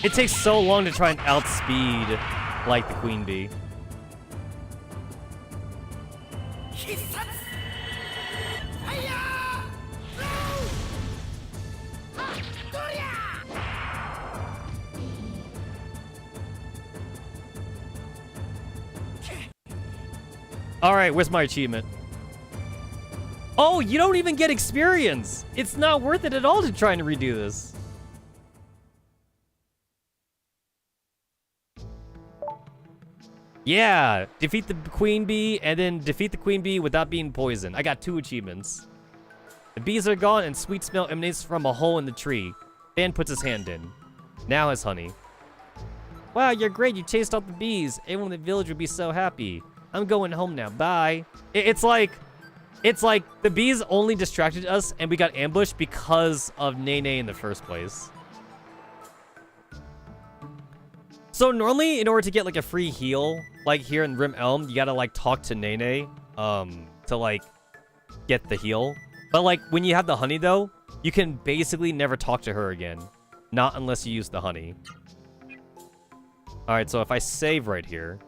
It takes so long to try and outspeed, like, the queen bee. Alright, where's my achievement? Oh, you don't even get experience! It's not worth it at all to try and redo this. Yeah, defeat the queen bee, and then defeat the queen bee without being poisoned. I got 2 achievements. The bees are gone, and sweet smell emanates from a hole in the tree. Dan puts his hand in. Now has honey. Wow, you're great. You chased off the bees. Everyone in the village would be so happy. I'm going home now. Bye. It's like the bees only distracted us, and we got ambushed because of Nene in the first place. So normally, in order to get like a free heal, like here in Rim Elm, you gotta like talk to Nene, to like get the heal. But like when you have the honey though, you can basically never talk to her again, not unless you use the honey. All right, so if I save right here.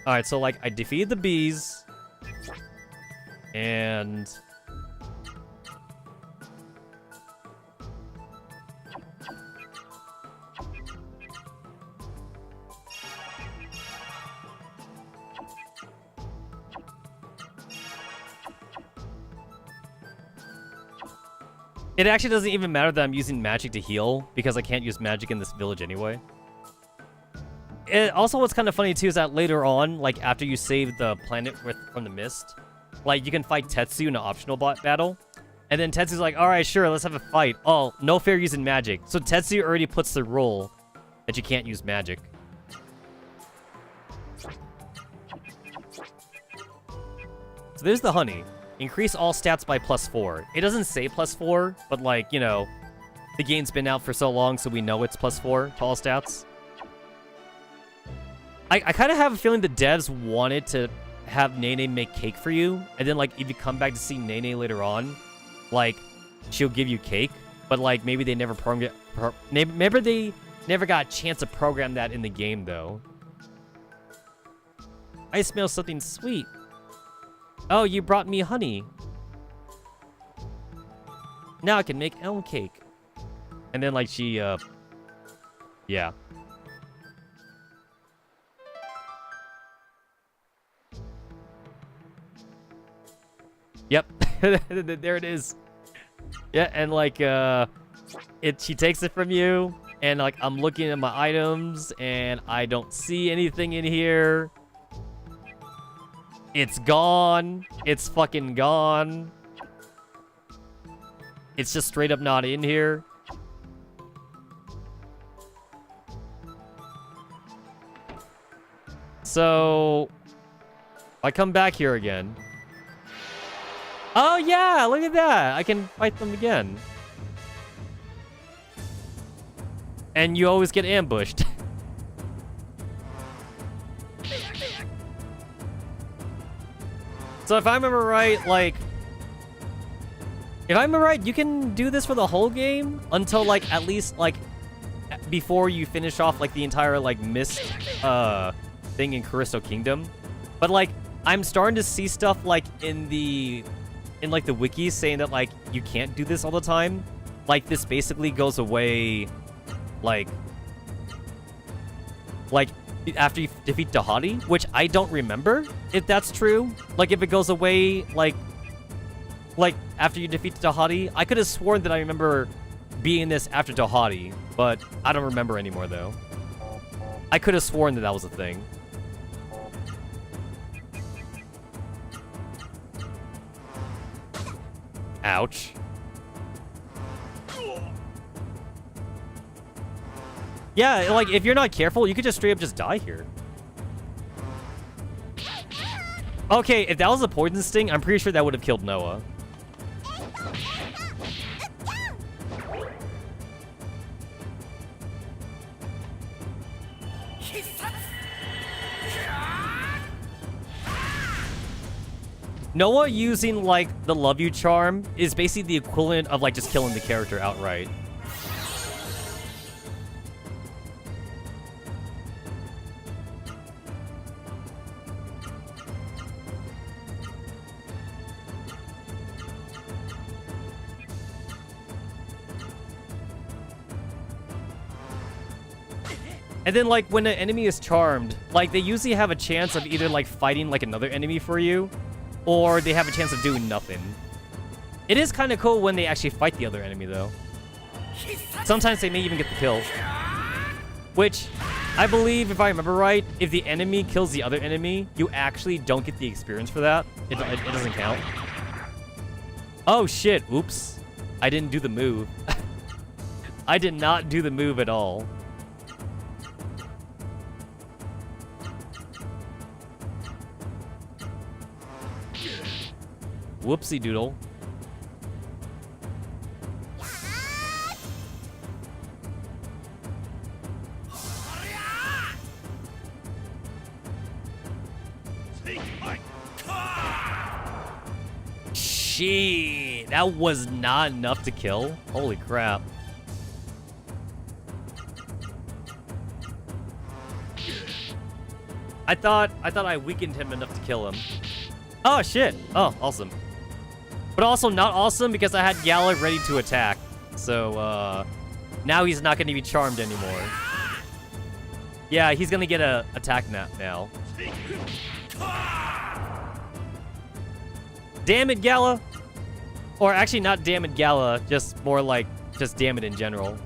All right, so like I defeated the bees, and it actually doesn't even matter that I'm using magic to heal, because I can't use magic in this village anyway. Also, what's kind of funny, too, is that later on, like, after you save the planet from the mist, like, you can fight Tetsu in an optional battle. And then Tetsu's like, alright, sure, let's have a fight. Oh, no fair using magic. So Tetsu already puts the rule that you can't use magic. So there's the honey. Increase all stats by +4. It doesn't say +4, but, like, you know, the game's been out for so long, so we know it's +4 to all stats. I kind of have a feeling the devs wanted to have Nene make cake for you, and then, like, if you come back to see Nene later on, like, she'll give you cake, but, like, maybe they never maybe they never got a chance to program that in the game, though. I smell something sweet. Oh, you brought me honey. Now I can make elm cake. And then, like, she, yeah. Yep. There it is. Yeah, and, like, she takes it from you, and, like, I'm looking at my items, and I don't see anything in here. It's gone. It's fucking gone. It's just straight up not in here. So, I come back here again. Oh yeah, look at that. I can fight them again. And you always get ambushed. So if I remember right, like... If I remember right, you can do this for the whole game until, like, at least, like, before you finish off, like, the entire, like, mist, thing in Crystal Kingdom. But, like, I'm starting to see stuff, like, in the wiki saying that, like, you can't do this all the time. Like, this basically goes away, like, after you defeat Dahadi, which I don't remember if that's true. Like, if it goes away, like, after you defeat Dahadi. I could have sworn that I remember being this after Dahadi, but I don't remember anymore, though. I could have sworn that that was a thing. Ouch. Yeah, like, if you're not careful, you could just straight up just die here. Okay, if that was a poison sting, I'm pretty sure that would have killed Noah. Noah using, like, the Love You charm is basically the equivalent of, like, just killing the character outright. And then, like, when an enemy is charmed, like, they usually have a chance of either, like, fighting, like, another enemy for you, or they have a chance of doing nothing. It is kind of cool when they actually fight the other enemy, though. Sometimes they may even get the kill. Which, I believe, if I remember right, if the enemy kills the other enemy, you actually don't get the experience for that. It doesn't count. Oh, shit. Oops. I didn't do the move. I did not do the move at all. Whoopsie doodle. Shit, that was not enough to kill. Holy crap. I thought I weakened him enough to kill him. Oh shit. Oh, awesome. But also not awesome because I had Gala ready to attack. So, now he's not going to be charmed anymore. Yeah, he's going to get a attack now. Damn it, Gala. Or actually not damn it, Gala. Just more like, just damn it in general.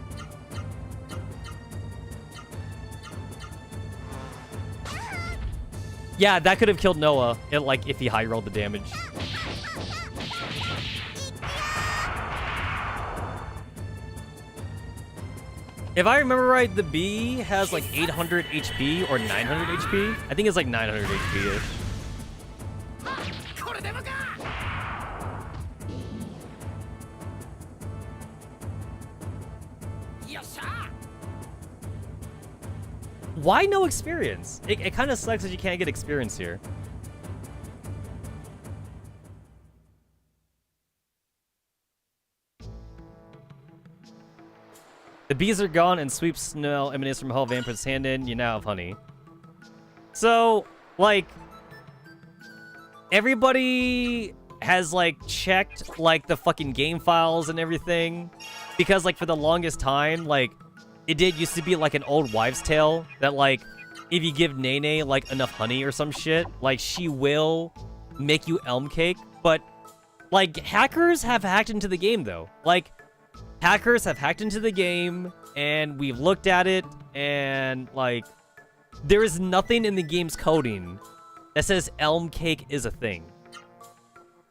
Yeah, that could have killed Noah, if he high rolled the damage. If I remember right, the bee has like 800 HP or 900 HP. I think it's like 900 HP-ish. Why no experience? It kind of sucks that you can't get experience here. The bees are gone and sweet smell emanates from hell. Van puts his hand in. You now have honey. So, like, everybody has, like, checked, like, the fucking game files and everything. Because, like, for the longest time, like, it did used to be, like, an old wives' tale that, like, if you give Nene, like, enough honey or some shit, like, she will make you elm cake. But, like, hackers have hacked into the game, though. Like, hackers have hacked into the game, and we've looked at it, and, like, there is nothing in the game's coding that says elm cake is a thing.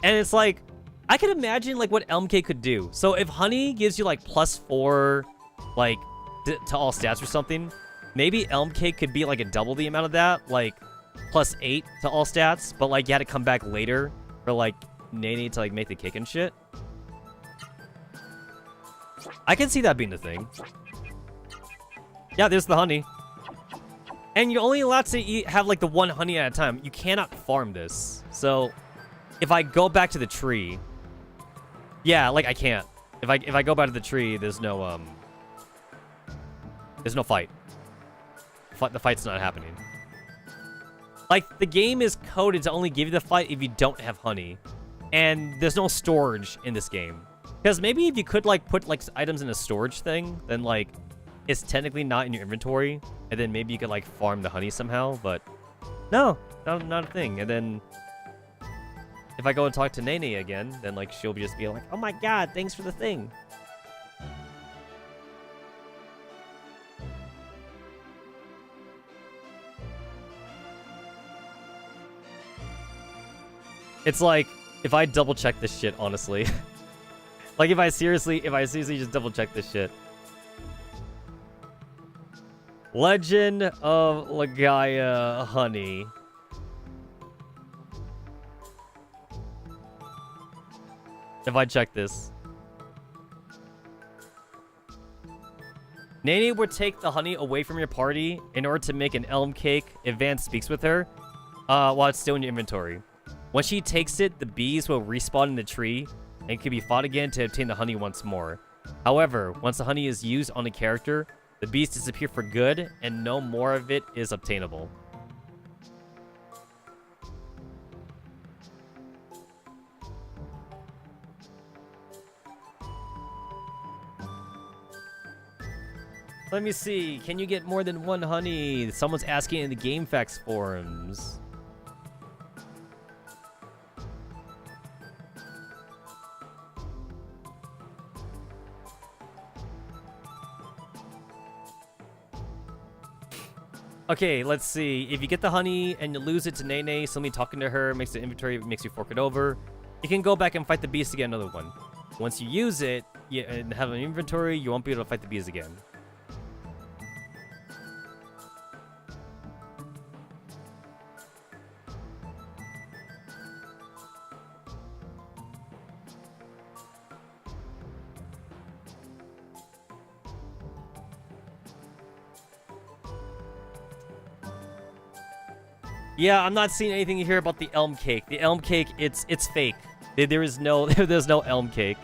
And it's like, I can imagine, like, what elm cake could do. So if honey gives you, like, +4, like, to all stats or something, maybe elm cake could be, like, a double the amount of that, like, +8 to all stats, but, like, you had to come back later for, like, Nene to, like, make the cake and shit. I can see that being the thing. Yeah, there's the honey. And you're only allowed to have, like, the one honey at a time. You cannot farm this. So, if I go back to the tree... Yeah, like, I can't. If I go back to the tree, there's no, there's no fight. The fight's not happening. Like, the game is coded to only give you the fight if you don't have honey. And there's no storage in this game. Because maybe if you could, like, put, like, items in a storage thing, then, like, it's technically not in your inventory. And then maybe you could, like, farm the honey somehow, but... No, not a thing. And then... if I go and talk to Nene again, then, like, she'll just be like, oh my god, thanks for the thing. It's like, if I double check this shit, honestly. Like, if I seriously just double check this shit. Legend of Legaia honey. If I check this. Nene would take the honey away from your party in order to make an elm cake if Van speaks with her, while it's still in your inventory. When she takes it, the bees will respawn in the tree and can be fought again to obtain the honey once more. However, once the honey is used on a character, the bees disappear for good and no more of it is obtainable. Let me see. Can you get more than one honey? Someone's asking in the GameFAQs forums. Okay, let's see. If you get the honey and you lose it to Nene, somebody talking to her makes the inventory, makes you fork it over. You can go back and fight the beast to get another one. Once you use it and have an inventory, you won't be able to fight the bees again. Yeah, I'm not seeing anything here about the elm cake. The elm cake, it's fake. There's no elm cake.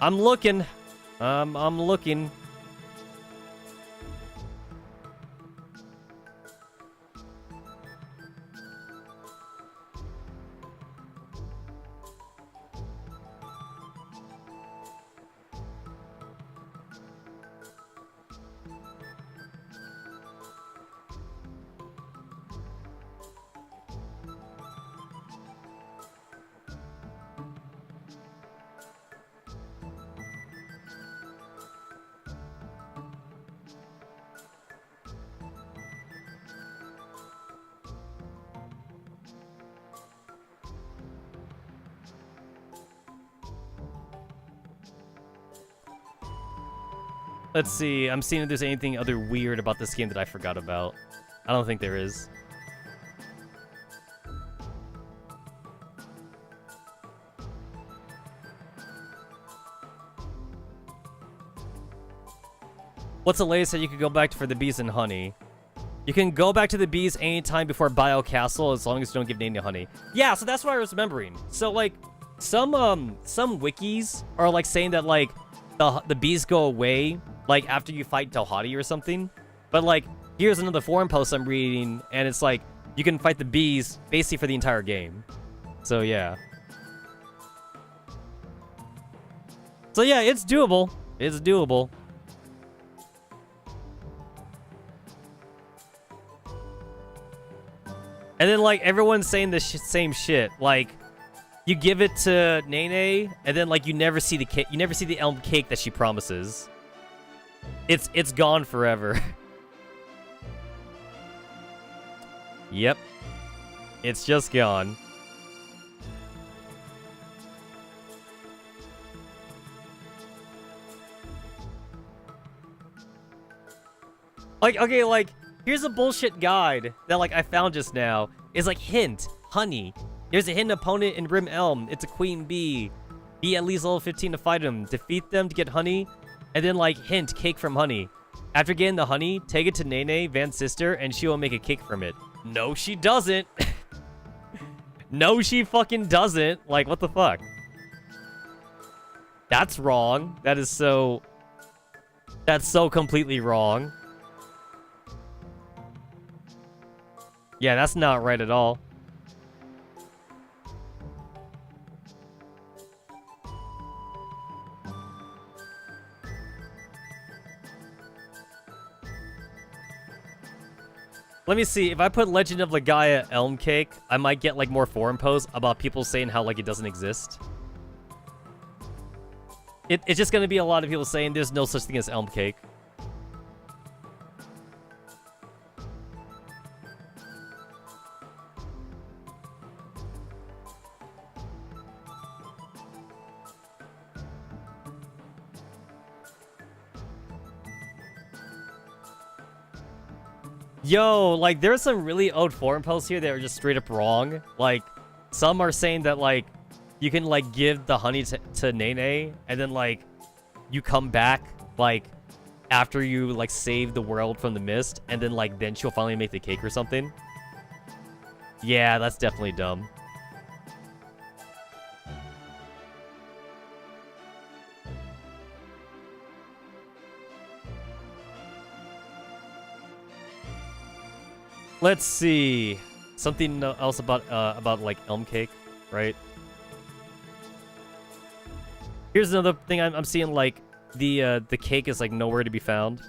I'm looking. I'm looking. Let's see. I'm seeing if there's anything other weird about this game that I forgot about. I don't think there is. What's the latest that you could go back to for the bees and honey? You can go back to the bees anytime before Bio Castle as long as you don't give Nene honey. Yeah, so that's what I was remembering. So, like, some wikis are, like, saying that, like, the bees go away, like, after you fight Tauhati or something. But, like, here's another forum post I'm reading, and it's like, you can fight the bees basically for the entire game. So, yeah. So, yeah, it's doable. It's doable. And then, like, everyone's saying the same shit. Like, you give it to Nene, and then, like, you never see the cake. You never see the elm cake that she promises. It's gone forever. Yep. It's just gone. Like, okay, like, here's a bullshit guide that, like, I found just now. It's like, hint, honey. There's a hidden opponent in Rim Elm. It's a queen bee. Be at least level 15 to fight him. Defeat them to get honey. And then, like, hint, cake from honey. After getting the honey, take it to Nene, Van's sister, and she will make a cake from it. No, she doesn't. No, she fucking doesn't. Like, what the fuck? That's wrong. That is so... That's so completely wrong. Yeah, that's not right at all. Let me see. If I put Legend of Legaia Elm Cake, I might get, like, more forum posts about people saying how, like, it doesn't exist. It's just gonna be a lot of people saying there's no such thing as Elm Cake. Yo, like, there's some really old forum posts here that are just straight up wrong. Like, some are saying that, like, you can, like, give the honey to Nene, and then, like, you come back, like, after you, like, save the world from the mist, and then, like, then she'll finally make the cake or something. Yeah, that's definitely dumb. Let's see. Something else about like Elm Cake, right? Here's another thing I'm seeing, like the cake is like nowhere to be found.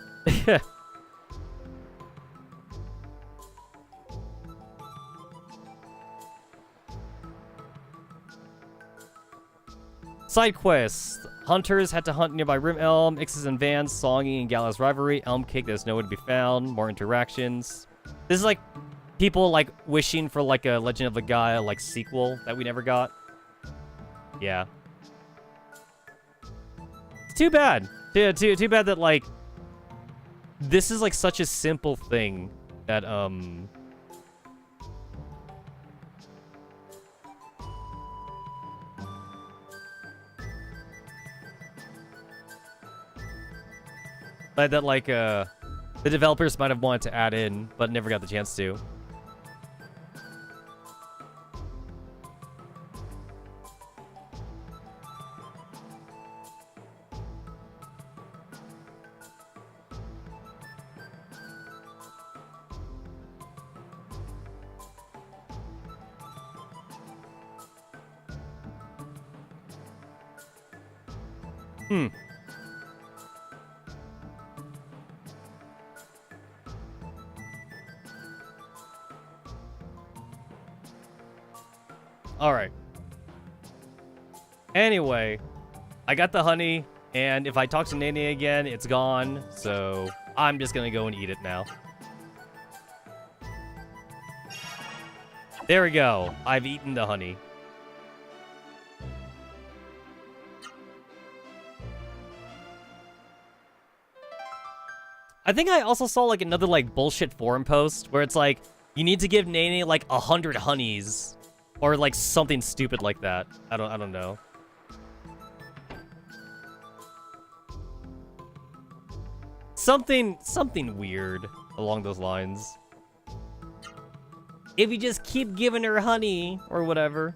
Side quests. Hunters had to hunt nearby Rim Elm, Ixes and Vans, Songy and Gala's rivalry, Elm Cake that's nowhere to be found, more interactions. This is like people like wishing for like a Legend of Legaia like sequel that we never got. Yeah. It's too bad. Too bad that like this is like such a simple thing that the developers might have wanted to add in, but never got the chance to. Alright. Anyway, I got the honey, and if I talk to Nene again, it's gone, so I'm just gonna go and eat it now. There we go. I've eaten the honey. I think I also saw like another like bullshit forum post where it's like, you need to give Nene like 100 honeys. Or like something stupid like that. I don't know. Something weird along those lines. if you just keep giving her honey or whatever.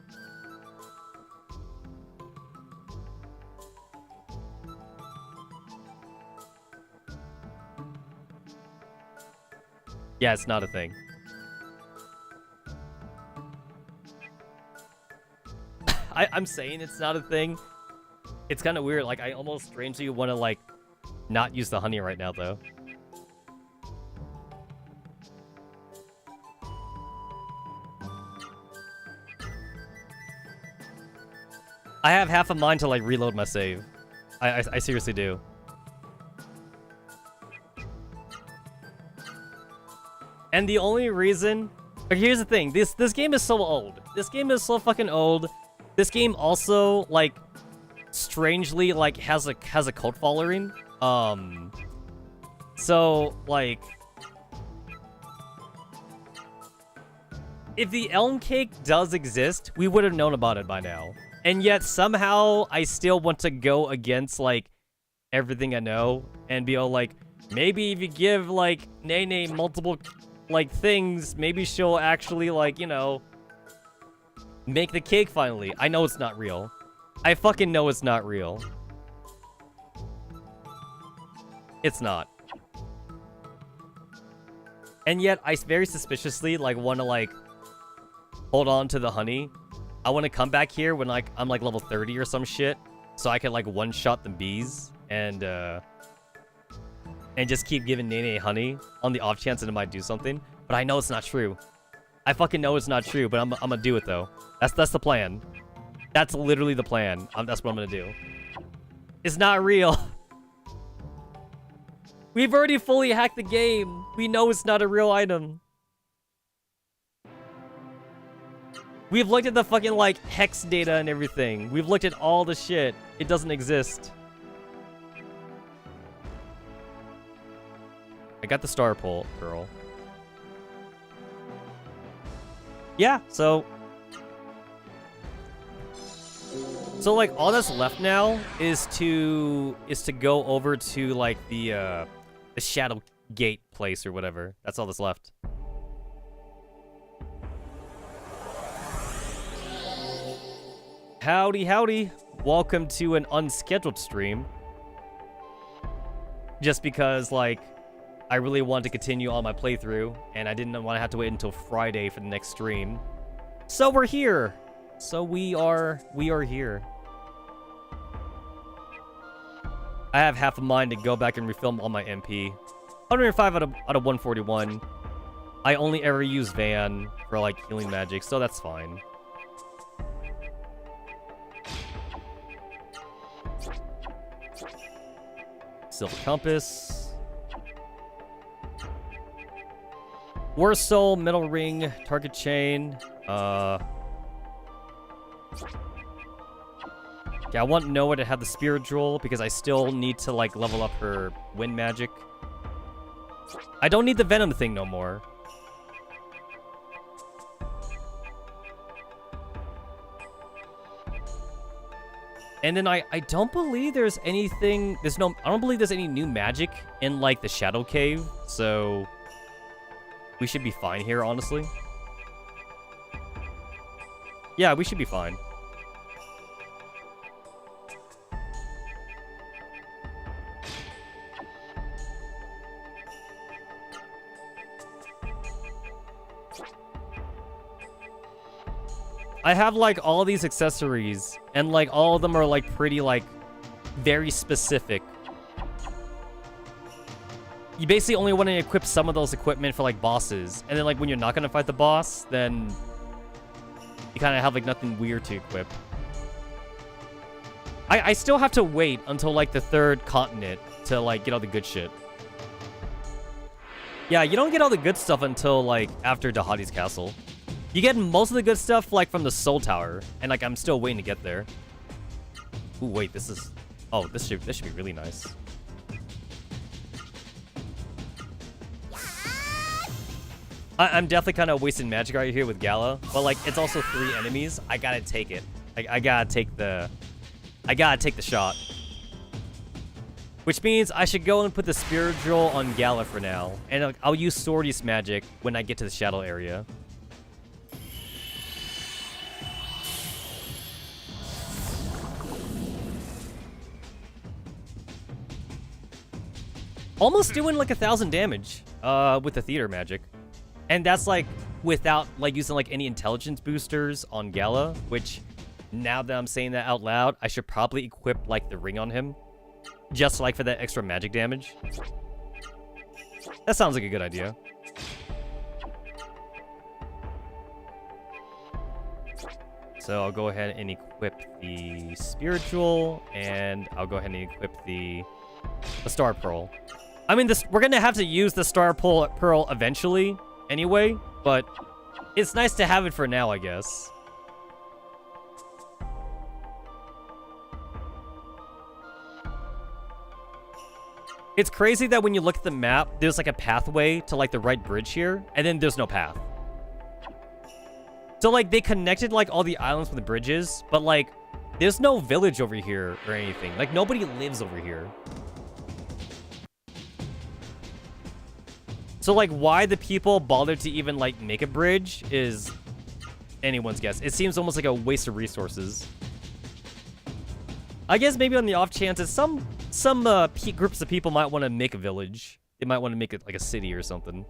Yeah, it's not a thing. I'm saying it's not a thing. It's kind of weird. Like, I almost strangely want to, like, not use the honey right now, though. I have half a mind to, like, reload my save. I seriously do. And the only reason... Like, here's the thing. This game is so old. This game is so fucking old. This game also, like, strangely, like, has a cult following. So, like... If the Elm Cake does exist, we would have known about it by now. And yet, somehow, I still want to go against, like, everything I know. And be all like, maybe if you give, like, Nene multiple, like, things, maybe she'll actually, like, you know... make the cake finally. I know it's not real. I fucking know it's not real. It's not. And yet, I very suspiciously, like, want to, like, hold on to the honey. I want to come back here when, like, I'm, like, level 30 or some shit. So I can, like, one-shot the bees. And just keep giving Nene honey on the off chance that it might do something. But I know it's not true. I fucking know it's not true, but I'm gonna do it, though. That's the plan. That's literally the plan. That's what I'm gonna do. It's not real. We've already fully hacked the game. We know it's not a real item. We've looked at the fucking, like, hex data and everything. We've looked at all the shit. It doesn't exist. I got the star pole, girl. Yeah, so like all that's left now is to go over to like the Shadow Gate place or whatever. That's all that's left. Howdy, howdy. Welcome to an unscheduled stream. Just because, like, I really wanted to continue on my playthrough, and I didn't want to have to wait until Friday for the next stream. So we're here. So we are here. I have half a mind to go back and refilm all my MP. 105 out of 141. I only ever use Van for, like, healing magic, so that's fine. Silver Compass. War Soul, Metal Ring, Target Chain. Yeah, I want Noah to have the Spirit Jewel because I still need to, like, level up her wind magic. I don't need the Venom thing no more. And then I don't believe there's anything... I don't believe there's any new magic in, like, the Shadow Cave, so... we should be fine here, honestly. Yeah, we should be fine. I have, like, all these accessories, and, like, all of them are, like, pretty, like, very specific. You basically only want to equip some of those equipment for, like, bosses. And then, like, when you're not going to fight the boss, then you kind of have, like, nothing weird to equip. I still have to wait until, like, the 3rd continent to, like, get all the good shit. Yeah, you don't get all the good stuff until, like, after Dahadi's castle. You get most of the good stuff, like, from the Soul Tower. And, like, I'm still waiting to get there. Ooh, wait, this is... oh, this should be really nice. I'm definitely kind of wasting magic right here with Gala, but, like, it's also 3 enemies. I gotta take it. I gotta take the shot. Which means I should go and put the Spirit Jewel on Gala for now, and I'll use Swordy's magic when I get to the Shadow area. almost doing like 1,000 damage with the theater magic. And that's like without like using like any intelligence boosters on Gala, which now that I'm saying that out loud, I should probably equip like the ring on him. Just like for that extra magic damage. That sounds like a good idea. So I'll go ahead and equip the spiritual, and I'll go ahead and equip the star pearl. I mean, we're gonna have to use the star pearl eventually, anyway. But it's nice to have it for now, I guess. It's crazy that when you look at the map, there's like a pathway to like the right bridge here, and then there's no path. So like they connected like all the islands with the bridges, but like there's no village over here or anything. Like nobody lives over here. So like why the people bothered to even like make a bridge is anyone's guess. It seems almost like a waste of resources. I guess maybe on the off chance that some groups of people might want to make a village. They might want to make it like a city or something.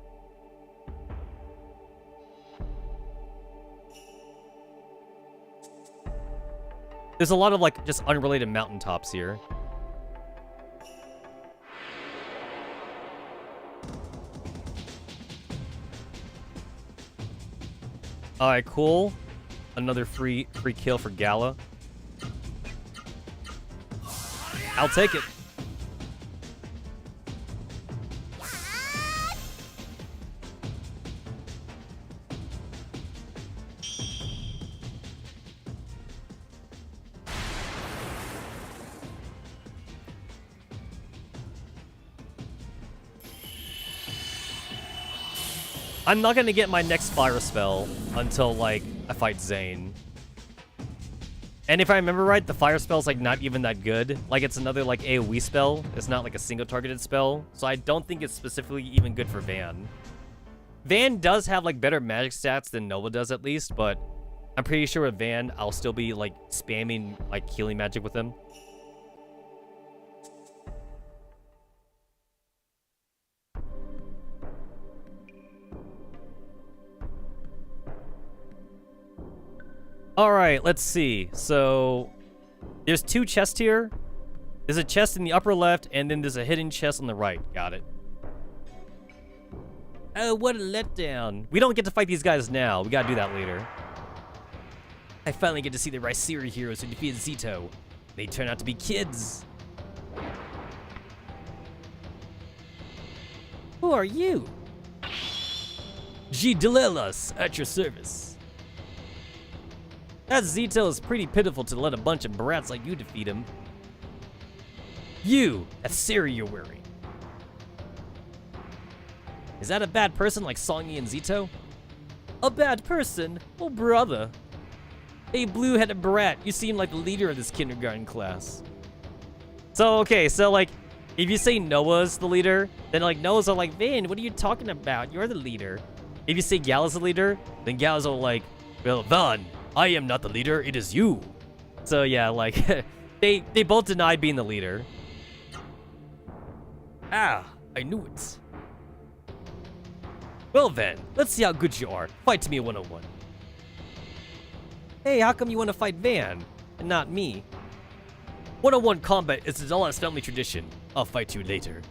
There's a lot of like just unrelated mountaintops here. All right, cool. Another free kill for Gala. I'll take it. I'm not gonna get my next fire spell until, like, I fight Zane. And if I remember right, the fire spell's, like, not even that good. Like, it's another, like, AoE spell. It's not, like, a single-targeted spell. So I don't think it's specifically even good for Van. Van does have, like, better magic stats than Nova does, at least. But I'm pretty sure with Van, I'll still be, like, spamming, like, healing magic with him. Alright, let's see. So, there's two chests here. There's a chest in the upper left, and then there's a hidden chest on the right. Got it. Oh, what a letdown. We don't get to fight these guys now. We gotta do that later. I finally get to see the Ryseri heroes who defeated Zito. They turn out to be kids. Who are you? G. Delelas, at your service. That Zito is pretty pitiful to let a bunch of brats like you defeat him. You, that Siri you're wearing. Is that a bad person like Songy and Zito? A bad person? Oh, brother. Hey, blue-headed brat, you seem like the leader of this kindergarten class. So, okay, so, like, if you say Noah's the leader, then, like, Noah's all like, Van, what are you talking about? You're the leader. If you say Gala's the leader, then Gala's all like, well, Van, I am not the leader, it is you. So yeah, like, they both denied being the leader. Ah, I knew it. Well then, let's see how good you are. Fight to me 101. Hey, how come you want to fight Van, and not me? 101 combat is the Dallas family tradition. I'll fight you later.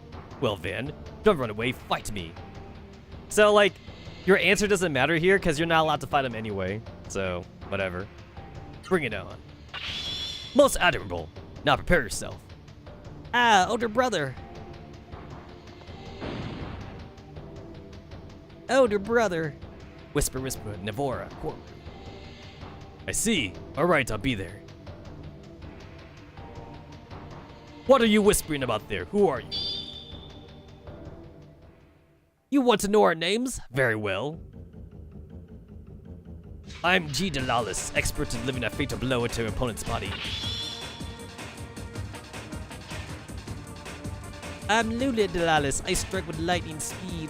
Well Van, don't run away, fight me. So like, your answer doesn't matter here, because you're not allowed to fight him anyway. So, whatever. Bring it on. Most admirable. Now prepare yourself. Ah, older brother. Older brother. Whisper, whisper, Navora, courtroom. I see. Alright, I'll be there. What are you whispering about there? Who are you? You want to know our names? Very well. I'm G. Delalis, expert in delivering a fatal blow into your opponent's body. I'm Lula Delalis, I strike with lightning speed.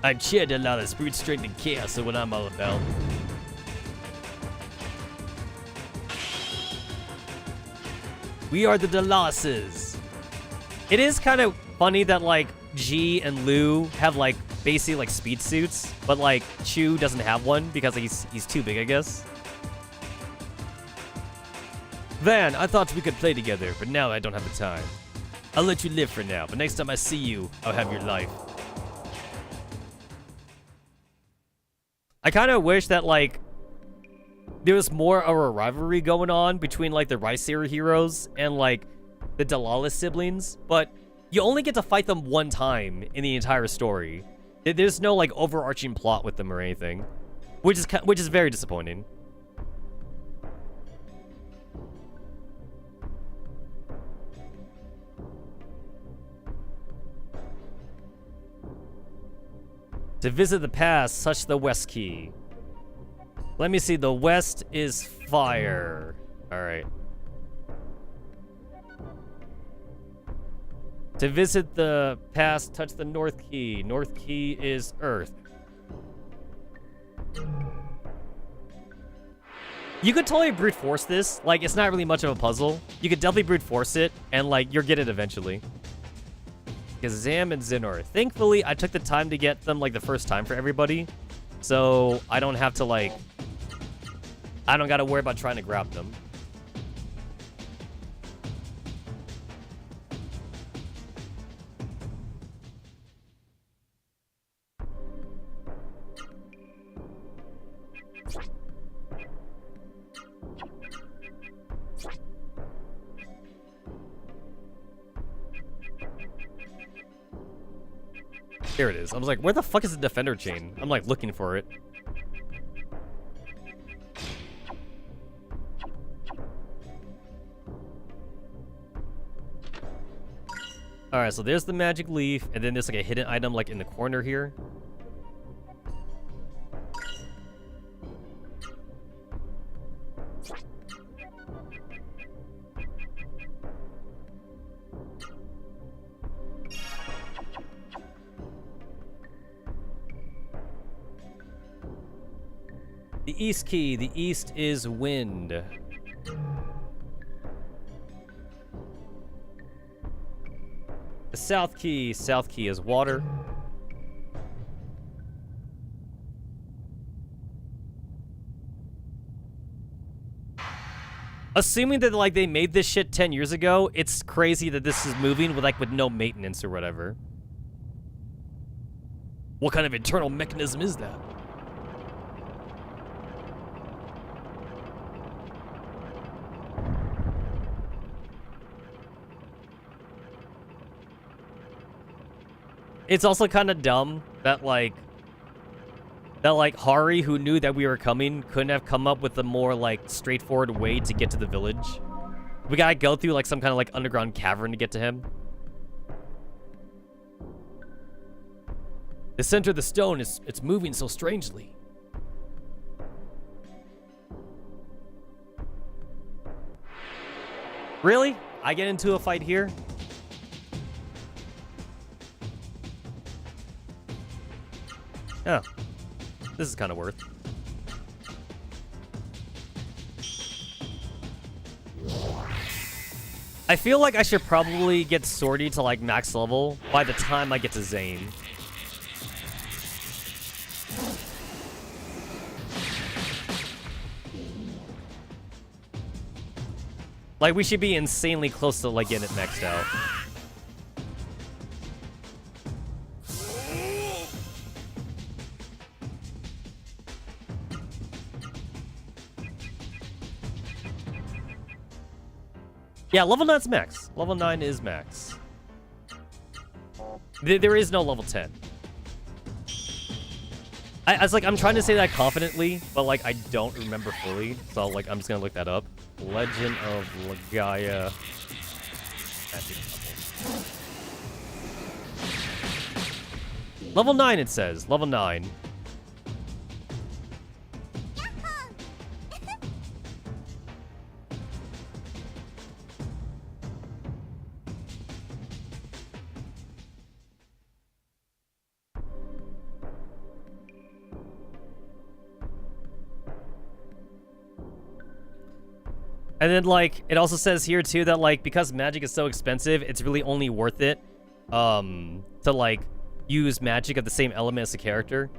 I'm Chair Delalis, brute strength and chaos, so what I'm all about. We are the Delalises. It is kind of funny that, like, G and Lu have, like, basically, like, speed suits, but, like, Chu doesn't have one because he's too big, I guess. Van, I thought we could play together, but now I don't have the time. I'll let you live for now, but next time I see you, I'll have your life. I kind of wish that, like, there was more of a rivalry going on between, like, the Rice Era heroes and, like, the Dalalis siblings, but you only get to fight them one time in the entire story. There's no, like, overarching plot with them or anything, which is very disappointing. To visit the past, touch the West key. Let me see, the West is fire. Alright. To visit the past, touch the North key. North key is Earth. You could totally brute force this. Like, it's not really much of a puzzle. You could definitely brute force it, and, like, you'll get it eventually. Kazam and Zinor. Thankfully, I took the time to get them, like, the first time for everybody. So, I don't have to, like... I don't gotta worry about trying to grab them. Here it is. I was like, where the fuck is the defender chain? I'm like looking for it. Alright, so there's the magic leaf, and then there's like a hidden item like in the corner here. The east key. The east is wind. The south key. South key is water. Assuming that like they made this shit 10 years ago, it's crazy that this is moving with no maintenance or whatever. What kind of internal mechanism is that? It's also kind of dumb that Hari, who knew that we were coming, couldn't have come up with a more like straightforward way to get to the village. We gotta go through like some kind of like underground cavern to get to him. The center of the stone it's moving so strangely. Really? I get into a fight here? Oh, this is kind of worth. I feel like I should probably get Swordy to like max level by the time I get to Zane. Like we should be insanely close to like getting it maxed out. Yeah, level 9's max. Level 9 is max. There is no level 10. I'm trying to say that confidently, but like I don't remember fully. So like I'm just gonna look that up. Legend of Legaia. Level 9 it says. Level 9. And then, like, it also says here, too, that, like, because magic is so expensive, it's really only worth it, to, like, use magic of the same element as the character.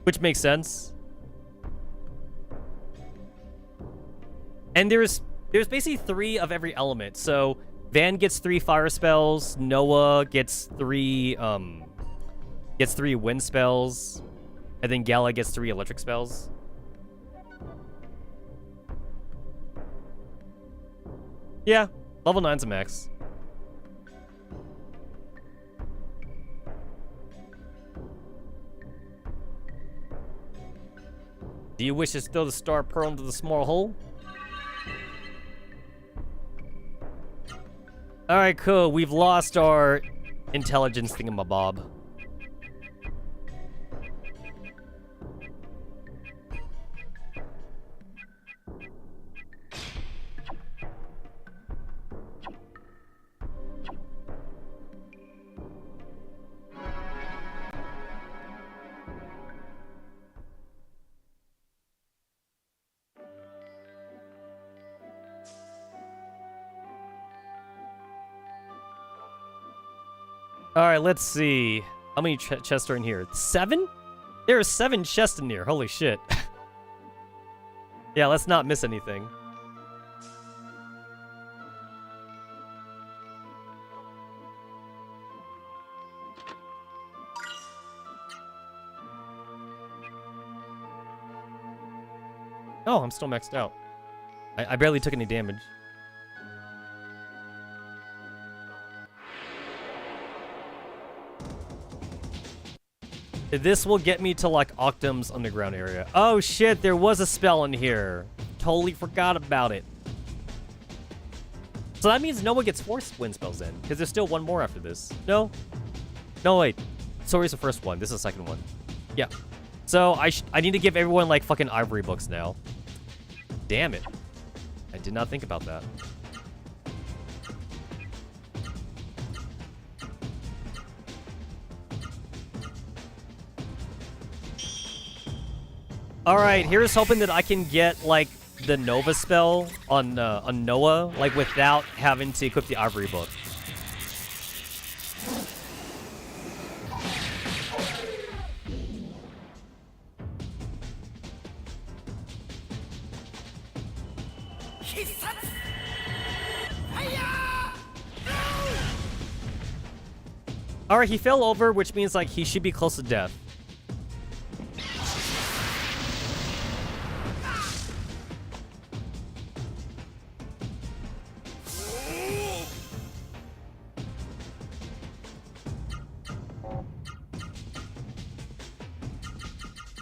Which makes sense. And there's basically 3 of every element. So, Van gets 3 fire spells, Noah gets 3 wind spells, and then Gala gets 3 electric spells. Yeah, level 9's a max. Do you wish to throw the star pearl into the small hole? Alright, cool. We've lost our intelligence thingamabob. Alright, let's see. How many chests are in here? 7? There are 7 chests in here. Holy shit. Yeah, let's not miss anything. Oh, I'm still maxed out. I barely took any damage. This will get me to, like, Octum's underground area. Oh, shit, there was a spell in here. Totally forgot about it. So that means Noah gets 4 wind spells in, because there's still one more after this. No? No, wait. Sorry's the first one. This is the second one. Yeah. So I need to give everyone, like, fucking ivory books now. Damn it. I did not think about that. Alright, here's hoping that I can get, like, the Nova spell on Noah, like, without having to equip the Ivory Book. Alright, he fell over, which means, like, he should be close to death.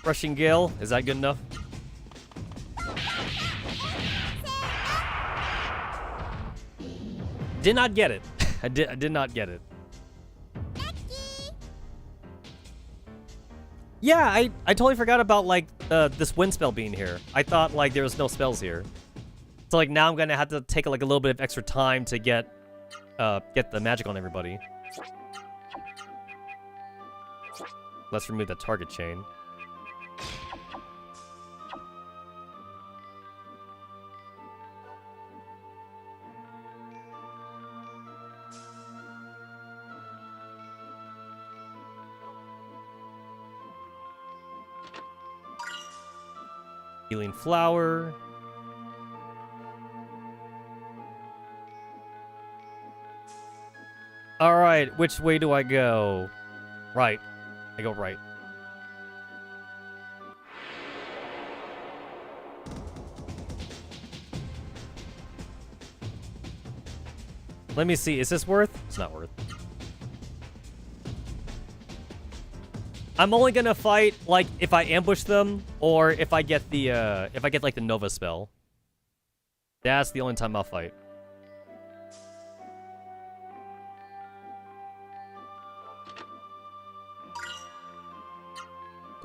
Rushing Gale, is that good enough? Did not get it. I did not get it. Yeah, I totally forgot about, like, this wind spell being here. I thought, like, there was no spells here. So, like, now I'm gonna have to take, like, a little bit of extra time to get the magic on everybody. Let's remove the target chain. Healing flower. Alright, which way do I go? Right. I go right. Let me see, is this worth? It's not worth. I'm only gonna fight, like, if I ambush them, or if I get the, like, the Nova spell. That's the only time I'll fight.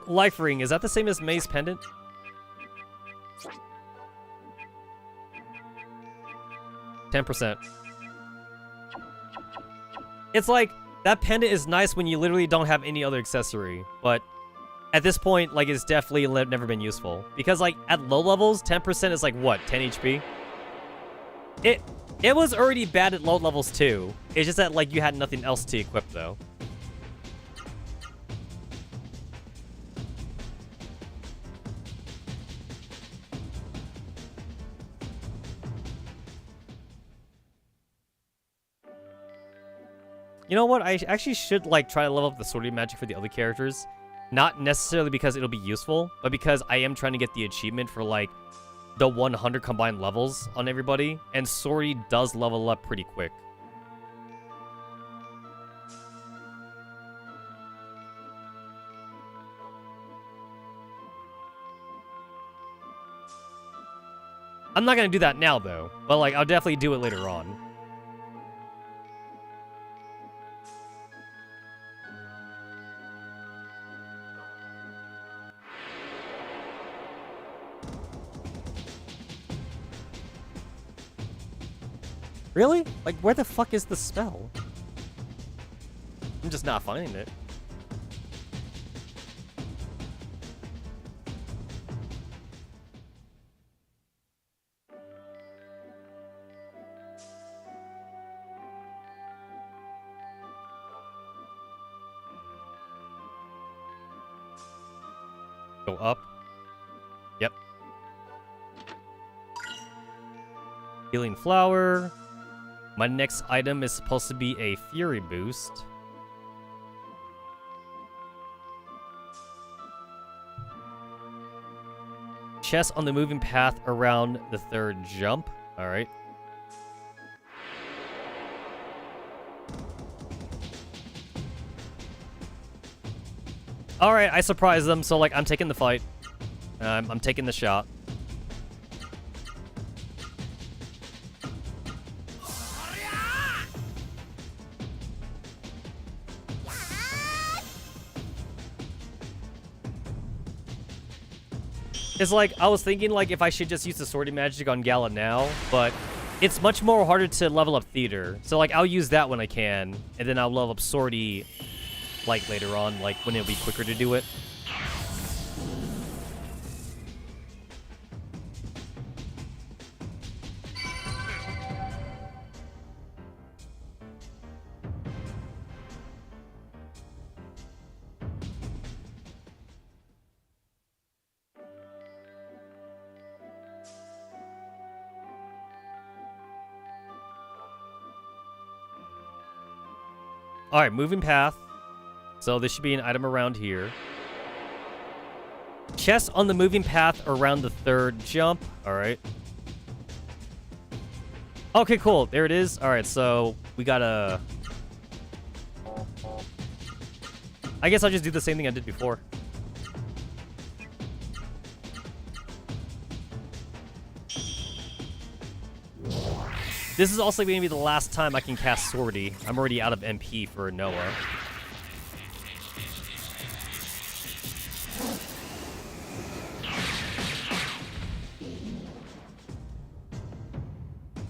Life Ring, is that the same as May's Pendant? %. It's like, that pendant is nice when you literally don't have any other accessory, but at this point, like, it's definitely never been useful. Because, like, at low levels, 10% is, like, what, 10 HP? It was already bad at low levels, too. It's just that, like, you had nothing else to equip, though. You know what? I actually should, like, try to level up the sorting magic for the other characters. Not necessarily because it'll be useful, but because I am trying to get the achievement for, like, the 100 combined levels on everybody. And Sorty does level up pretty quick. I'm not going to do that now, though. But, like, I'll definitely do it later on. Really? Like, where the fuck is the spell? I'm just not finding it. Go up. Yep. Healing flower. My next item is supposed to be a fury boost. Chest on the moving path around the third jump. Alright. Alright, I surprised them, so, like, I'm taking the fight. I'm taking the shot. It's like, I was thinking, like, if I should just use the sorting magic on Gala now, but it's much more harder to level up Theater. So, like, I'll use that when I can, and then I'll level up Sorty, like, later on, like, when it'll be quicker to do it. Alright, moving path. So this should be an item around here. Chest on the moving path around the third jump. Alright. Okay, cool. There it is. Alright, so we gotta... I guess I'll just do the same thing I did before. This is also going to be the last time I can cast Sorty. I'm already out of MP for Noah.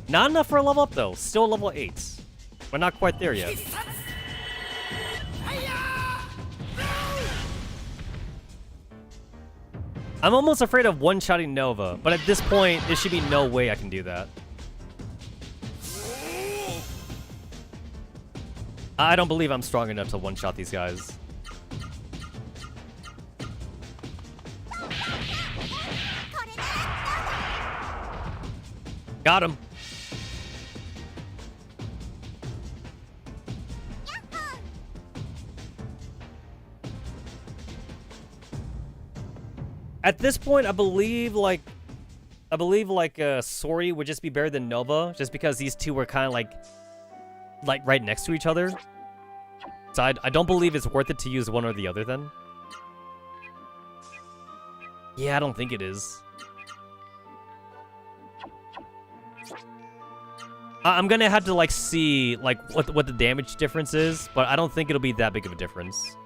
Not enough for a level up, though. Still level 8. We're not quite there yet. I'm almost afraid of one-shotting Nova, but at this point, there should be no way I can do that. I don't believe I'm strong enough to one-shot these guys. Got him. At this point, I believe Sorry would just be better than Nova, just because these two were kind of like right next to each other. So I don't believe it's worth it to use one or the other then. Yeah, I don't think it is. I'm gonna have to like see like what the damage difference is, but I don't think it'll be that big of a difference.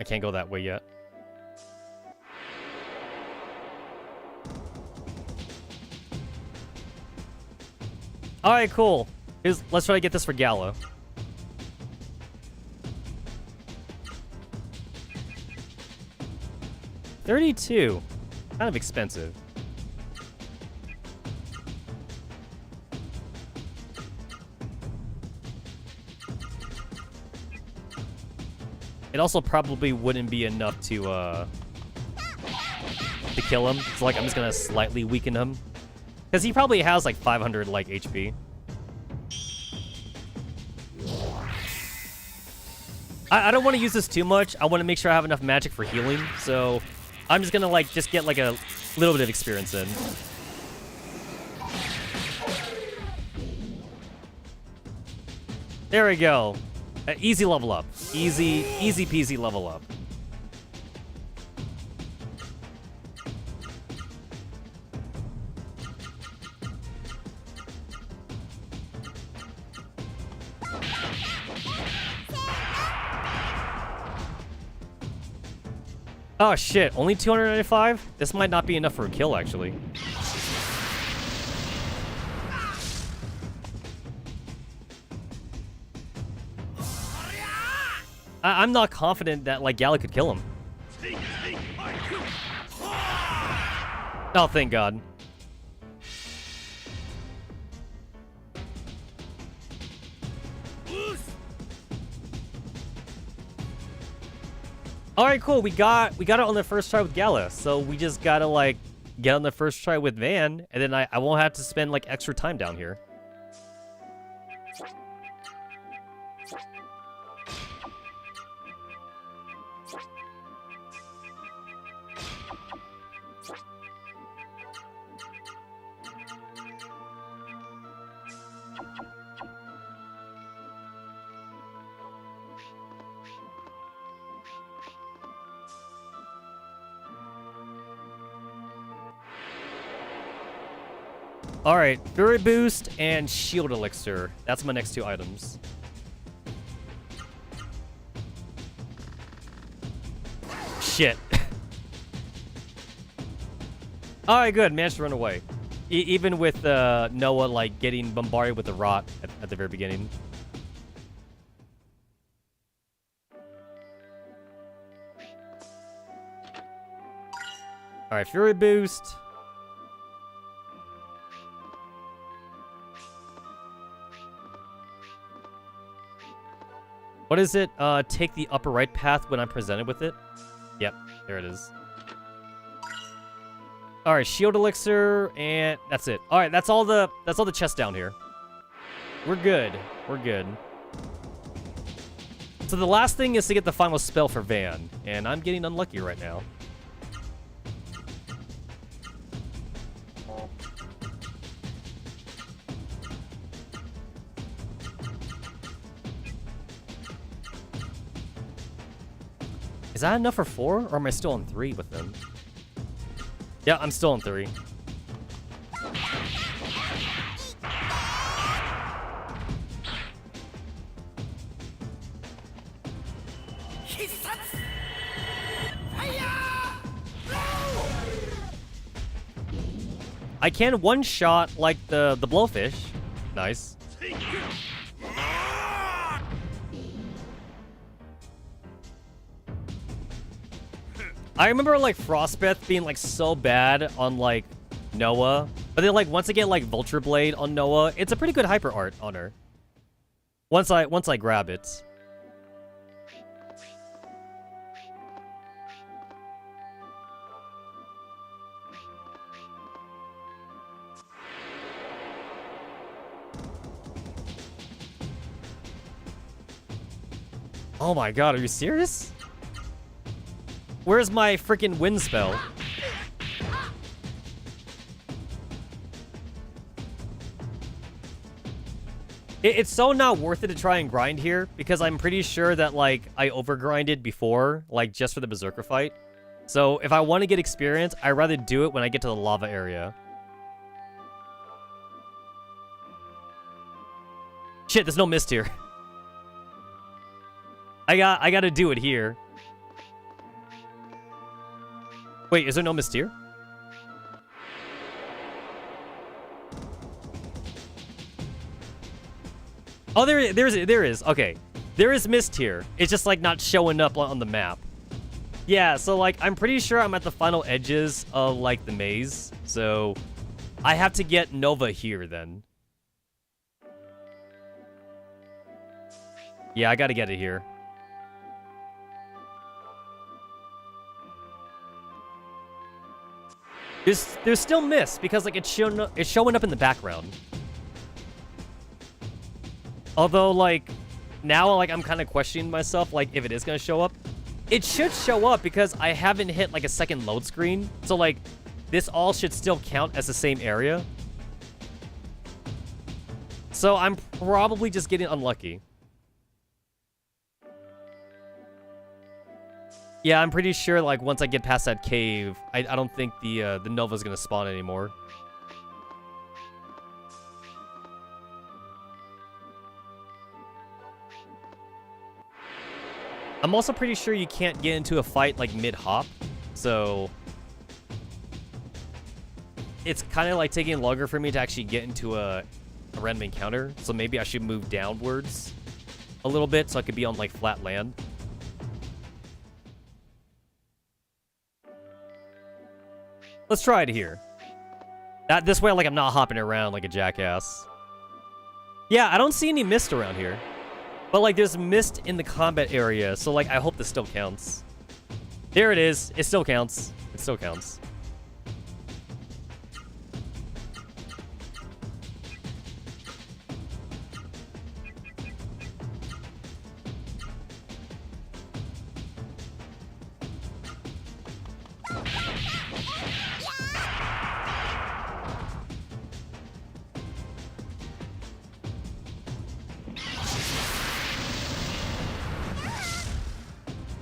I can't go that way yet. Alright, cool. Let's try to get this for Gala. $32. Kind of expensive. It also probably wouldn't be enough to kill him. So like I'm just gonna slightly weaken him. Because he probably has like 500 like HP. I don't want to use this too much. I want to make sure I have enough magic for healing. So I'm just gonna like just get like a little bit of experience in. There we go. Easy level up. Easy peasy level up. Oh shit, only 295? This might not be enough for a kill, actually. I'm not confident that, like, Gala could kill him. Oh, thank God. Alright, cool. We got it on the first try with Gala, so we just gotta, like, get on the first try with Van, and then I won't have to spend, like, extra time down here. Alright, Fury Boost and Shield Elixir. That's my next two items. Shit. Alright, good. Managed to run away. Even with Noah, like, getting bombarded with the rot at the very beginning. Alright, Fury Boost. What is it? Take the upper right path when I'm presented with it? Yep, there it is. Alright, Shield Elixir, and that's it. Alright, that's all the chests down here. We're good. We're good. So the last thing is to get the final spell for Van, and I'm getting unlucky right now. Is that enough for 4, or am I still on 3 with them? Yeah, I'm still on 3. I can one-shot, like, the blowfish. Nice. I remember, like, Frostbreath being, like, so bad on, like, Noah. But then, like, once I get, like, Vulture Blade on Noah, it's a pretty good hyper art on her. Once I grab it. Oh my god, are you serious? Where's my freaking wind spell? It's so not worth it to try and grind here, because I'm pretty sure that, like, I overgrinded before, like, just for the Berserker fight. So, if I want to get experience, I'd rather do it when I get to the lava area. Shit, there's no mist here. I gotta do it here. Wait, is there no mist here? Oh, there is. Okay. There is mist here. It's just, like, not showing up on the map. Yeah, so, like, I'm pretty sure I'm at the final edges of, like, the maze. So, I have to get Nova here, then. Yeah, I gotta get it here. There's still mist, because, like, it's showing up in the background. Although, like, now, like, I'm kind of questioning myself, like, if it is gonna show up. It should show up because I haven't hit, like, a second load screen. So, like, this all should still count as the same area. So, I'm probably just getting unlucky. Yeah, I'm pretty sure, like, once I get past that cave, I don't think the Nova's gonna spawn anymore. I'm also pretty sure you can't get into a fight, like, mid-hop, so... It's kind of, like, taking longer for me to actually get into a random encounter, so maybe I should move downwards a little bit so I could be on, like, flat land. Let's try it here. This way, like, I'm not hopping around like a jackass. Yeah, I don't see any mist around here. But, like, there's mist in the combat area, so, like, I hope this still counts. There it is. It still counts. It still counts.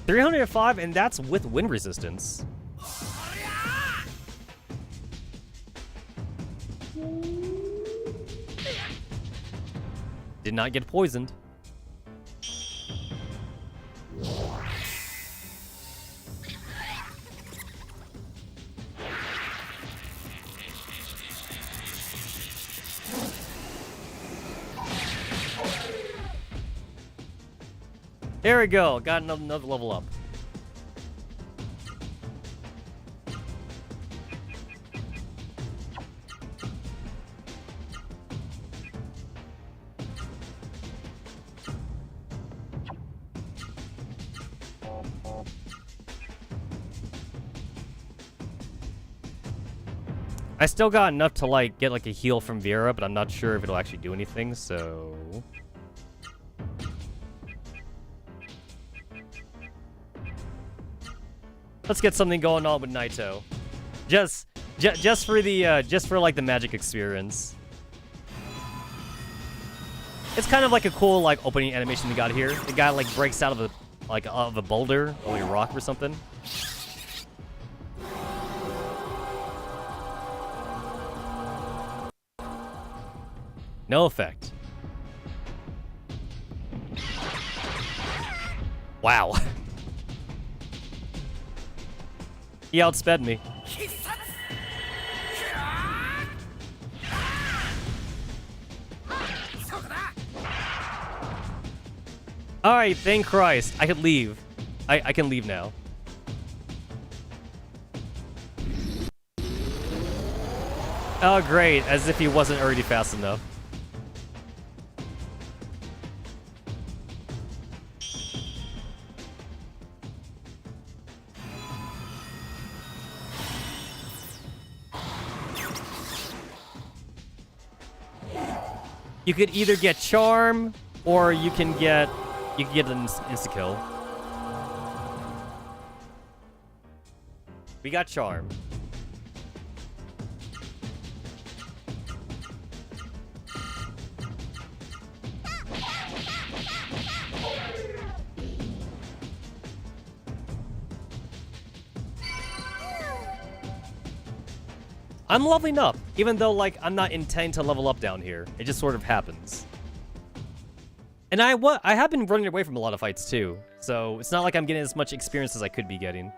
$305, and that's with wind resistance. Did not get poisoned. There we go. Got another level up. I still got enough to, like, get, like, a heal from Vera, but I'm not sure if it'll actually do anything, so... Let's get something going on with Naito. Just for the, just for, like, the magic experience. It's kind of like a cool, like, opening animation they got here. The guy, like, breaks out of a, like, of a boulder or like a rock or something. No effect. Wow. He outsped me. Alright, thank Christ. I could leave. I can leave now. Oh, great. As if he wasn't already fast enough. You could either get Charm, or you can get an insta-kill. We got Charm. I'm leveling up, even though, like, I'm not intending to level up down here. It just sort of happens. And I have been running away from a lot of fights, too. So, it's not like I'm getting as much experience as I could be getting.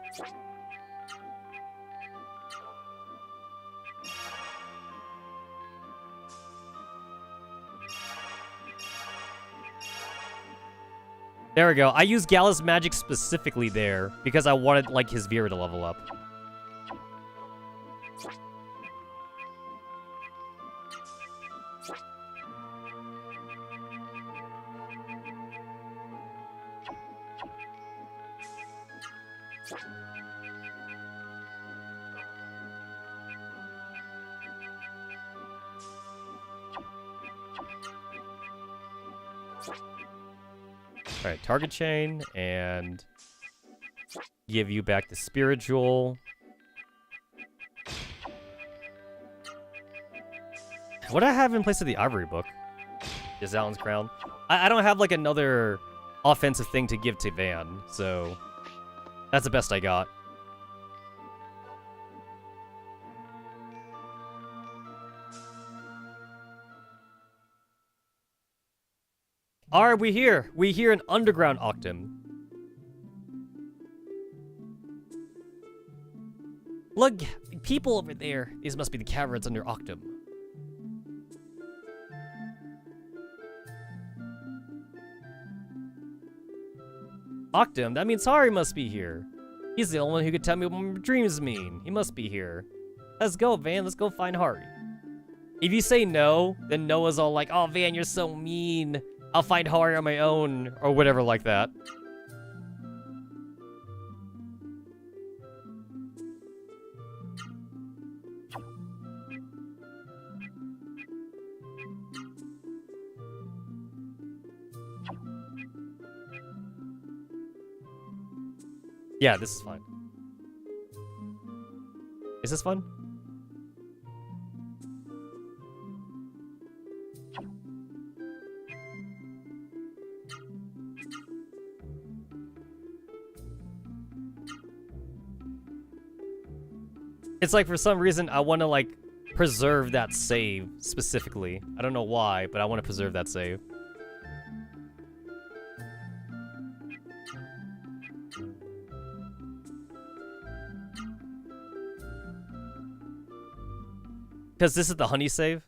There we go. I used Gallus magic specifically there because I wanted, like, his Vera to level up. Alright, target chain, and give you back the spiritual. What do I have in place of the ivory book? Is Alan's crown? I don't have, like, another offensive thing to give to Van, so that's the best I got. Alright, we here. We hear an underground Octum. Look, people over there. These must be the caverns under Octum. Octum? That means Hari must be here. He's the only one who could tell me what my dreams mean. He must be here. Let's go, Van. Let's go find Hari. If you say no, then Noah's all like, oh, Van, you're so mean. I'll find Hari on my own, or whatever like that. Yeah, this is fine. Is this fun? It's like, for some reason, I want to, like, preserve that save, specifically. I don't know why, but I want to preserve that save. Because this is the honey save.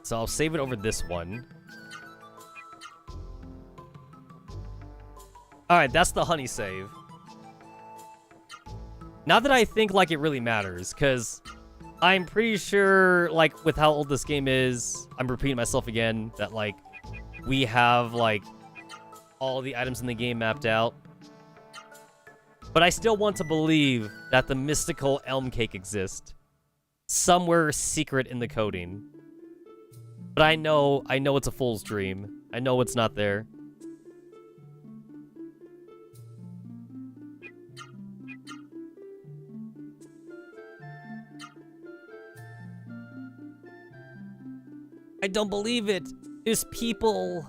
So I'll save it over this one. Alright, that's the honey save. Not that I think, like, it really matters, because I'm pretty sure, like, with how old this game is, I'm repeating myself again, that, like, we have, like, all the items in the game mapped out. But I still want to believe that the mystical elm cake exists. Somewhere secret in the coding. But I know it's a fool's dream. I know it's not there. I don't believe it. There's people.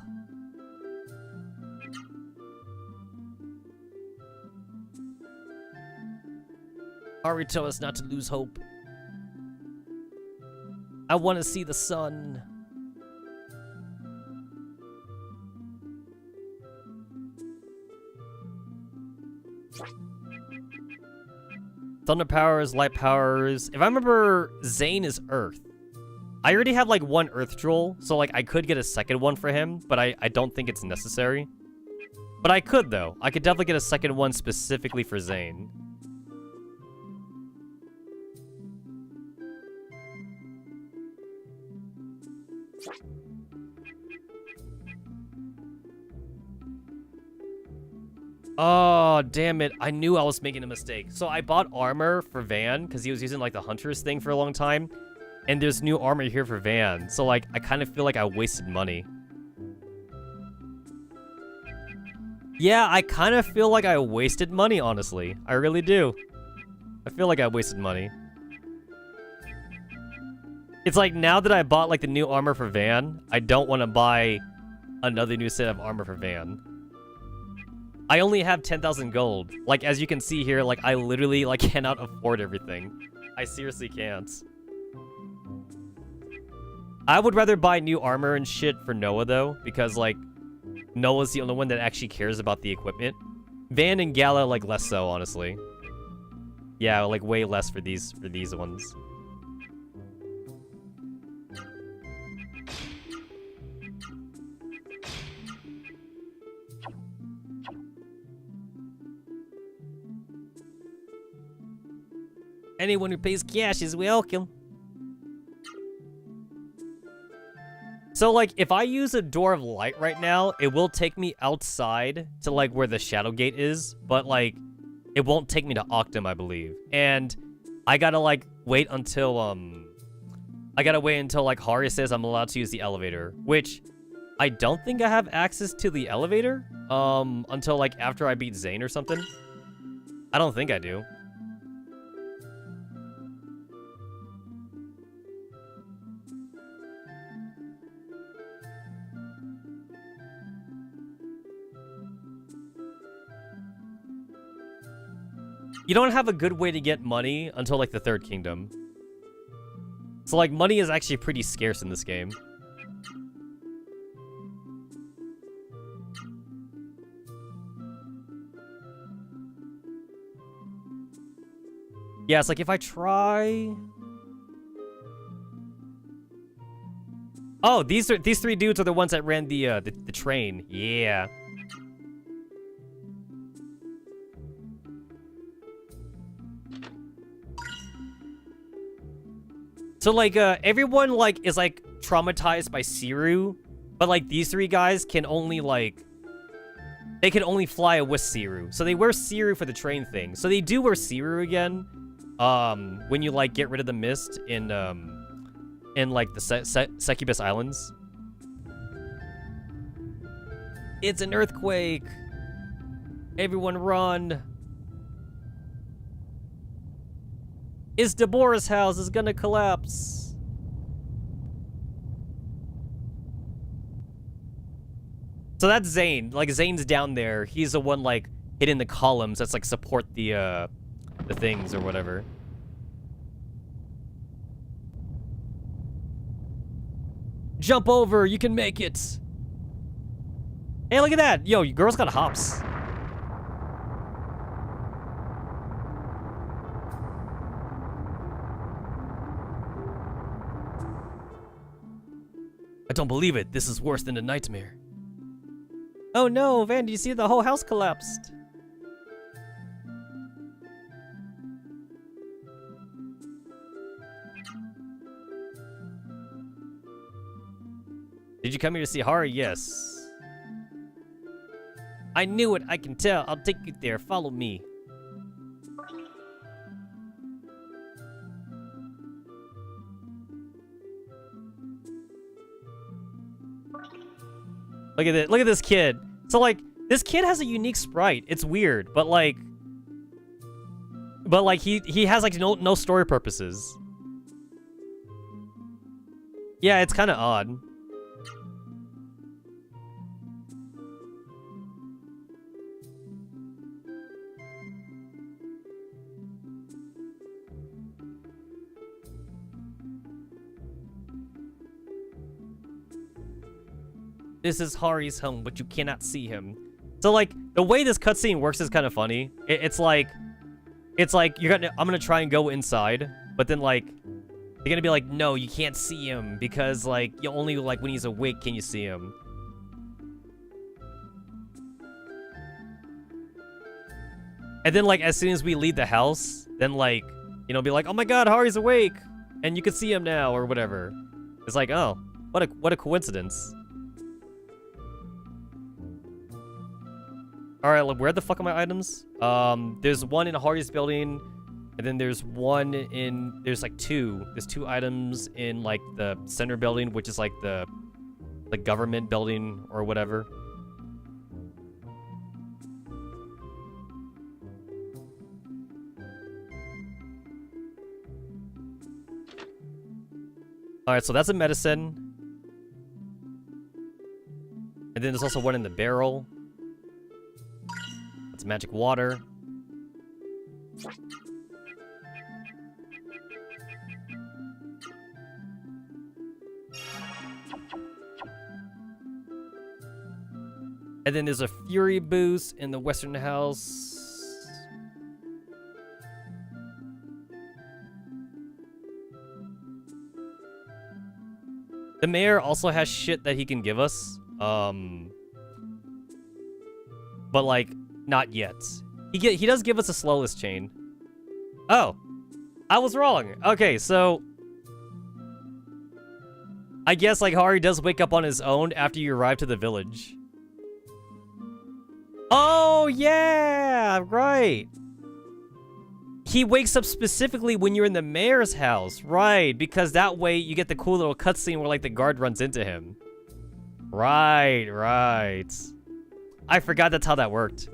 Ari told us not to lose hope. I want to see the sun. Thunder powers, light powers. If I remember, Zane is Earth. I already have, like, one Earth Troll, so, like, I could get a second one for him, but I don't think it's necessary. But I could, though. I could definitely get a second one specifically for Zane. Oh, damn it. I knew I was making a mistake. So I bought armor for Van, because he was using, like, the Hunter's thing for a long time. And there's new armor here for Van. So, like, I kind of feel like I wasted money. Yeah, I kind of feel like I wasted money, honestly. I really do. I feel like I wasted money. It's like, now that I bought, like, the new armor for Van, I don't want to buy another new set of armor for Van. I only have 10,000 gold. Like, as you can see here, like, I literally, like, cannot afford everything. I seriously can't. I would rather buy new armor and shit for Noah, though, because, like, Noah's the only one that actually cares about the equipment. Van and Gala, like, less so, honestly. Yeah, like way less for these ones. Anyone who pays cash is welcome. So, like, if I use a door of light right now, it will take me outside to, like, where the shadow gate is, but, like, it won't take me to Octum, I believe. And I gotta, like, wait until, like, Hari says I'm allowed to use the elevator, which I don't think I have access to the elevator, until, like, after I beat Zane or something. I don't think I do. You don't have a good way to get money until, like, the Third Kingdom. So, like, money is actually pretty scarce in this game. Yeah, it's like if I try... Oh, these three dudes are the ones that ran the train. Yeah. So, like, everyone, like, is, like, traumatized by Siru, but, like, these three guys can only, like, they can only fly with Siru. So they wear Siru for the train thing. So they do wear Siru again, when you, like, get rid of the mist in like, the Succubus Islands. It's an earthquake! Everyone run! Is Deborah's house is gonna collapse. So that's Zane. Like, Zane's down there. He's the one, like, hitting the columns that's, like, support the things or whatever. Jump over, you can make it. Hey, look at that. Yo, you girls got hops. I don't believe it. This is worse than a nightmare. Oh no, Van, do you see the whole house collapsed? Did you come here to see Hari? Yes. I knew it, I can tell. I'll take you there. Follow me. Look at this. Look at this kid. So, like, this kid has a unique sprite. It's weird, but like he has like no story purposes. Yeah, it's kind of odd. This is Hari's home, but you cannot see him. So, like, the way this cutscene works is kind of funny. It's like I'm gonna try and go inside, but then, like, they're gonna be like, no, you can't see him, because, like, you only, like, when he's awake can you see him. And then, like, as soon as we leave the house, then, like, you know, be like, oh my god, Hari's awake, and you can see him now, or whatever. It's like, oh, what a coincidence. Alright, like, where the fuck are my items? There's one in Hari's building, and then there's one in... There's, like, two. There's two items in, like, the center building, which is, like, the government building, or whatever. Alright, so that's a medicine. And then there's also one in the barrel. That's magic water. And then there's a fury boost in the western house. The mayor also has shit that he can give us. But like, not yet. He does give us a slowless chain. Oh, I was wrong. Okay, so I guess like Hari does wake up on his own after you arrive to the village. Oh yeah, right. He wakes up specifically when you're in the mayor's house, right? Because that way you get the cool little cutscene where like the guard runs into him. Right. I forgot that's how that worked.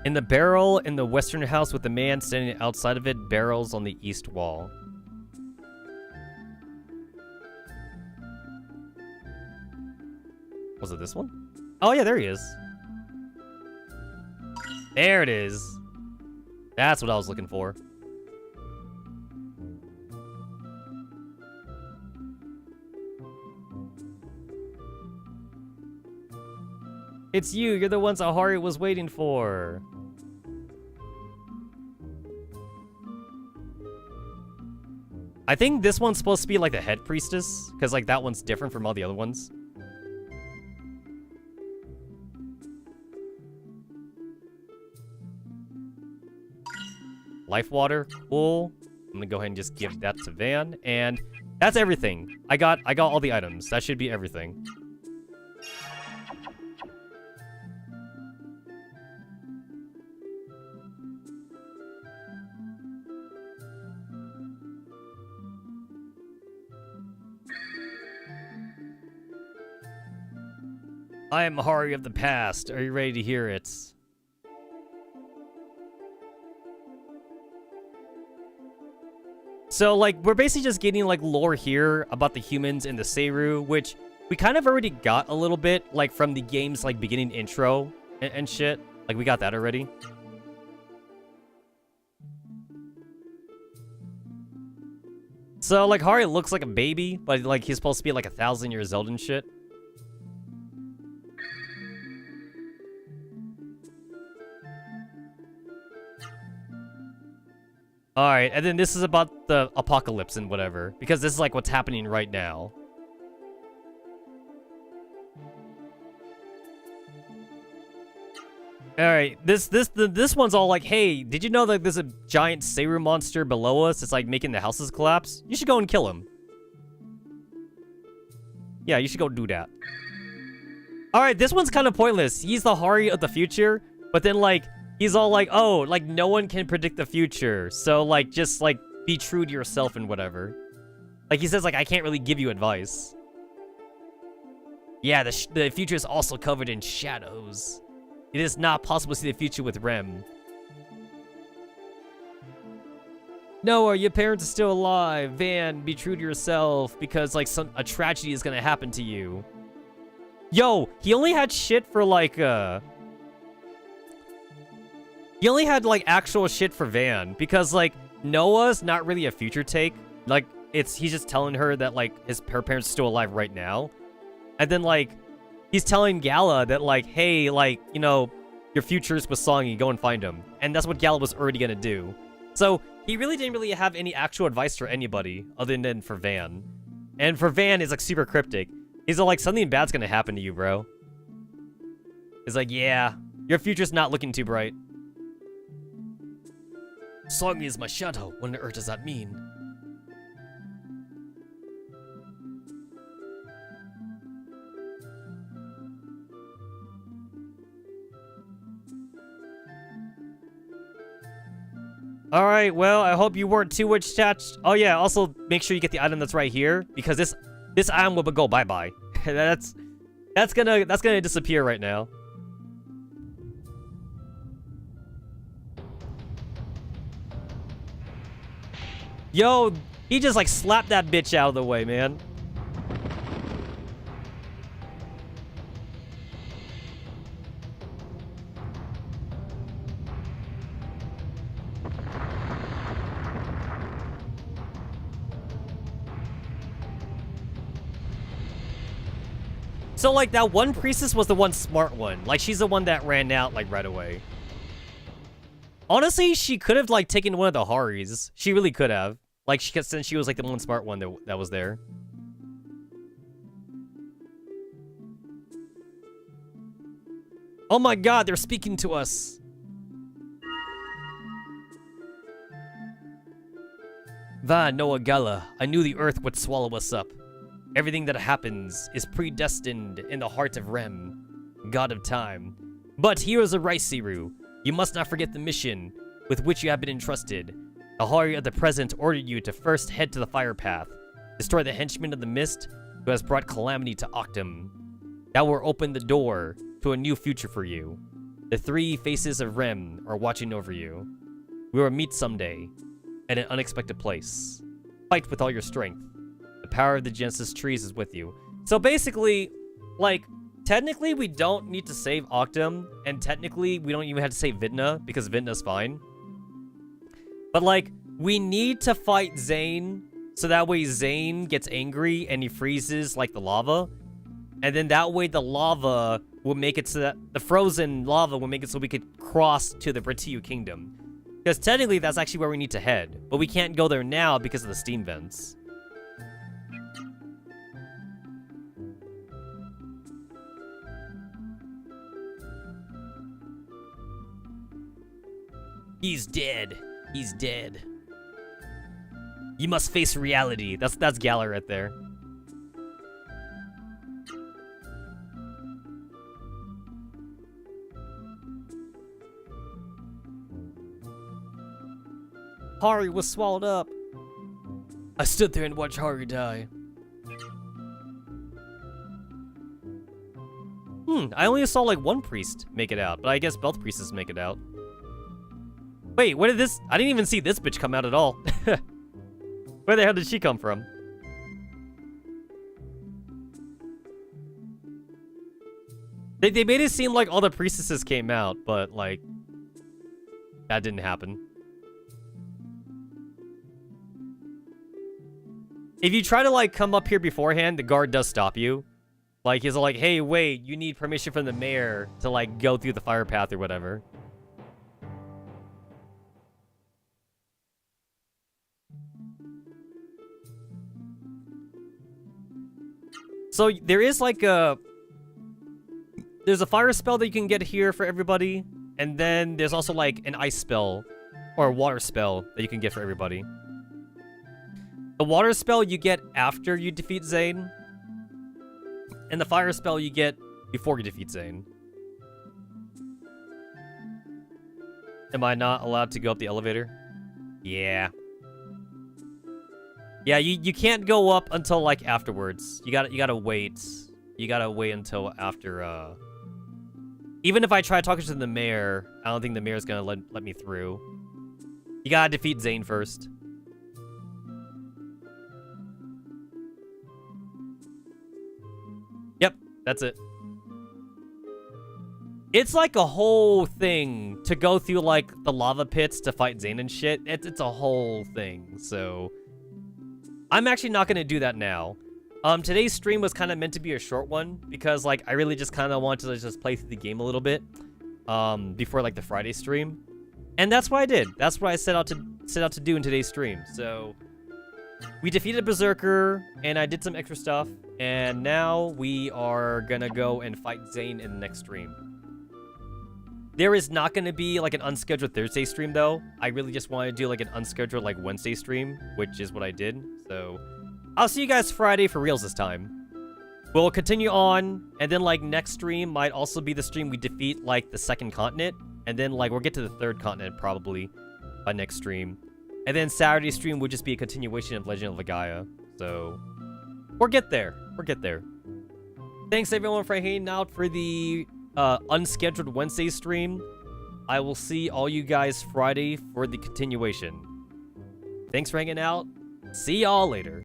In the barrel in the western house with the man standing outside of it, barrels on the east wall. Was it this one? Oh yeah, there he is. There it is. That's what I was looking for. It's you. You're the ones Ahari was waiting for. I think this one's supposed to be like the head priestess, because like that one's different from all the other ones. Life water, cool. I'm gonna go ahead and just give that to Van, and that's everything. I got all the items. That should be everything. I am Hari of the past. Are you ready to hear it? So, like, we're basically just getting, like, lore here about the humans and the Seiru, which we kind of already got a little bit, like, from the game's, like, beginning intro and shit. Like, we got that already. So, like, Hari looks like a baby, but, like, he's supposed to be, like, 1,000 years old and shit. Alright, and then this is about the apocalypse and whatever, because this is like what's happening right now. Alright, this one's all like, hey, did you know that there's a giant Seiru monster below us? It's like making the houses collapse. You should go and kill him. Yeah, you should go do that. Alright, this one's kind of pointless. He's the Hari of the future, but then like, he's all like, oh, like, no one can predict the future. So, like, just, like, be true to yourself and whatever. Like, he says, like, I can't really give you advice. Yeah, the future is also covered in shadows. It is not possible to see the future with REM. Noah, your parents are still alive. Van, be true to yourself, because, like, a tragedy is gonna happen to you. Yo, he only had shit for, like, He only had, like, actual shit for Van, because, like, Noah's not really a future take. Like, he's just telling her that, like, her parents are still alive right now. And then, like, he's telling Gala that, like, hey, like, you know, your future's with Songy, go and find him. And that's what Gala was already gonna do. So, he really didn't really have any actual advice for anybody, other than for Van. And for Van, it's, like, super cryptic. He's all like, something bad's gonna happen to you, bro. He's like, yeah, your future's not looking too bright. Songy is my shadow. What on earth does that mean? Alright, well, I hope you weren't too much attached. Oh yeah, also make sure you get the item that's right here, because this item will go bye-bye. that's gonna disappear right now. Yo, he just, like, slapped that bitch out of the way, man. So, like, that one priestess was the one smart one. Like, she's the one that ran out, like, right away. Honestly, she could have, like, taken one of the Haris. She really could have. Like, since she was, like, the one smart one that was there. Oh my god, they're speaking to us. Va Noa Gala, I knew the earth would swallow us up. Everything that happens is predestined in the heart of Rem, god of time. But heroes of Raisiru, you must not forget the mission with which you have been entrusted. The Hari of the present ordered you to first head to the fire path, destroy the henchman of the mist who has brought calamity to Octum. That will open the door to a new future for you. The three faces of Rem are watching over you. We will meet someday at an unexpected place. Fight with all your strength. The power of the Genesis trees is with you. So basically, like, technically we don't need to save Octum, and technically we don't even have to save Vidna, because Vidna's fine. But, like, we need to fight Zane, so that way Zane gets angry and he freezes, like, the lava. And then that way the lava will make it so that the frozen lava will make it so we could cross to the Britiu Kingdom. Because technically that's actually where we need to head, but we can't go there now because of the steam vents. He's dead. He's dead. You must face reality. That's Gala right there. Hari was swallowed up. I stood there and watched Hari die. I only saw like one priest make it out, but I guess both priests make it out. Wait, where did this? I didn't even see this bitch come out at all. Where the hell did she come from? They made it seem like all the priestesses came out, but like that didn't happen. If you try to like come up here beforehand, the guard does stop you. Like he's like, "Hey, wait, you need permission from the mayor to like go through the fire path or whatever." So there is like there's a fire spell that you can get here for everybody, and then there's also like an ice spell or a water spell that you can get for everybody. The water spell you get after you defeat Zane, and the fire spell you get before you defeat Zane. Am I not allowed to go up the elevator? Yeah. Yeah, you can't go up until like afterwards. You gotta wait. You gotta wait until after even if I try talking to the mayor, I don't think the mayor's gonna let me through. You gotta defeat Zane first. Yep, that's it. It's like a whole thing to go through like the lava pits to fight Zane and shit. It's a whole thing, so I'm actually not gonna do that now. Today's stream was kind of meant to be a short one because like I really just kind of wanted to just play through the game a little bit before like the Friday stream, and that's what I did. That's what I set out to do in today's stream. So we defeated Berserker, and I did some extra stuff, and now we are gonna go and fight Zane in the next stream. There is not gonna be like an unscheduled Thursday stream though. I really just want to do like an unscheduled like Wednesday stream, which is what I did. So I'll see you guys Friday for reals this time. We'll continue on, and then like next stream might also be the stream we defeat like the second continent, and then like we'll get to the third continent probably by next stream. And then Saturday stream would just be a continuation of Legend of Legaia. So we'll get there. We'll get there. Thanks everyone for hanging out for the unscheduled Wednesday stream. I will see all you guys Friday for the continuation. Thanks for hanging out. See y'all later.